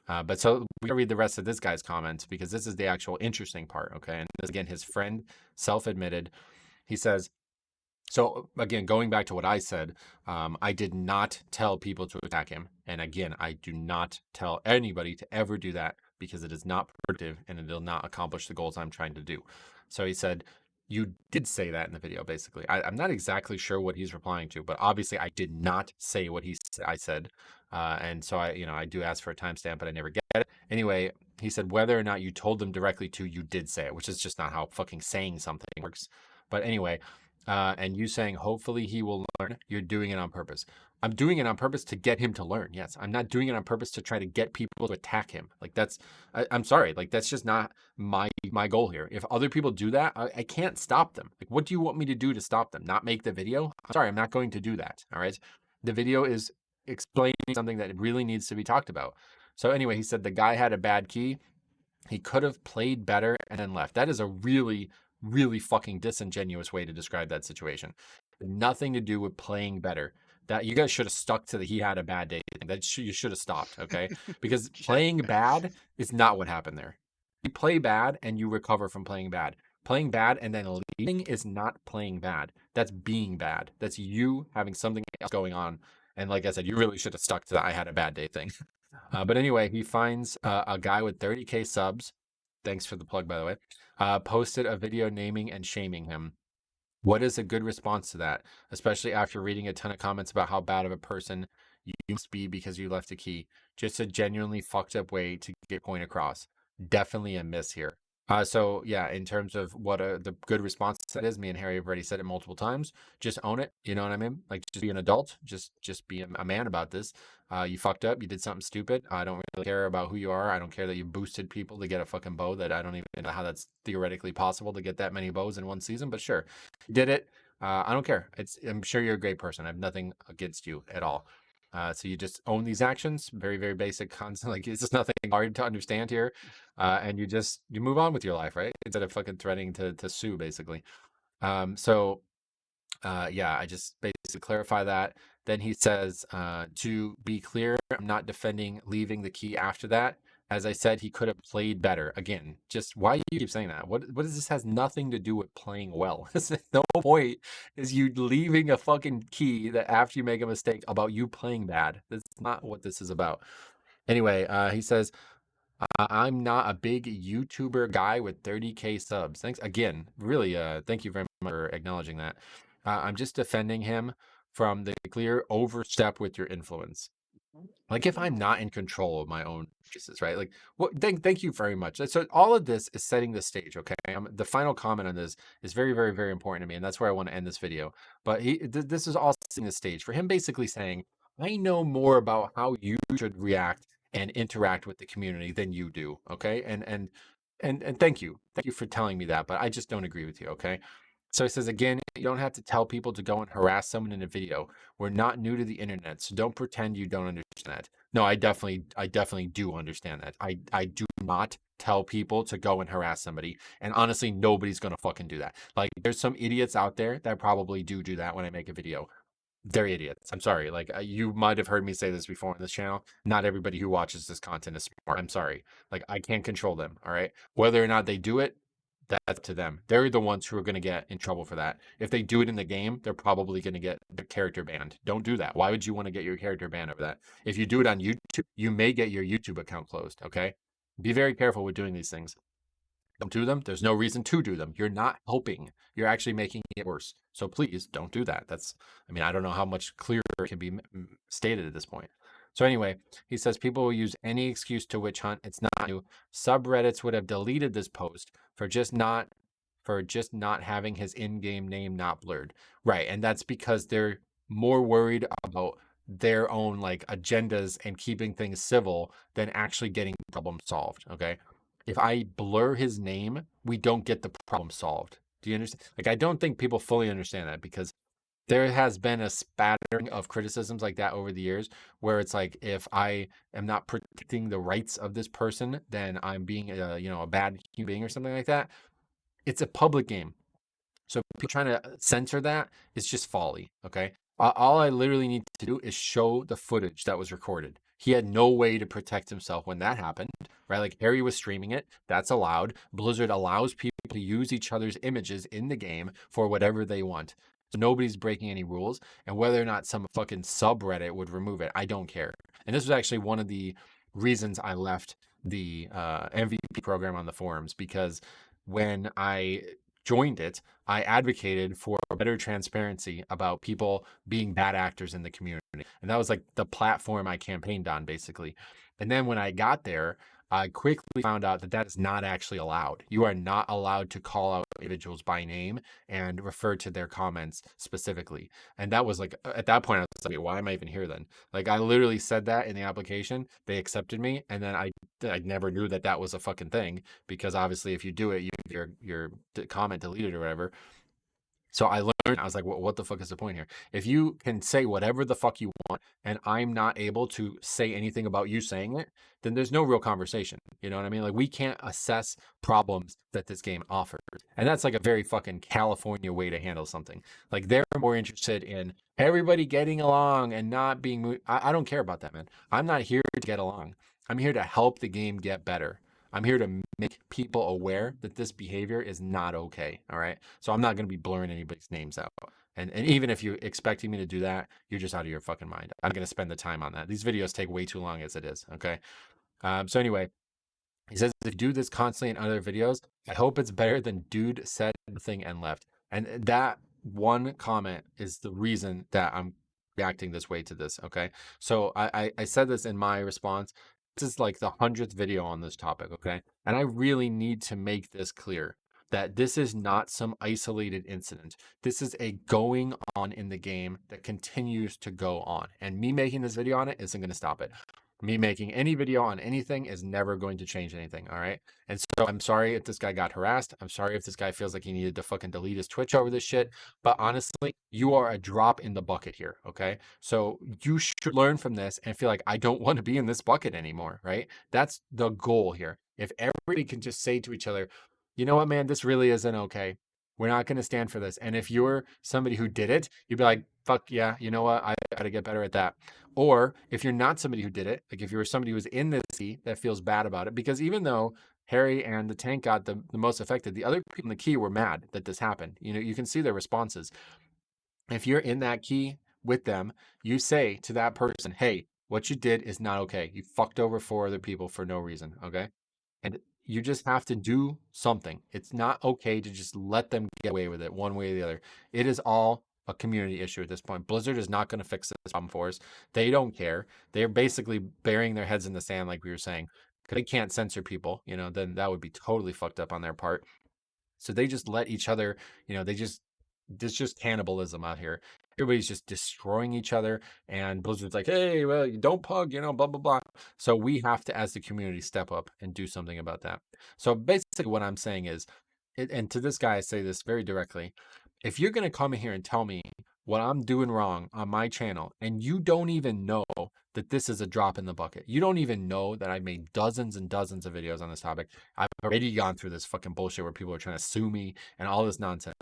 But so we read the rest of this guy's comments because this is the actual interesting part, okay? And this, again, his friend self-admitted. He says, so again, going back to what I said, I did not tell people to attack him. And again, I do not tell anybody to ever do that because it is not productive and it will not accomplish the goals I'm trying to do. So he said, you did say that in the video, basically. I'm not exactly sure what he's replying to, but obviously I did not say what I said. And so I do ask for a timestamp, but I never get it. Anyway, he said, whether or not you told them directly to, you did say it, which is just not how fucking saying something works. But anyway, and you saying, hopefully he will learn, you're doing it on purpose. I'm doing it on purpose to get him to learn. Yes. I'm not doing it on purpose to try to get people to attack him. Like I'm sorry. Like that's just not my goal here. If other people do that, I can't stop them. Like, what do you want me to do to stop them? Not make the video? I'm sorry. I'm not going to do that. All right. The video is explaining something that really needs to be talked about. So anyway, he said the guy had a bad key. He could have played better and then left. That is a really, really fucking disingenuous way to describe that situation. Nothing to do with playing better. That you guys should have stuck to the he had a bad day thing. You should have stopped, okay? Because Okay. playing bad is not what happened there. You play bad and you recover from playing bad. Playing bad and then leaving is not playing bad. That's being bad. That's you having something else going on. And like I said, you really should have stuck to the I had a bad day thing. But anyway, he finds a guy with 30K subs. Thanks for the plug, by the way. Posted a video naming and shaming him. What is a good response to that, especially after reading a ton of comments about how bad of a person you must be because you left a key? Just a genuinely fucked up way to get point across. Definitely a miss here. So yeah, in terms of what the good response to that is, me and Harry have already said it multiple times. Just own it. You know what I mean? Like, just be an adult. Just be a man about this. You fucked up. You did something stupid. I don't really care about who you are. I don't care that you boosted people to get a fucking bow that I don't even know how that's theoretically possible to get that many bows in one season. But sure, you did it. I don't care. I'm sure you're a great person. I have nothing against you at all. So you just own these actions, very, very basic concept. Like it's just nothing hard to understand here. And you move on with your life, right? Instead of fucking threatening to sue, basically. So yeah, I just basically clarify that. Then he says, to be clear, I'm not defending leaving the key after that. As I said, he could have played better. Again, just why you keep saying that? What is this has nothing to do with playing well. No point is you leaving a fucking key that after you make a mistake about you playing bad. That's not what this is about. Anyway, he says, I'm not a big YouTuber guy with 30K subs. Thanks again. Really, thank you very much for acknowledging that. I'm just defending him from the clear overstep with your influence. Like if I'm not in control of my own choices, right? Like, what? Thank you very much. So all of this is setting the stage. Okay, the final comment on this is very, very, very important to me, and that's where I want to end this video. But this is all setting the stage for him, basically saying, I know more about how you should react and interact with the community than you do. Okay, and thank you for telling me that, but I just don't agree with you. Okay. So he says again, you don't have to tell people to go and harass someone in a video. We're not new to the internet, so don't pretend you don't understand that. No, I definitely do understand that. I do not tell people to go and harass somebody, and honestly, nobody's gonna fucking do that. Like, there's some idiots out there that probably do that when I make a video. They're idiots. I'm sorry. Like, you might have heard me say this before on this channel. Not everybody who watches this content is smart. I'm sorry. Like, I can't control them. All right. Whether or not they do it, that's to them. They're the ones who are going to get in trouble for that. If they do it in the game, they're probably going to get their character banned. Don't do that. Why would you want to get your character banned over that? If you do it on YouTube, you may get your YouTube account closed. Okay. Be very careful with doing these things. Don't do them. There's no reason to do them. You're not helping. You're actually making it worse. So please don't do that. I mean, I don't know how much clearer it can be stated at this point. So anyway, he says people will use any excuse to witch hunt. It's not new. Subreddits would have deleted this post for just not having his in-game name not blurred. Right. And that's because they're more worried about their own like agendas and keeping things civil than actually getting the problem solved. Okay. If I blur his name, we don't get the problem solved. Do you understand? Like, I don't think people fully understand that because there has been a spattering of criticisms like that over the years where it's like, if I am not protecting the rights of this person, then I'm being a bad human being or something like that. It's a public game. So people trying to censor that is just folly. Okay. All I literally need to do is show the footage that was recorded. He had no way to protect himself when that happened, right? Like Harry was streaming it. That's allowed. Blizzard allows people to use each other's images in the game for whatever they want. So nobody's breaking any rules. And whether or not some fucking subreddit would remove it, I don't care. And this was actually one of the reasons I left the MVP program on the forums, because when I joined it, I advocated for better transparency about people being bad actors in the community. And that was like the platform I campaigned on, basically. And then when I got there, I quickly found out that that is not actually allowed. You are not allowed to call out individuals by name and refer to their comments specifically. And that was like, at that point, I was like, why am I even here then? Like, I literally said that in the application. They accepted me. And then I never knew that that was a fucking thing, because obviously if you do it, you get your comment deleted or whatever. So I learned, I was like, what the fuck is the point here? If you can say whatever the fuck you want and I'm not able to say anything about you saying it, then there's no real conversation. You know what I mean? Like, we can't assess problems that this game offers. And that's like a very fucking California way to handle something. Like, they're more interested in everybody getting along and not being. I don't care about that, man. I'm not here to get along. I'm here to help the game get better. I'm here to make people aware that this behavior is not okay. All right. So I'm not going to be blurring anybody's names out. And even if you're expecting me to do that, you're just out of your fucking mind. I'm going to spend the time on that. These videos take way too long as it is. Okay. So anyway, he says, if you do this constantly in other videos, I hope it's better than dude said nothing and left. And that one comment is the reason that I'm reacting this way to this. Okay. So I said this in my response. This is like the 100th video on this topic. Okay. And I really need to make this clear that this is not some isolated incident. This is a going on in the game that continues to go on. And me making this video on it isn't going to stop it. Me making any video on anything is never going to change anything. All right. And so I'm sorry if this guy got harassed. I'm sorry if this guy feels like he needed to fucking delete his Twitch over this shit. But honestly, you are a drop in the bucket here. Okay. So you should learn from this and feel like I don't want to be in this bucket anymore. Right. That's the goal here. If everybody can just say to each other, you know what, man, this really isn't okay. We're not going to stand for this. And if you're somebody who did it, you'd be like, fuck yeah, you know what? I got to get better at that. Or if you're not somebody who did it, like if you were somebody who was in this key that feels bad about it, because even though Harry and the tank got the most affected, the other people in the key were mad that this happened. You know, you can see their responses. If you're in that key with them, you say to that person, hey, what you did is not okay. You fucked over 4 other people for no reason. Okay. And you just have to do something. It's not okay to just let them get away with it one way or the other. It is all a community issue at this point. Blizzard is not going to fix this problem for us. They don't care. They're basically burying their heads in the sand, like we were saying. They can't censor people, you know, then that would be totally fucked up on their part. So they just let each other, you know, there's just cannibalism out here. Everybody's just destroying each other, and Blizzard's like, hey, well, you don't pug, you know, blah, blah, blah. So we have to, as the community, step up and do something about that. So basically, what I'm saying is, and to this guy, I say this very directly, if you're going to come in here and tell me what I'm doing wrong on my channel, and you don't even know that this is a drop in the bucket, you don't even know that I've made dozens and dozens of videos on this topic. I've already gone through this fucking bullshit where people are trying to sue me and all this nonsense.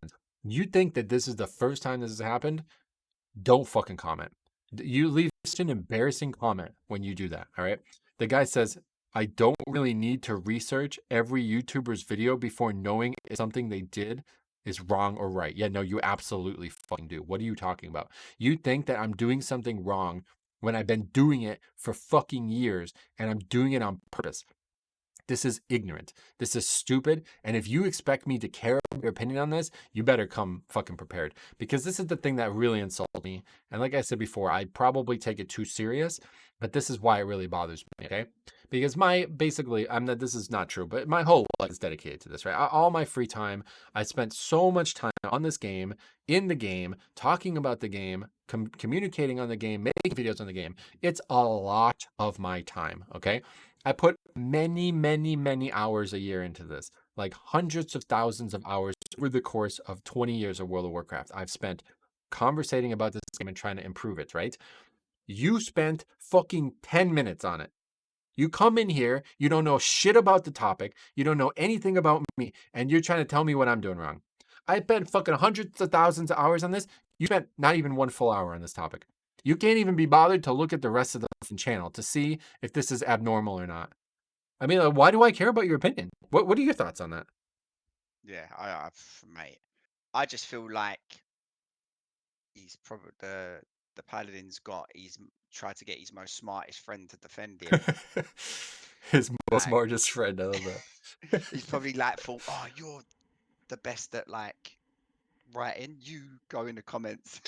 You think that this is the first time this has happened? Don't fucking comment. You leave such an embarrassing comment when you do that. All right. The guy says, I don't really need to research every YouTuber's video before knowing if something they did is wrong or right. Yeah, no, you absolutely fucking do. What are you talking about? You think that I'm doing something wrong when I've been doing it for fucking years and I'm doing it on purpose. This is ignorant. This is stupid. And if you expect me to care about your opinion on this, you better come fucking prepared. Because this is the thing that really insults me. And like I said before, I probably take it too serious, but this is why it really bothers me, okay? Because this is not true, but my whole life is dedicated to this, right? All my free time, I spent so much time on this game, in the game, talking about the game, communicating on the game, making videos on the game. It's a lot of my time, okay? I put many, many, many hours a year into this, like hundreds of thousands of hours over the course of 20 years of World of Warcraft. I've spent conversating about this game and trying to improve it, right? You spent fucking 10 minutes on it. You come in here, you don't know shit about the topic, you don't know anything about me, and you're trying to tell me what I'm doing wrong. I spent fucking hundreds of thousands of hours on this. You spent not even 1 full hour on this topic. You can't even be bothered to look at the rest of the channel to see if this is abnormal or not. I mean, like, why do I care about your opinion? What are your thoughts on that? Yeah, mate. I just feel like he's probably the paladin's got. Tried to get his most smartest friend to defend him. His most Like smartest friend. I love that. he's probably like thought, oh, you're the best at like writing. You go in the comments,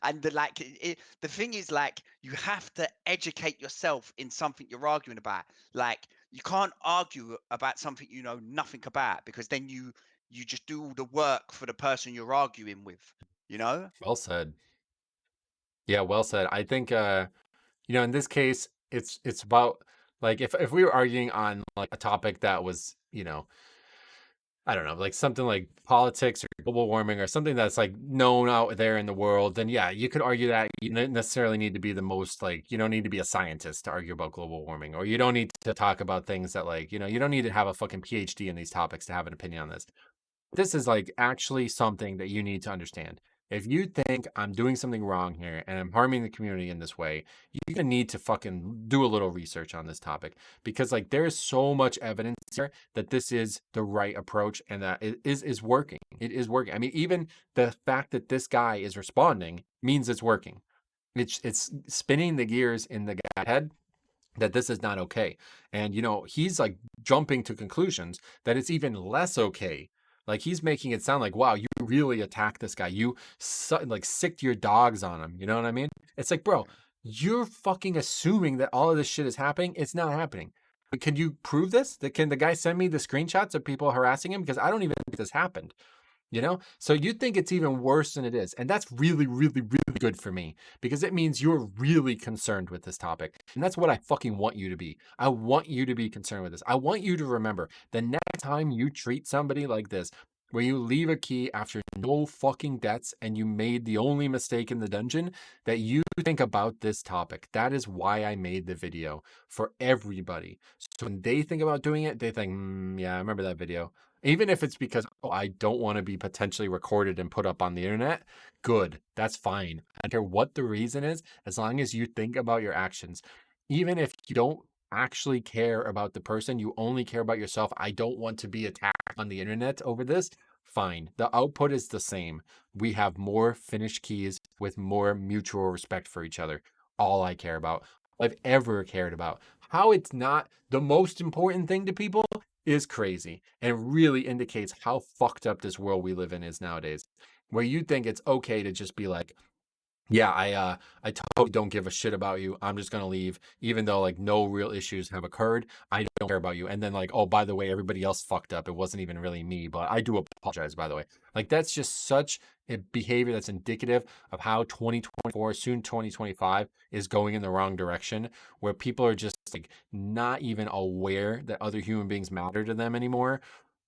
and the thing is like you have to educate yourself in something you're arguing about. Like you can't argue about something you know nothing about because then you just do all the work for the person you're arguing with. You know? Well said. Yeah, well said. I think in this case, it's about like if we were arguing on like a topic that was, I don't know, like something like politics or global warming or something that's like known out there in the world, then yeah, you could argue that you don't necessarily need to be the most like, you don't need to be a scientist to argue about global warming, or you don't need to talk about things that like, you don't need to have a fucking PhD in these topics to have an opinion on this. This is like actually something that you need to understand. If you think I'm doing something wrong here and I'm harming the community in this way, you're gonna need to fucking do a little research on this topic because like there's so much evidence here that this is the right approach and that it is working. It is working. I mean, even the fact that this guy is responding means it's working. It's spinning the gears in the guy's head that this is not okay. And he's like jumping to conclusions that it's even less okay. Like he's making it sound like, wow, you really attacked this guy. You like sicked your dogs on him. You know what I mean? It's like, bro, you're fucking assuming that all of this shit is happening. It's not happening. But can you prove this? Can the guy send me the screenshots of people harassing him? Because I don't even think this happened. You know, so you think it's even worse than it is, and that's really, really, really good for me because it means you're really concerned with this topic, and that's what I fucking want you to be. I want you to be concerned with this. I want you to remember the next time you treat somebody like this, where you leave a key after no fucking deaths and you made the only mistake in the dungeon, that you think about this topic. That is why I made the video for everybody. So when they think about doing it, they think, yeah, I remember that video. Even if it's because, oh, I don't want to be potentially recorded and put up on the internet, good. That's fine. I don't care what the reason is, as long as you think about your actions. Even if you don't actually care about the person, you only care about yourself. I don't want to be attacked on the internet over this. Fine. The output is the same. We have more finished keys with more mutual respect for each other. All I care about, all I've ever cared about. How it's not the most important thing to people is crazy and really indicates how fucked up this world we live in is nowadays. Where you think it's okay to just be like, yeah, I totally don't give a shit about you. I'm just gonna leave, even though like no real issues have occurred. I don't care about you. And then like, oh, by the way, everybody else fucked up. It wasn't even really me, but I do apologize, by the way. Like that's just such a behavior that's indicative of how 2024, soon 2025, is going in the wrong direction, where people are just like not even aware that other human beings matter to them anymore.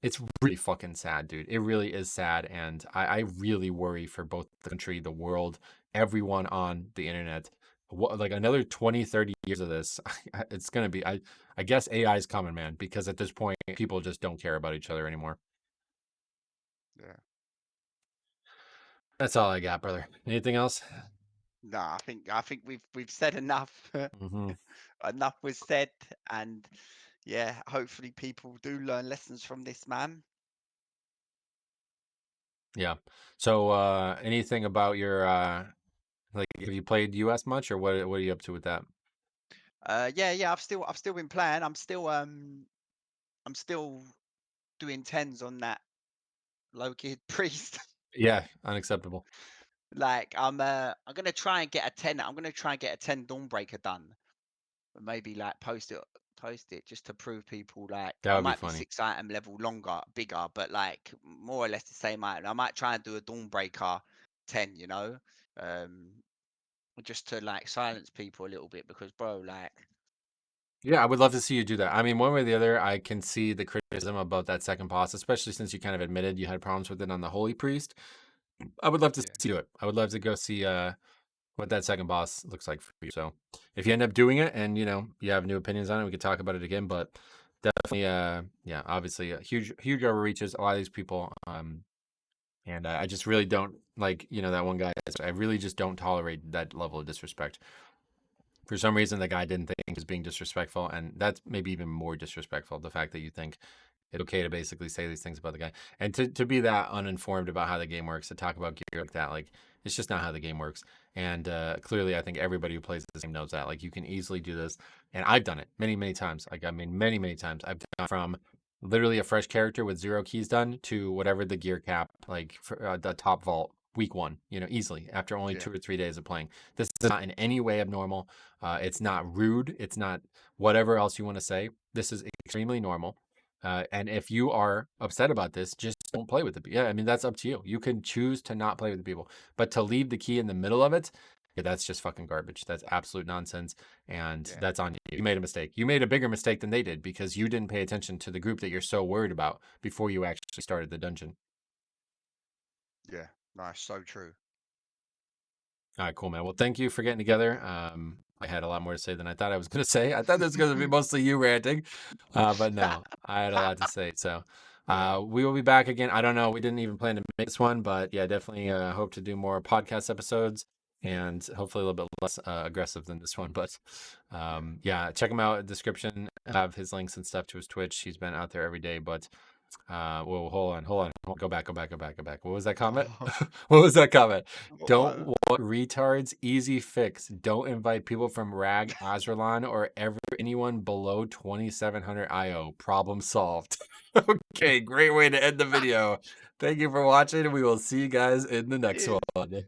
It's really fucking sad, dude. It really is sad. And I really worry for both the country, the world, everyone on the internet. What, like another 20, 30 years of this, it's going to be, I guess AI is coming, man, because at this point, people just don't care about each other anymore. Yeah. That's all I got, brother. Anything else? No, I think we've said enough. Hmm. Enough was said, and yeah, hopefully people do learn lessons from this man. Yeah. So, anything about your, like, have you played US much or what are you up to with that? Yeah, I've still been playing. I'm still doing tens on that low kid priest. Yeah. Unacceptable. Like I'm gonna try and get a 10. I'm gonna try and get a 10 Dawnbreaker done. And maybe like post it just to prove people like That I would be might be funny. 6 item level longer, bigger, but like more or less the same item. I might try and do a Dawnbreaker 10, um, just to like silence people a little bit because bro, like Yeah, I would love to see you do that. I mean, one way or the other, I can see the criticism about that second boss, especially since you kind of admitted you had problems with it on the Holy Priest. I would love to yeah, see it. I would love to go see what that second boss looks like for you. So if you end up doing it and you have new opinions on it, we could talk about it again. But definitely, yeah, obviously, huge overreaches. A lot of these people, and I just really don't like that one guy. I really just don't tolerate that level of disrespect. For some reason, the guy didn't think he was being disrespectful, and that's maybe even more disrespectful. The fact that you think it's okay to basically say these things about the guy, and to be that uninformed about how the game works, to talk about gear like that, like it's just not how the game works. And clearly, I think everybody who plays the game knows that. Like you can easily do this, and I've done it many, many times. Like I mean, many, many times. I've gone from literally a fresh character with 0 keys done to whatever the gear cap, like for, the top vault week one. Easily after only yeah, 2 or 3 days of playing. This is not in any way abnormal. It's not rude. It's not whatever else you want to say. This is extremely normal. And if you are upset about this, just don't play with the people. Yeah, I mean, that's up to you. You can choose to not play with the people, but to leave the key in the middle of it, yeah, that's just fucking garbage. That's absolute nonsense. And yeah, that's on you. You made a mistake. You made a bigger mistake than they did because you didn't pay attention to the group that you're so worried about before you actually started the dungeon. yeah. Nice, so true. All right, cool, man. Well, thank you for getting together. I had a lot more to say than I thought I was going to say. I thought this was going to be mostly you ranting, but no, I had a lot to say. So Yeah, we will be back again. I don't know. We didn't even plan to make this one, but yeah, definitely hope to do more podcast episodes and hopefully a little bit less aggressive than this one. But yeah. yeah, check him out. Description have his links and stuff to his Twitch. He's been out there every day, but well, hold on. Go back. What was that comment? What was that comment? Don't What? want retards. Easy fix. Don't invite people from Rag, Azralan, or anyone below 2700 IO. Problem solved. Okay, great way to end the video. Thank you for watching. We will see you guys in the next Yeah. one.